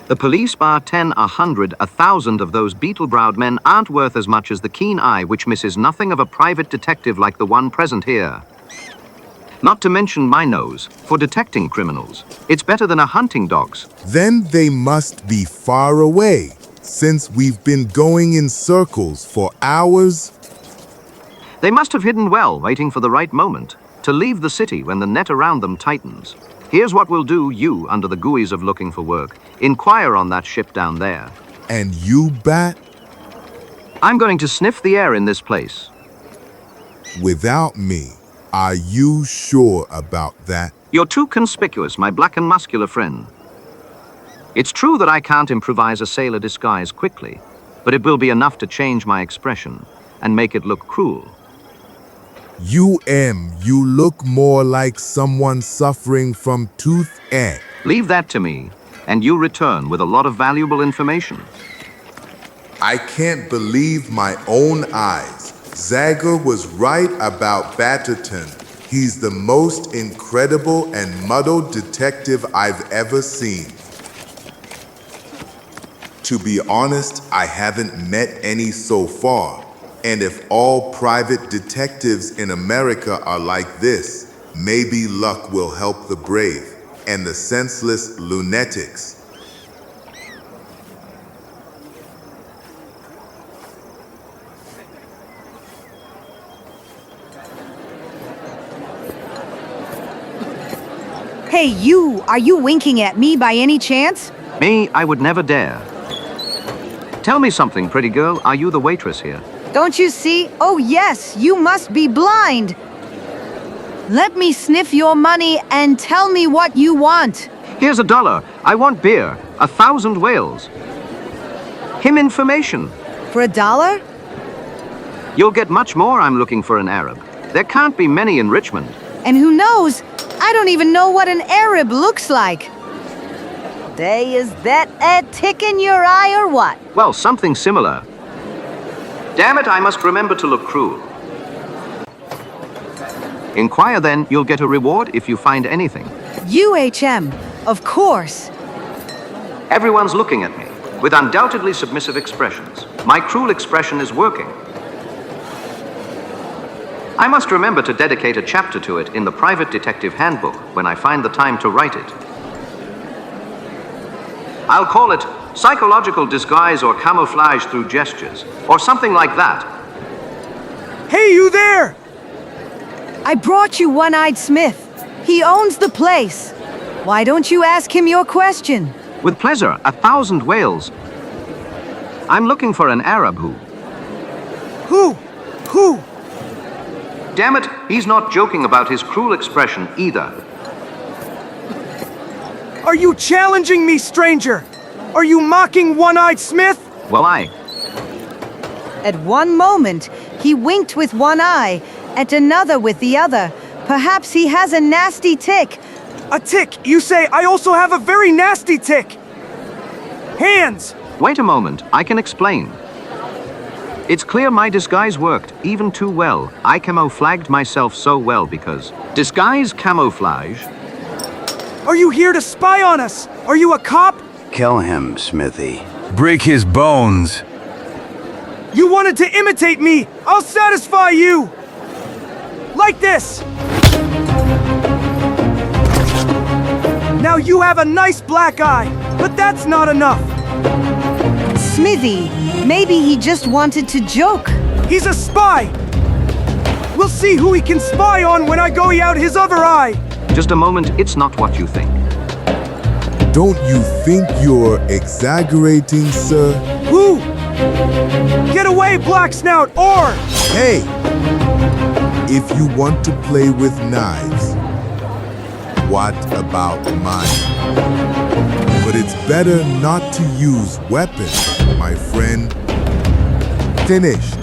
The police, bar 10, 100, 1,000 of those beetle-browed men aren't worth as much as the keen eye which misses nothing of a private detective like the one present here. Not to mention my nose, for detecting criminals. It's better than a hunting dog's. Then they must be far away, since we've been going in circles for hours. They must have hidden well, waiting for the right moment, to leave the city when the net around them tightens. Here's what we'll do, you, under the guise of looking for work. Inquire on that ship down there. And you, Bat? I'm going to sniff the air in this place. Without me, are you sure about that? You're too conspicuous, my black and muscular friend. It's true that I can't improvise a sailor disguise quickly, but it will be enough to change my expression and make it look cruel. You look more like someone suffering from toothache. Leave that to me, and you return with a lot of valuable information. I can't believe my own eyes. Zagor was right about Batterton. He's the most incredible and muddled detective I've ever seen. To be honest, I haven't met any so far. And if all private detectives in America are like this, maybe luck will help the brave and the senseless lunatics. Hey, you! Are you winking at me by any chance? Me, I would never dare. Tell me something, pretty girl. Are you the waitress here? Don't you see? Oh yes, you must be blind. Let me sniff your money and tell me what you want. Here's $1. I want beer. 1,000 whales. Him information. For $1? You'll get much more. I'm looking for an Arab. There can't be many in Richmond. And who knows? I don't even know what an Arab looks like. Is that a tick in your eye or what? Well, something similar. Damn it, I must remember to look cruel. Inquire then, you'll get a reward if you find anything. UHM, of course. Everyone's looking at me, with undoubtedly submissive expressions. My cruel expression is working. I must remember to dedicate a chapter to it in the private detective handbook when I find the time to write it. I'll call it psychological disguise or camouflage through gestures, or something like that. Hey, you there! I brought you One-Eyed Smith. He owns the place. Why don't you ask him your question? With pleasure, 1,000 whales. I'm looking for an Arab who... Who? Damn it, he's not joking about his cruel expression either. Are you challenging me, stranger? Are you mocking One-Eyed Smith? Well, At one moment, he winked with one eye, at another with the other. Perhaps he has a nasty tick. A tick? You say I also have a very nasty tick. Hands! Wait a moment, I can explain. It's clear my disguise worked, even too well. I camouflaged myself so well because... Disguise camouflage? Are you here to spy on us? Are you a cop? Kill him, Smithy. Break his bones. You wanted to imitate me. I'll satisfy you. Like this. Now you have a nice black eye, but that's not enough. Smithy, maybe he just wanted to joke. He's a spy. We'll see who he can spy on when I go out his other eye. Just a moment, it's not what you think. Don't you think you're exaggerating, sir? Who? Get away, Black Snout, or... Hey! If you want to play with knives, what about mine? But it's better not to use weapons, my friend. Finished.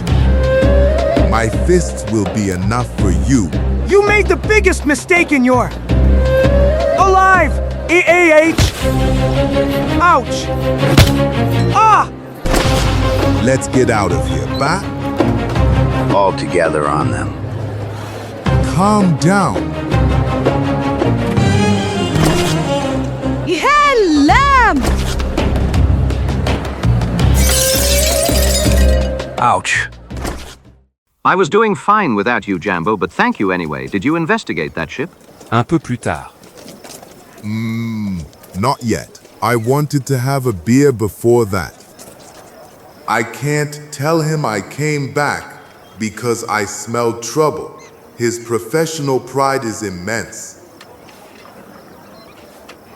My fists will be enough for you. You made the biggest mistake in your... Alive! E-A-H! Ouch! Ah! Let's get out of here, bye. All together on them. Calm down. Lamb! Ouch. I was doing fine without you, Jambo, but thank you anyway. Did you investigate that ship? Un peu plus tard. Not yet. I wanted to have a beer before that. I can't tell him I came back because I smell trouble. His professional pride is immense.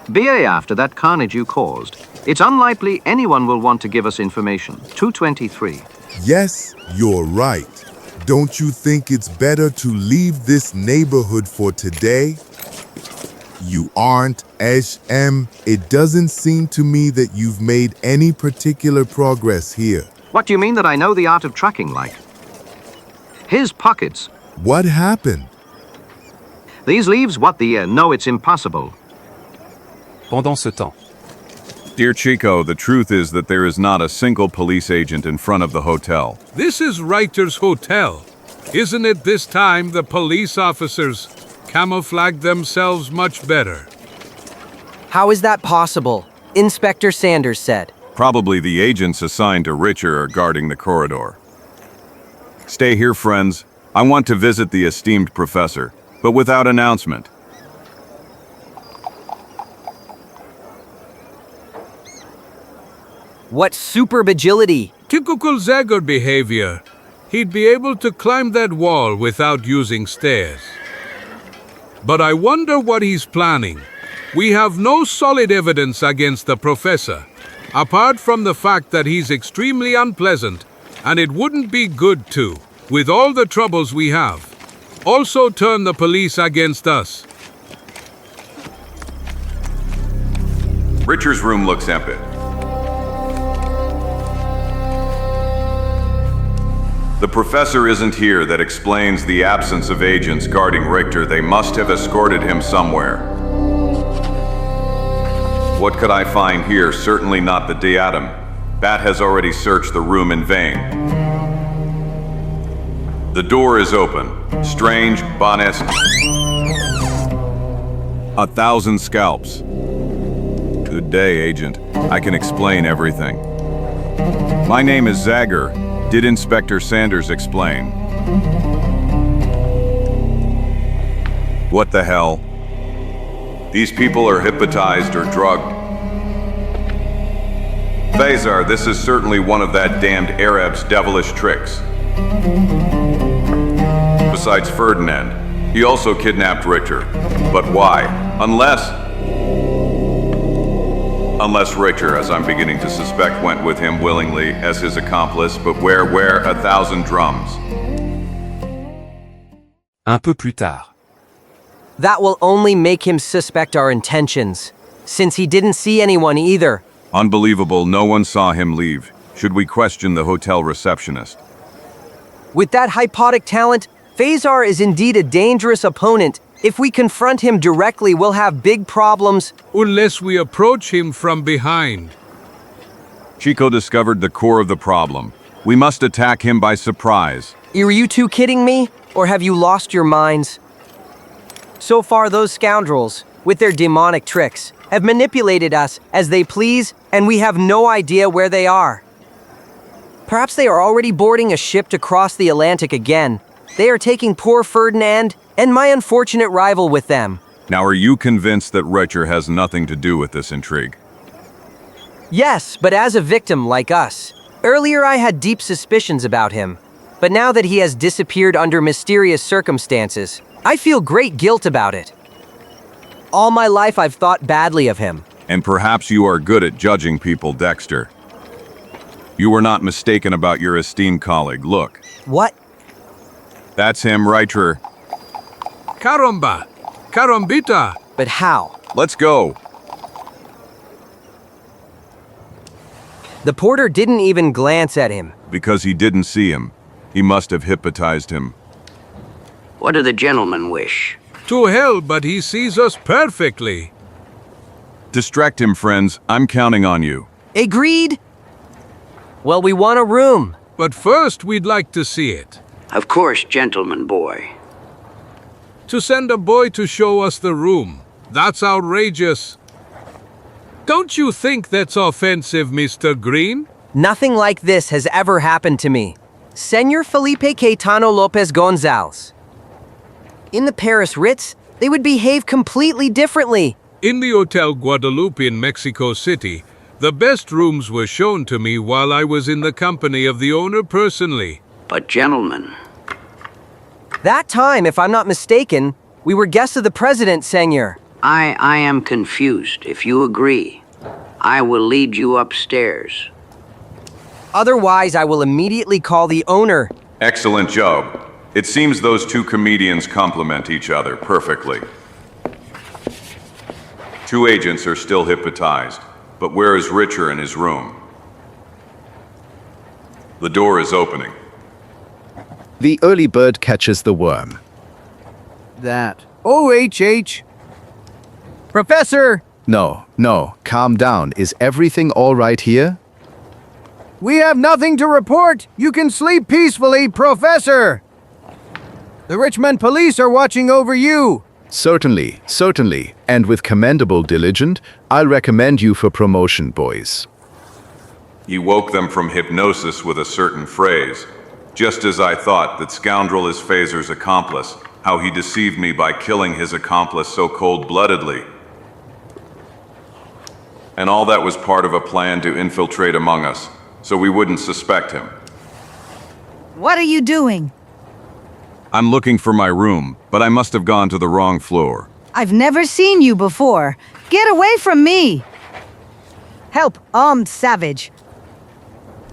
BA after that carnage you caused. It's unlikely anyone will want to give us information. 223. Yes, you're right. Don't you think it's better to leave this neighborhood for today? You aren't, H.M. It doesn't seem to me that you've made any particular progress here. What do you mean that I know the art of tracking like? His pockets. What happened? These leaves, what the no, it's impossible. Pendant ce temps, Dear Chico, the truth is that there is not a single police agent in front of the hotel. This is Reiter's hotel. Isn't it this time the police officers camouflage themselves much better? How is that possible? Inspector Sanders said. Probably the agents assigned to Richer are guarding the corridor. Stay here, friends. I want to visit the esteemed professor, but without announcement. What superb agility! Typical Zagor behavior. He'd be able to climb that wall without using stairs. But I wonder what he's planning. We have no solid evidence against the professor, apart from the fact that he's extremely unpleasant, and it wouldn't be good to, with all the troubles we have, also turn the police against us. Richer's room looks empty. The professor isn't here. That explains the absence of agents guarding Richter. They must have escorted him somewhere. What could I find here? Certainly not the diadème. Bat has already searched the room in vain. The door is open. Strange, Bonesque. 1,000 scalps. Good day, Agent. I can explain everything. My name is Zagor. Did Inspector Sanders explain? What the hell? These people are hypnotized or drugged. Thazar, this is certainly one of that damned Arab's devilish tricks. Besides Ferdinand, he also kidnapped Richter. But why? Unless Richter, as I'm beginning to suspect, went with him willingly as his accomplice, but where 1,000 drums? un peu plus tard. That will only make him suspect our intentions, since he didn't see anyone either. Unbelievable, no one saw him leave. Should we question the hotel receptionist? With that hypnotic talent, Thazar is indeed a dangerous opponent. If we confront him directly, we'll have big problems. Unless we approach him from behind. Chico discovered the core of the problem. We must attack him by surprise. Are you two kidding me? Or have you lost your minds? So far, those scoundrels, with their demonic tricks, have manipulated us as they please, and we have no idea where they are. Perhaps they are already boarding a ship to cross the Atlantic again. They are taking poor Ferdinand and my unfortunate rival with them. Now, are you convinced that Richter has nothing to do with this intrigue? Yes, but as a victim like us. Earlier I had deep suspicions about him. But now that he has disappeared under mysterious circumstances, I feel great guilt about it. All my life I've thought badly of him. And perhaps you are good at judging people, Dexter. You were not mistaken about your esteemed colleague. Look. What? That's him, Richter. Caramba! Carambita! But how? Let's go. The porter didn't even glance at him. Because he didn't see him. He must have hypnotized him. What do the gentlemen wish? To hell, but he sees us perfectly. Distract him, friends. I'm counting on you. Agreed. Well, we want a room. But first, we'd like to see it. Of course, gentleman boy. To send a boy to show us the room. That's outrageous. Don't you think that's offensive, Mr. Green? Nothing like this has ever happened to me. Senor Felipe Caetano Lopez Gonzalez. In the Paris Ritz, they would behave completely differently. In the Hotel Guadalupe in Mexico City, the best rooms were shown to me while I was in the company of the owner personally. But gentlemen... That time, if I'm not mistaken, we were guests of the president, senor. I am confused. If you agree, I will lead you upstairs. Otherwise, I will immediately call the owner. Excellent job. It seems those two comedians complement each other perfectly. Two agents are still hypnotized, but where is Richer in his room? The door is opening. The early bird catches the worm. That. OHH! Professor! No, calm down. Is everything all right here? We have nothing to report. You can sleep peacefully, Professor. The Richmond police are watching over you. Certainly. And with commendable diligence, I'll recommend you for promotion, boys. He woke them from hypnosis with a certain phrase. Just as I thought that scoundrel is Phaser's accomplice, how he deceived me by killing his accomplice so cold-bloodedly. And all that was part of a plan to infiltrate among us, so we wouldn't suspect him. What are you doing? I'm looking for my room, but I must have gone to the wrong floor. I've never seen you before. Get away from me! Help, savage.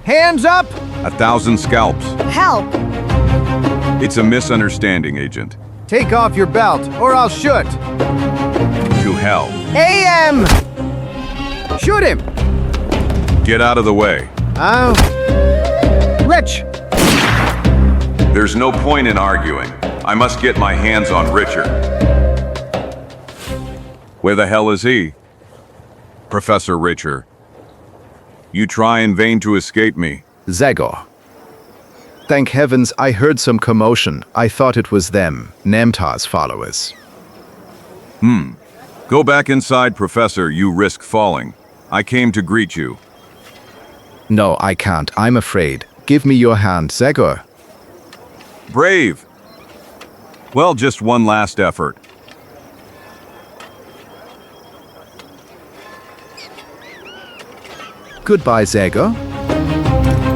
Hands up! 1,000 scalps. Help! It's a misunderstanding, Agent. Take off your belt, or I'll shoot. To hell. AM! Shoot him! Get out of the way. Rich! There's no point in arguing. I must get my hands on Richer. Where the hell is he? Professor Richer. You try in vain to escape me. Zagor. Thank heavens I heard some commotion. I thought it was them, Namtar's followers. Go back inside, Professor. You risk falling. I came to greet you. No, I can't. I'm afraid. Give me your hand, Zagor. Brave. Well, just one last effort. Goodbye, Zagor.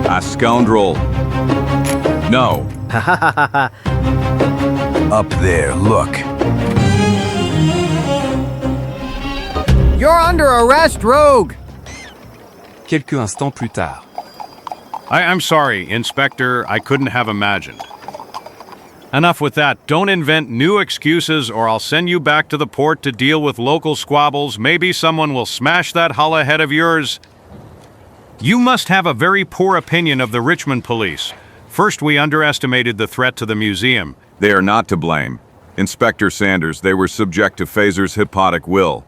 A scoundrel. No. Up there, look. You're under arrest, rogue! Quelques instants plus tard. I'm sorry, Inspector, I couldn't have imagined. Enough with that. Don't invent new excuses or I'll send you back to the port to deal with local squabbles. Maybe someone will smash that hull ahead of yours. You must have a very poor opinion of the Richmond police. First, we underestimated the threat to the museum. They are not to blame. Inspector Sanders, they were subject to Phaser's hypnotic will.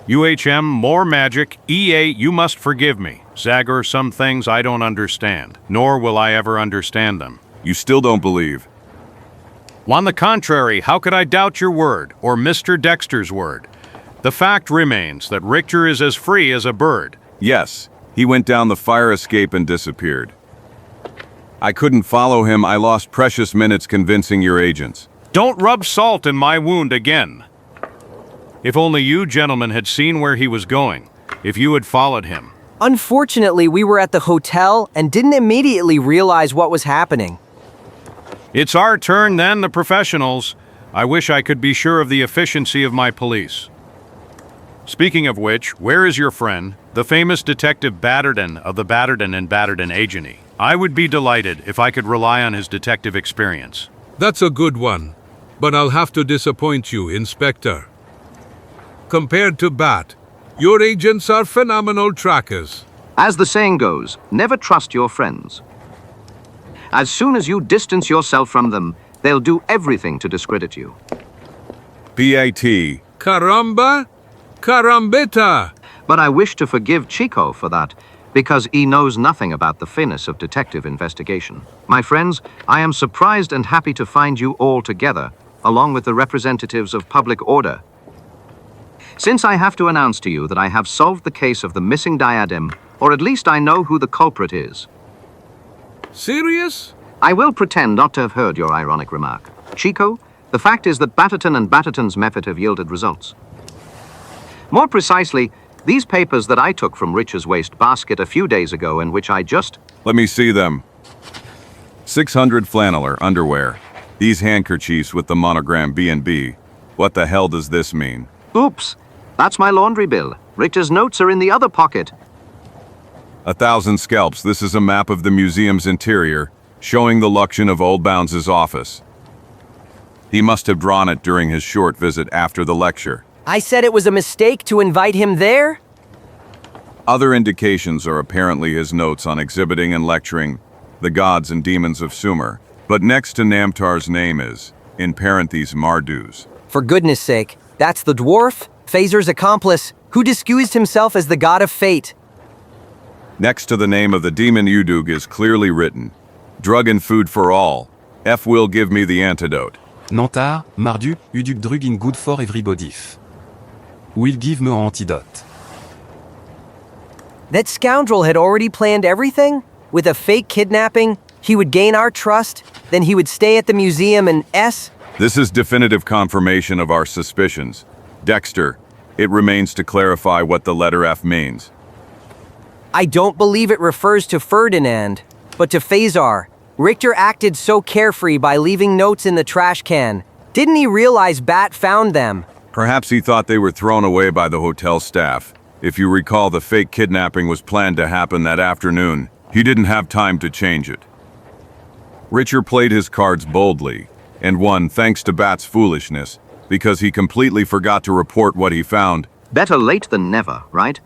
UHM, more magic. EA, you must forgive me. Zagor, some things I don't understand, nor will I ever understand them. You still don't believe? On the contrary, how could I doubt your word, or Mr. Dexter's word? The fact remains that Richter is as free as a bird. Yes, he went down the fire escape and disappeared. I couldn't follow him. I lost precious minutes convincing your agents. Don't rub salt in my wound again. If only you gentlemen had seen where he was going, if you had followed him. Unfortunately, we were at the hotel and didn't immediately realize what was happening. It's our turn then, the professionals. I wish I could be sure of the efficiency of my police. Speaking of which, where is your friend, the famous Detective Batterton of the Batterton and Batterton Agency? I would be delighted if I could rely on his detective experience. That's a good one, but I'll have to disappoint you, Inspector. Compared to Bat, your agents are phenomenal trackers. As the saying goes, never trust your friends. As soon as you distance yourself from them, they'll do everything to discredit you. B.A.T. Caramba? Carambita! But I wish to forgive Chico for that, because he knows nothing about the finesse of detective investigation. My friends, I am surprised and happy to find you all together, along with the representatives of public order. Since I have to announce to you that I have solved the case of the missing diadem, or at least I know who the culprit is. Serious? I will pretend not to have heard your ironic remark. Chico, the fact is that Batterton and Batterton's method have yielded results. More precisely, these papers that I took from Rich's waste basket a few days ago and which I just... Let me see them. 600 flanneler underwear. These handkerchiefs with the monogram B&B. What the hell does this mean? Oops, that's my laundry bill. Richter's notes are in the other pocket. 1,000 scalps. This is a map of the museum's interior, showing the location of Oldbounds' office. He must have drawn it during his short visit after the lecture. I said it was a mistake to invite him there? Other indications are apparently his notes on exhibiting and lecturing the gods and demons of Sumer, but next to Namtar's name is, in parentheses, Marduk's. For goodness sake, that's the dwarf, Phaser's accomplice, who disguised himself as the god of fate. Next to the name of the demon Udug is clearly written, drug and food for all. F will give me the antidote. Namtar, Marduk, Udug drug in good for everybody. Will give me antidote. That scoundrel had already planned everything? With a fake kidnapping, he would gain our trust, then he would stay at the museum and This is definitive confirmation of our suspicions. Dexter, it remains to clarify what the letter F means. I don't believe it refers to Ferdinand, but to Phasar. Richter acted so carefree by leaving notes in the trash can. Didn't he realize Bat found them? Perhaps he thought they were thrown away by the hotel staff. If you recall, the fake kidnapping was planned to happen that afternoon. He didn't have time to change it. Richter played his cards boldly, and won thanks to Bat's foolishness, because he completely forgot to report what he found. Better late than never, right?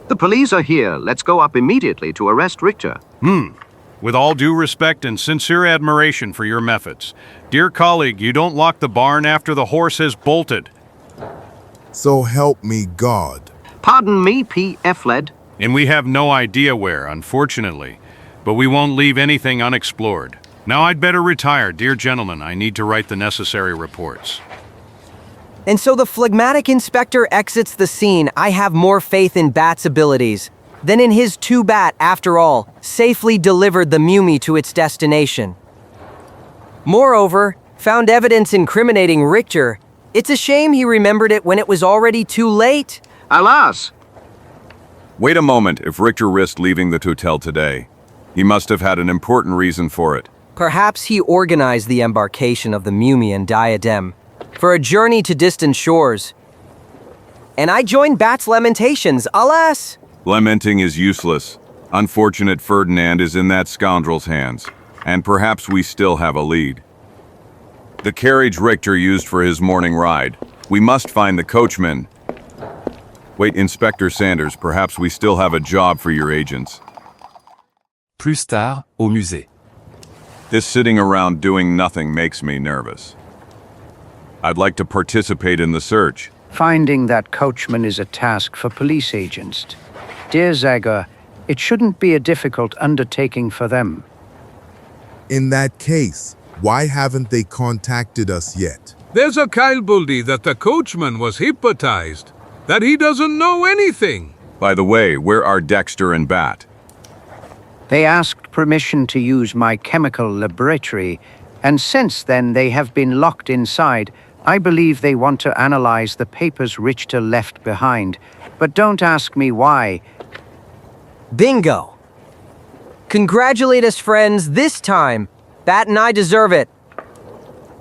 The police are here. Let's go up immediately to arrest Richter. With all due respect and sincere admiration for your methods. Dear colleague, you don't lock the barn after the horse has bolted. So help me God. Pardon me, P.F. Led. And we have no idea where, unfortunately. But we won't leave anything unexplored. Now I'd better retire, dear gentlemen. I need to write the necessary reports. And so the phlegmatic inspector exits the scene. I have more faith in Bat's abilities than in his two Bat, after all, safely delivered the mummy to its destination. Moreover, found evidence incriminating Richter. It's a shame he remembered it when it was already too late. Alas! Wait a moment. If Richter risked leaving the hotel today, he must have had an important reason for it. Perhaps he organized the embarkation of the mummy and diadem for a journey to distant shores. And I joined Bat's lamentations, alas! Lamenting is useless. Unfortunate Ferdinand is in that scoundrel's hands, and perhaps we still have a lead. The carriage Richter used for his morning ride. We must find the coachman. Wait, Inspector Sanders, perhaps we still have a job for your agents. Plus tard, au musée. This sitting around doing nothing makes me nervous. I'd like to participate in the search. Finding that coachman is a task for police agents. Dear Zagor, it shouldn't be a difficult undertaking for them. In that case, why haven't they contacted us yet? There's a Keilbuldi that the coachman was hypnotized, that he doesn't know anything. By the way, where are Dexter and Bat? They asked permission to use my chemical laboratory, and since then they have been locked inside. I believe they want to analyze the papers Richter left behind, but don't ask me why. Bingo! Congratulate us, friends, this time. Bat and I deserve it.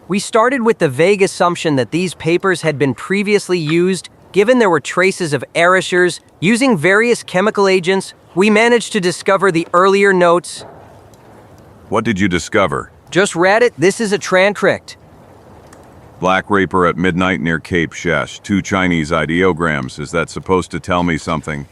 We started with the vague assumption that these papers had been previously used. Given there were traces of erasures using various chemical agents, we managed to discover the earlier notes. What did you discover? Just read it. This is a transcript. Black Raper at midnight near Cape Shesh. 2 Chinese ideograms. Is that supposed to tell me something?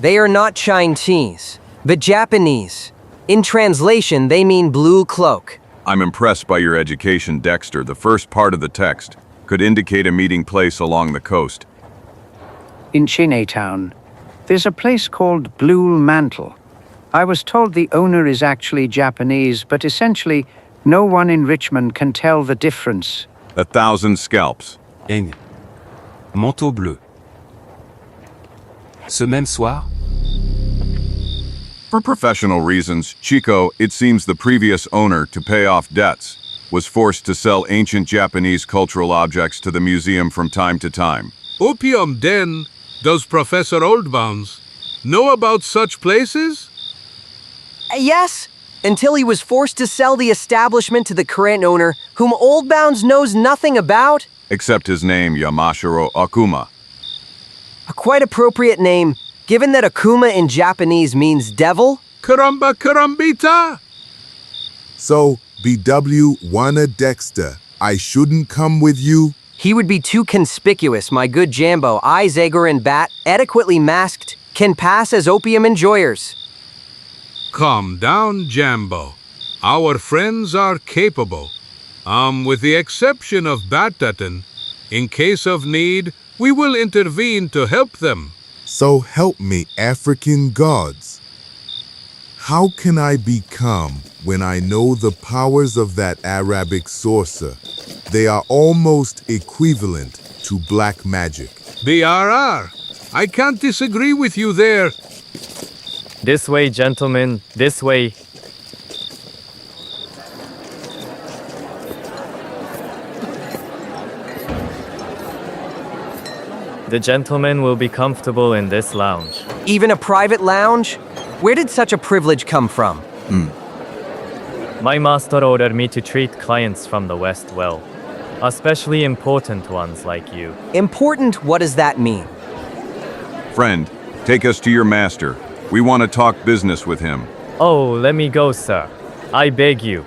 They are not Chinese, but Japanese. In translation, they mean blue cloak. I'm impressed by your education, Dexter. The first part of the text could indicate a meeting place along the coast. In Chinatown, there's a place called Blue Mantle. I was told the owner is actually Japanese, but essentially, no one in Richmond can tell the difference. 1,000 scalps. En. Manteau bleu. Ce même soir. For professional reasons, Chico, it seems the previous owner, to pay off debts, was forced to sell ancient Japanese cultural objects to the museum from time to time. Opium Den, does Professor Oldbounds know about such places? Yes, until he was forced to sell the establishment to the current owner, whom Oldbounds knows nothing about? Except his name, Yamashiro Akuma. A quite appropriate name, given that Akuma in Japanese means devil. Caramba carambita! So, BW Wanna Dexter, I shouldn't come with you? He would be too conspicuous, my good Jambo. I, Zagor EN, adequately masked, can pass as opium enjoyers. Calm down, Jambo. Our friends are capable. With the exception of Batatan, in case of need, we will intervene to help them. So help me, African gods. How can I be calm when I know the powers of that Arabic sorcerer? They are almost equivalent to black magic. BRR, I can't disagree with you there. This way, gentlemen, this way. The gentlemen will be comfortable in this lounge. Even a private lounge? Where did such a privilege come from? My master ordered me to treat clients from the West well, especially important ones like you. Important? What does that mean? Friend, take us to your master. We want to talk business with him. Oh, let me go, sir. I beg you.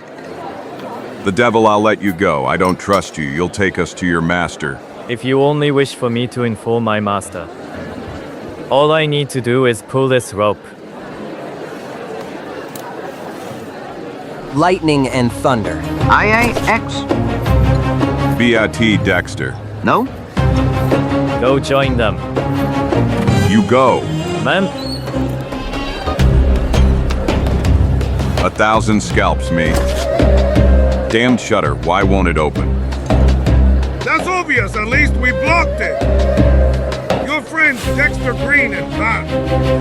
The devil, I'll let you go. I don't trust you. You'll take us to your master. If you only wish for me to inform my master. All I need to do is pull this rope. Lightning and thunder. IAX? BIT Dexter. No? Go join them. You go. Ma'am? 1,000 scalps me. Damned shutter, why won't it open? That's obvious, at least we blocked it. Your friends Dexter Green and Bat,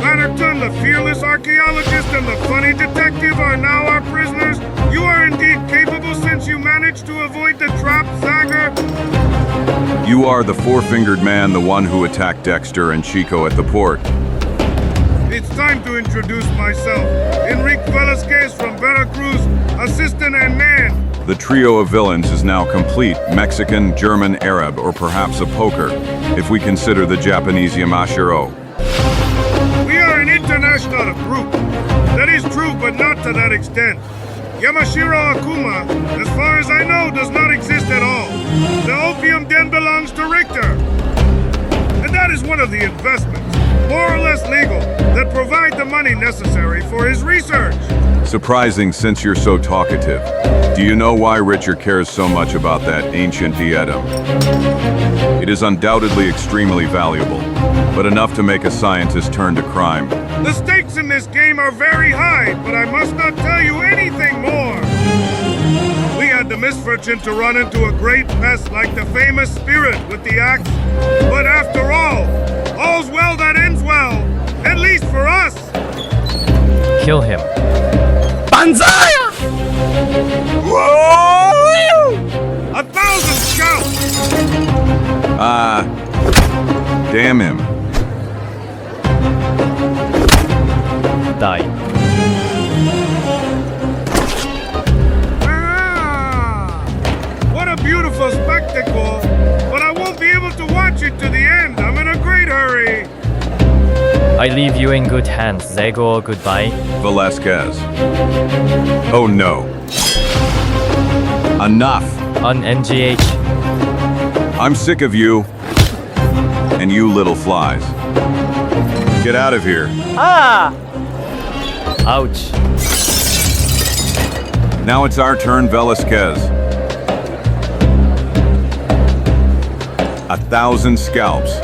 Batterton, the fearless archaeologist, and the funny detective are now our prisoners. You are indeed capable since you managed to avoid the trap, Zagor. You are the four-fingered man, the one who attacked Dexter and Chico at the port. It's time to introduce myself. Enrique Velasquez from Veracruz, assistant and man. The trio of villains is now complete, Mexican, German, Arab, or perhaps a poker, if we consider the Japanese Yamashiro. We are an international group. That is true, but not to that extent. Yamashiro Akuma, as far as I know, does not exist at all. The opium den belongs to Richter. And that is one of the investments, more or less legal, that provide the money necessary for his research. Surprising since you're so talkative. Do you know why Richard cares so much about that ancient diadem? It is undoubtedly extremely valuable, but enough to make a scientist turn to crime. The stakes in this game are very high, but I must not tell you anything more. We had the misfortune to run into a great pest like the famous spirit with the axe. But after all, all's well that ends well, at least for us. Kill him. Banzai! 1,000 scouts! Damn him. Die. What a beautiful spectacle! But I won't be able to watch it to the end. I'm in a great hurry. I leave you in good hands, Zagor. Goodbye. Velasquez. Oh no. Enough. On NGH. I'm sick of you. And you little flies. Get out of here. Ouch. Now it's our turn, Velasquez. 1,000 scalps.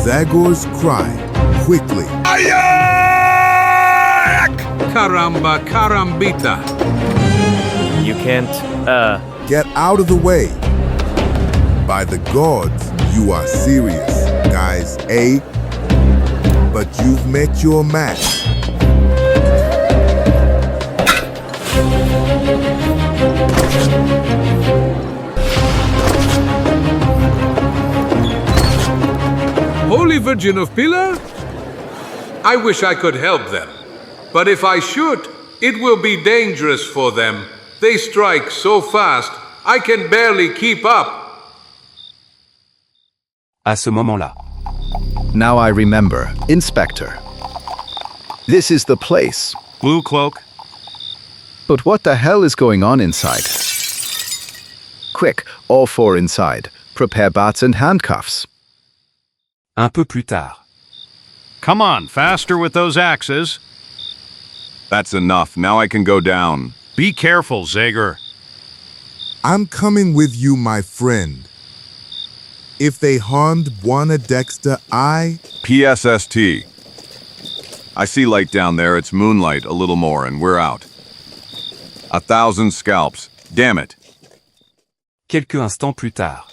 Zagor's cry, quickly. Caramba carambita. You can't, Get out of the way. By the gods, you are serious, guys, eh? But you've met your match. Virgin of Pilar? I wish I could help them. But if I should, it will be dangerous for them. They strike so fast, I can barely keep up. À ce moment-là. Now I remember, Inspector. This is the place. Blue cloak. But what the hell is going on inside? Quick, all four inside. Prepare bats and handcuffs. Un peu plus tard. Come on, faster with those axes. That's enough. Now I can go down. Be careful, Zagor. I'm coming with you, my friend. If they harmed Buana Dexter, PSST. I see light down there. It's moonlight, a little more, and we're out. 1,000 scalps. Damn it. Quelques instants plus tard.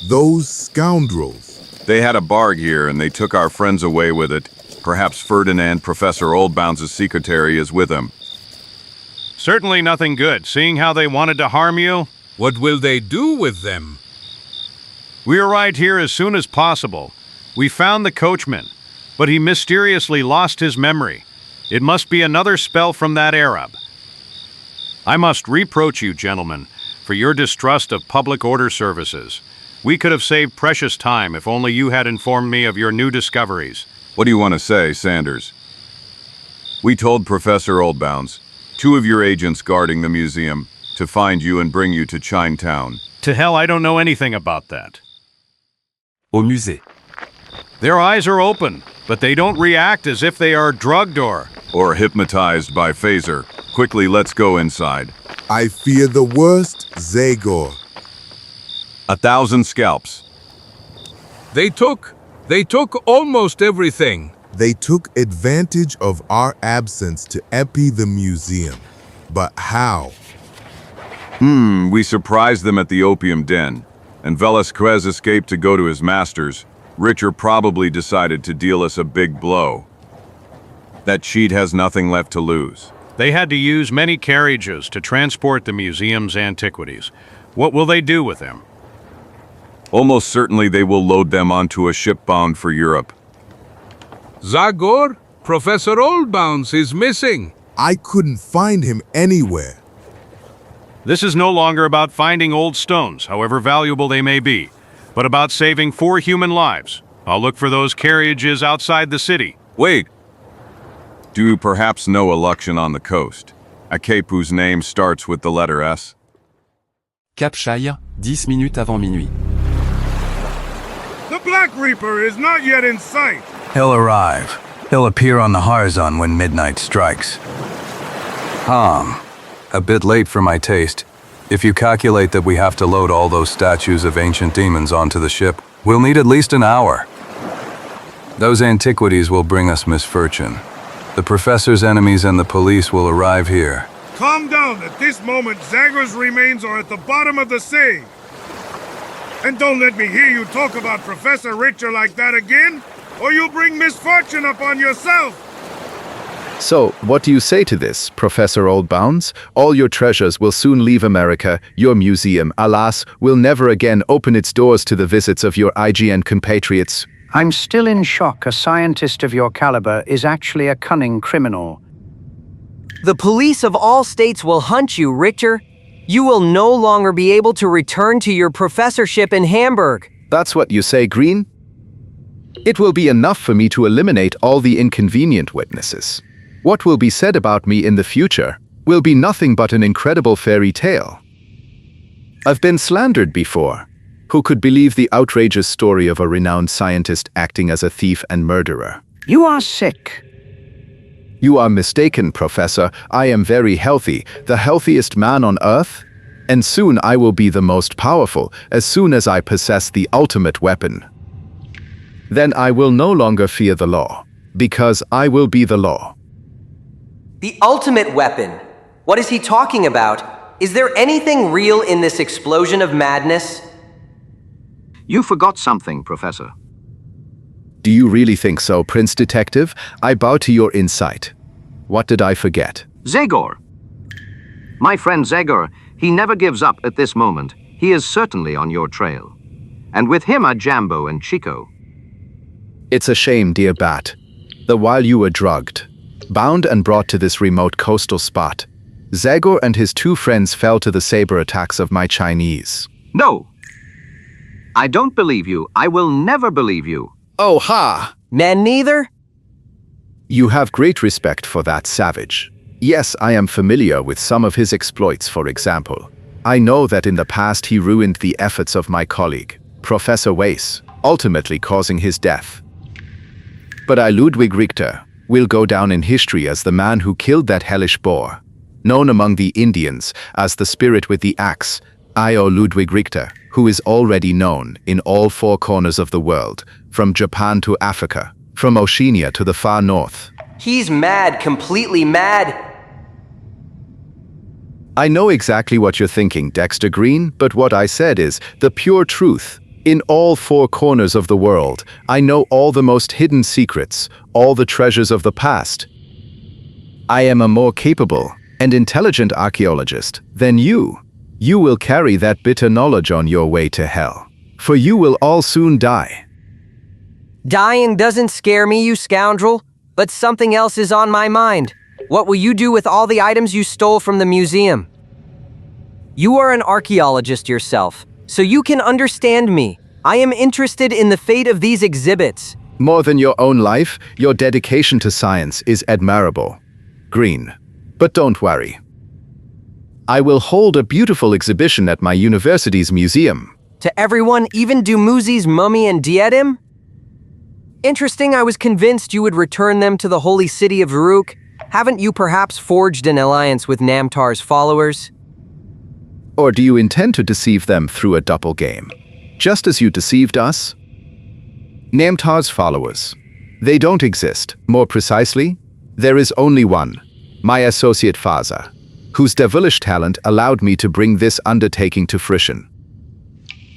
Those scoundrels. They had a barg here, and they took our friends away with it. Perhaps Ferdinand, Professor Oldbounds' secretary, is with him. Certainly nothing good, seeing how they wanted to harm you. What will they do with them? We arrived here as soon as possible. We found the coachman, but he mysteriously lost his memory. It must be another spell from that Arab. I must reproach you, gentlemen, for your distrust of public order services. We could have saved precious time if only you had informed me of your new discoveries. What do you want to say, Sanders? We told Professor Oldbounds, 2 of your agents guarding the museum, to find you and bring you to Chinatown. To hell, I don't know anything about that. Au musée. Their eyes are open, but they don't react as if they are drugged or hypnotized by phaser. Quickly, let's go inside. I fear the worst, Zagor. 1,000 scalps. They took almost everything. They took advantage of our absence to empty the museum. But how? We surprised them at the opium den, and Velasquez escaped to go to his masters. Richer probably decided to deal us a big blow. That cheat has nothing left to lose. They had to use many carriages to transport the museum's antiquities. What will they do with them? Almost certainly they will load them onto a ship bound for Europe. Zagor, Professor Oldbounds is missing. I couldn't find him anywhere. This is no longer about finding old stones, however valuable they may be, but about saving 4 human lives. I'll look for those carriages outside the city. Wait! Do you perhaps know a Luxion on the coast? A cape whose name starts with the letter S? Cap Shire, 10 minutes avant minuit. The Black Reaper is not yet in sight. He'll arrive. He'll appear on the horizon when midnight strikes. A bit late for my taste. If you calculate that we have to load all those statues of ancient demons onto the ship, we'll need at least an hour. Those antiquities will bring us misfortune. The professor's enemies and the police will arrive here. Calm down. At this moment, Zagor's remains are at the bottom of the sea. And don't let me hear you talk about Professor Richer like that again, or you'll bring misfortune upon yourself. So, what do you say to this, Professor Oldbounds? All your treasures will soon leave America. Your museum, alas, will never again open its doors to the visits of your IGN compatriots. I'm still in shock. A scientist of your caliber is actually a cunning criminal. The police of all states will hunt you, Richter. You will no longer be able to return to your professorship in Hamburg. That's what you say, Green? It will be enough for me to eliminate all the inconvenient witnesses. What will be said about me in the future will be nothing but an incredible fairy tale. I've been slandered before. Who could believe the outrageous story of a renowned scientist acting as a thief and murderer? You are sick. You are mistaken, Professor. I am very healthy, the healthiest man on Earth. And soon I will be the most powerful, as soon as I possess the ultimate weapon. Then I will no longer fear the law, because I will be the law. The ultimate weapon? What is he talking about? Is there anything real in this explosion of madness? You forgot something, Professor. Do you really think so, Prince Detective? I bow to your insight. What did I forget? Zagor. My friend Zagor, he never gives up at this moment. He is certainly on your trail. And with him are Jambo and Chico. It's a shame, dear Bat, that while you were drugged, bound and brought to this remote coastal spot, Zagor and his 2 friends fell to the saber attacks of my Chinese. No! I don't believe you. I will never believe you. Oh ha! Men neither? You have great respect for that savage. Yes, I am familiar with some of his exploits, for example. I know that in the past he ruined the efforts of my colleague, Professor Weiss, ultimately causing his death. But I, Ludwig Richter, will go down in history as the man who killed that hellish boar, known among the Indians as the spirit with the axe. I, Ludwig Richter, who is already known in all 4 corners of the world, from Japan to Africa, from Oceania to the far north. He's mad, completely mad. I know exactly what you're thinking, Dexter Green, but what I said is the pure truth. In all 4 corners of the world, I know all the most hidden secrets, all the treasures of the past. I am a more capable and intelligent archaeologist than you. You will carry that bitter knowledge on your way to hell, for you will all soon die. Dying doesn't scare me, you scoundrel, but something else is on my mind. What will you do with all the items you stole from the museum? You are an archaeologist yourself, so you can understand me. I am interested in the fate of these exhibits. More than your own life, your dedication to science is admirable, Green. But don't worry. I will hold a beautiful exhibition at my university's museum. To everyone, even Dumuzi's mummy and diadème? Interesting, I was convinced you would return them to the holy city of VOCAUX. Haven't you perhaps forged an alliance with Namtar's followers? Or do you intend to deceive them through a double game, just as you deceived us? Namtar's followers. They don't exist. More precisely, there is only one, my associate Faza, whose devilish talent allowed me to bring this undertaking to fruition,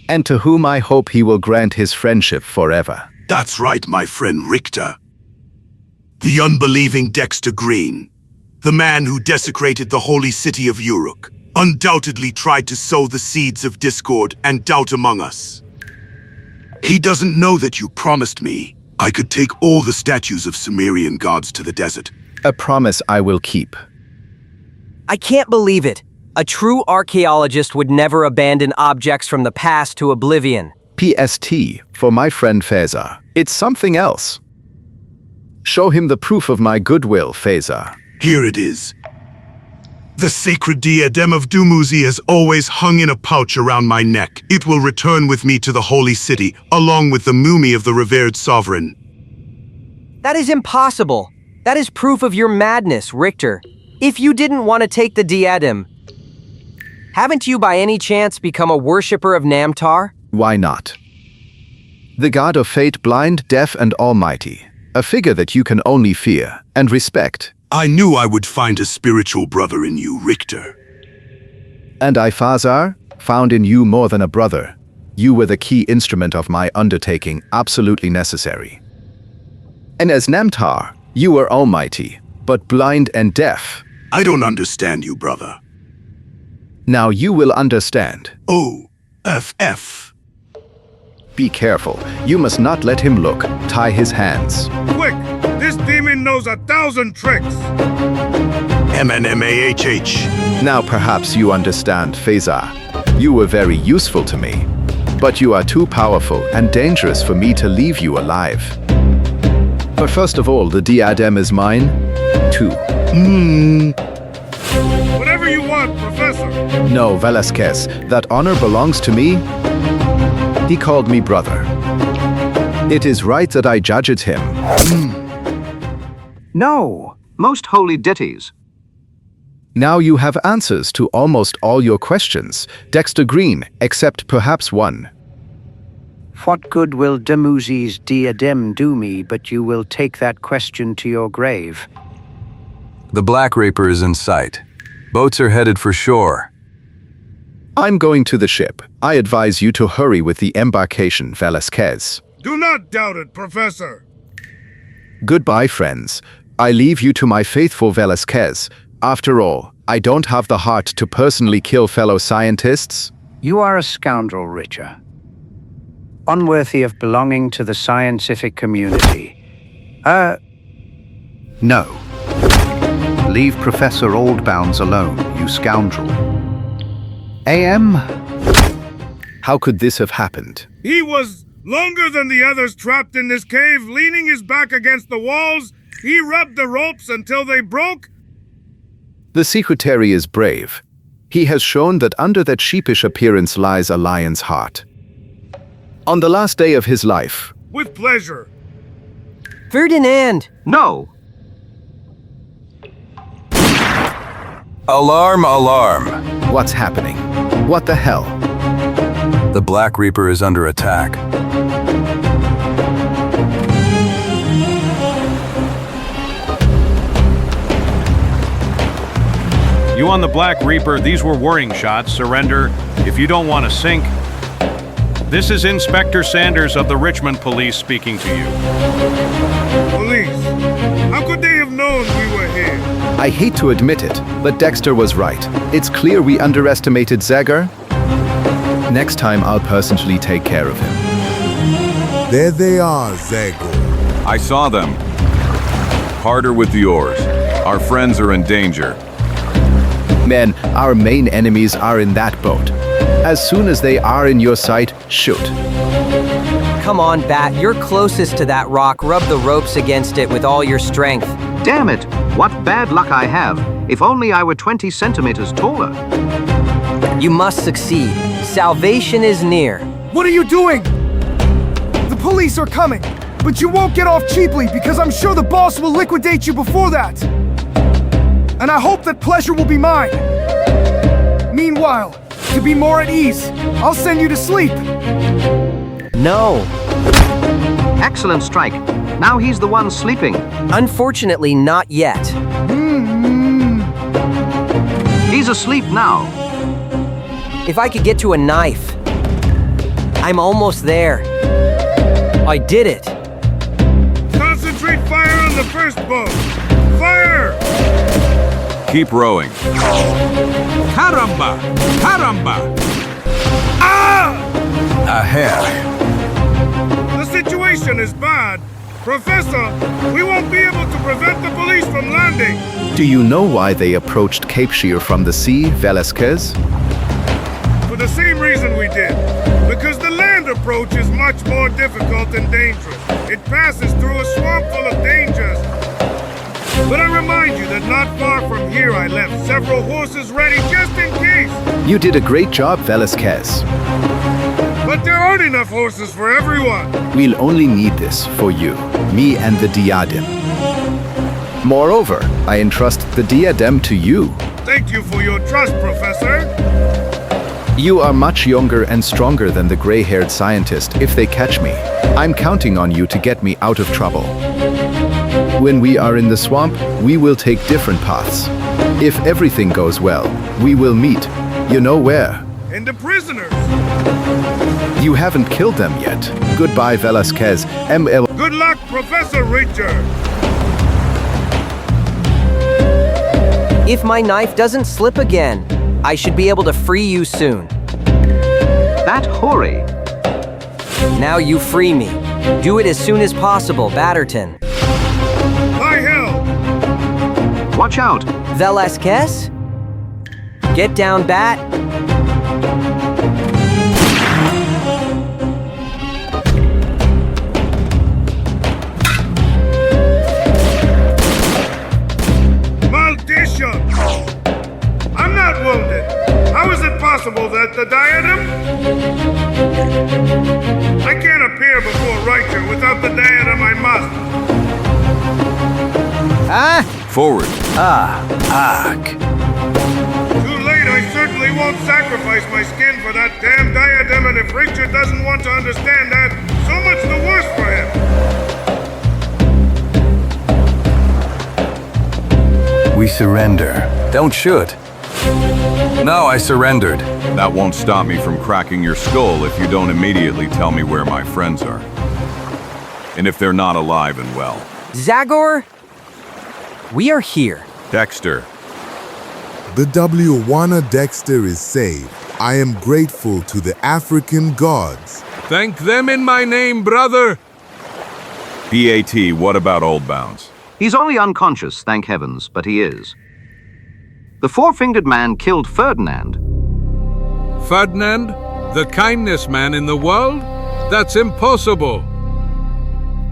and to whom I hope he will grant his friendship forever. That's right, my friend Richter. The unbelieving Dexter Green, the man who desecrated the holy city of VOCAUX, undoubtedly tried to sow the seeds of discord and doubt among us. He doesn't know that you promised me I could take all the statues of Sumerian gods to the desert. A promise I will keep. I can't believe it. A true archaeologist would never abandon objects from the past to oblivion. PST, for my friend Faza. It's something else. Show him the proof of my goodwill, Faza. Here it is. The sacred diadem of Dumuzi has always hung in a pouch around my neck. It will return with me to the holy city, along with the mummy of the revered sovereign. That is impossible. That is proof of your madness, Richter. If you didn't want to take the diadem, haven't you by any chance become a worshipper of Namtar? Why not? The god of fate, blind, deaf, and almighty. A figure that you can only fear and respect. I knew I would find a spiritual brother in you, Richter. And I, Fazar, found in you more than a brother. You were the key instrument of my undertaking, absolutely necessary. And as Namtar, you were almighty, but blind and deaf. I don't understand you, brother. Now you will understand. O-F-F. Be careful. You must not let him look. Tie his hands. Quick! This demon knows 1,000 tricks! M-N-M-A-H-H. Now perhaps you understand, Faza. You were very useful to me. But you are too powerful and dangerous for me to leave you alive. But first of all, the diadem is mine, too. Whatever you want, Professor! No, Velasquez, that honor belongs to me. He called me brother. It is right that I judged him. No. Most holy deities. Now you have answers to almost all your questions, Dexter Green, except perhaps one. What good will Dumuzi's diadem do me, but you will take that question to your grave? The Black Raper is in sight. Boats are headed for shore. I'm going to the ship. I advise you to hurry with the embarkation, Velasquez. Do not doubt it, Professor! Goodbye, friends. I leave you to my faithful Velasquez. After all, I don't have the heart to personally kill fellow scientists. You are a scoundrel, Richter. unworthy of belonging to the scientific community. No. Leave Professor Oldbounds alone, you scoundrel. AM? How could this have happened? He was longer than the others trapped in this cave, leaning his back against the walls. He rubbed the ropes until they broke. The secretary is brave. He has shown that under that sheepish appearance lies a lion's heart. On the last day of his life. With pleasure. Ferdinand! No! Alarm, alarm. What's happening? What the hell? The Black Reaper is under attack. You on the Black Reaper, these were warning shots. Surrender if you don't want to sink. This is Inspector Sanders of the Richmond Police speaking to you. Police? How could they have known we were here? I hate to admit it, but Dexter was right. It's clear we underestimated Zagor. Next time, I'll personally take care of him. There they are, Zagor. I saw them. Harder with the oars. Our friends are in danger. Men, our main enemies are in that boat. As soon as they are in your sight, shoot. Come on, Bat, you're closest to that rock. Rub the ropes against it with all your strength. Damn it! What bad luck I have. If only I were 20 centimeters taller. You must succeed. Salvation is near. What are you doing? The police are coming, but you won't get off cheaply because I'm sure the boss will liquidate you before that. And I hope that pleasure will be mine. Meanwhile, to be more at ease, I'll send you to sleep. No. Excellent strike. Now he's the one sleeping. Unfortunately, not yet. He's asleep now. If I could get to a knife. I'm almost there. I did it. Concentrate fire on the first boat. Fire! Keep rowing. Caramba! Caramba! Ah! Ahead. The situation is bad. Professor, we won't be able to prevent the police from landing. Do you know why they approached Cape Shear from the sea, Velasquez? For the same reason we did. Because the land approach is much more difficult and dangerous. It passes through a swamp full of dangers. But I remind you that not far from here I left several horses ready just in case. You did a great job, Velasquez. But there aren't enough horses for everyone. We'll only need this for you, me and the diadem. Moreover, I entrust the diadem to you. Thank you for your trust, Professor. You are much younger and stronger than the gray-haired scientist if they catch me. I'm counting on you to get me out of trouble. When we are in the swamp, we will take different paths. If everything goes well, we will meet. You know where? And the prisoners. You haven't killed them yet. Goodbye, Velasquez. ML. Good luck, Professor Richard. If my knife doesn't slip again, I should be able to free you soon. That hoary. Now you free me. Do it as soon as possible, Batterton. By hell! Watch out! Velasquez? Get down, Bat. Maldition! I'm not wounded. How is it possible that the diadem? I can't appear before Riker without the diadem I must. Forward. Too late, I certainly won't sacrifice my skin for that damn diadem, and if Richard doesn't want to understand that, so much the worse for him. We surrender. Don't shoot. No, I surrendered. That won't stop me from cracking your skull if you don't immediately tell me where my friends are. And if they're not alive and well. Zagor? We are here. Dexter. The W1 Dexter is saved. I am grateful to the African gods. Thank them in my name, brother. PAT, what about Old Bounds? He's only unconscious, thank heavens, but he is. The four-fingered man killed Ferdinand. Ferdinand? The kindest man in the world? That's impossible.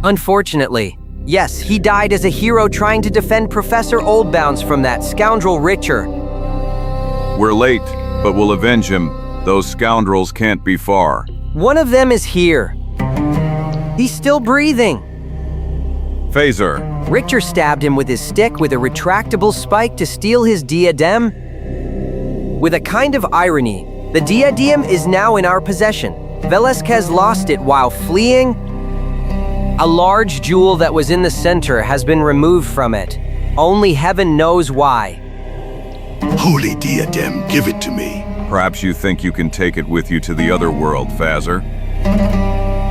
Unfortunately, yes, he died as a hero trying to defend Professor Oldbounds from that scoundrel Richter. We're late, but we'll avenge him. Those scoundrels can't be far. One of them is here. He's still breathing. Phaser. Richter stabbed him with his stick with a retractable spike to steal his diadem. With a kind of irony, the diadem is now in our possession. Velasquez lost it while fleeing. A large jewel that was in the center has been removed from it. Only heaven knows why. Holy diadem, give it to me. Perhaps you think you can take it with you to the other world, Phaser?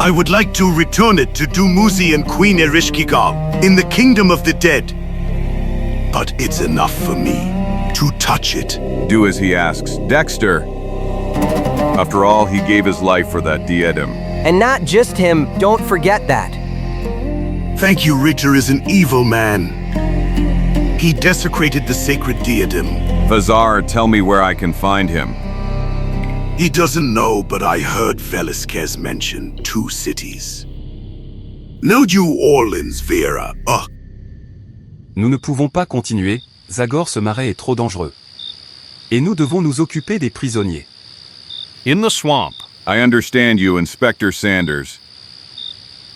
I would like to return it to musée and Queen Erishkigal in the kingdom of the dead. But it's enough for me to touch it. Do as he asks. Dexter! After all, he gave his life for that diadem. And not just him, don't forget that. Thank you, Richter is an evil man. He desecrated the sacred diadem. Fazar, tell me where I can find him. He doesn't know, but I heard Velasquez mention 2 cities. New Orleans, Vera. Nous ne pouvons pas continuer, Zagor ce marais est trop dangereux. Et nous devons nous occuper des prisonniers. In the swamp. I understand you, Inspector Sanders.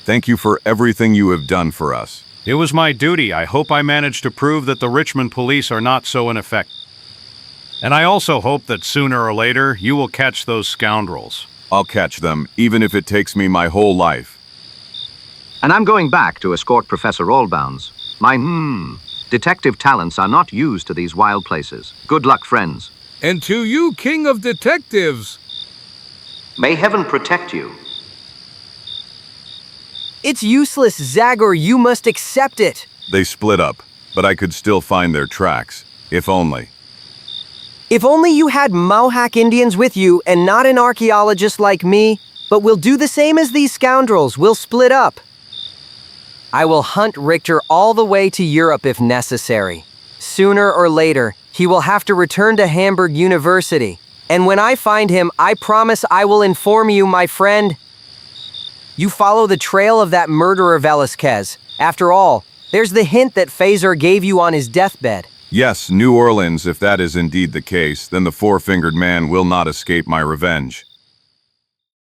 Thank you for everything you have done for us. It was my duty. I hope I managed to prove that the Richmond police are not so ineffective. And I also hope that sooner or later you will catch those scoundrels. I'll catch them, even if it takes me my whole life. And I'm going back to escort Professor Oldbounds. My detective talents are not used to these wild places. Good luck, friends. And to you, King of Detectives. May heaven protect you. It's useless, Zagor. You must accept it. They split up, but I could still find their tracks, if only. If only you had Mohawk Indians with you and not an archaeologist like me, but we'll do the same as these scoundrels. We'll split up. I will hunt Richter all the way to Europe if necessary. Sooner or later, he will have to return to Hamburg University. And when I find him, I promise I will inform you, my friend. You follow the trail of that murderer Velasquez. After all, there's the hint that Phaser gave you on his deathbed. Yes, New Orleans, if that is indeed the case, then the four-fingered man will not escape my revenge.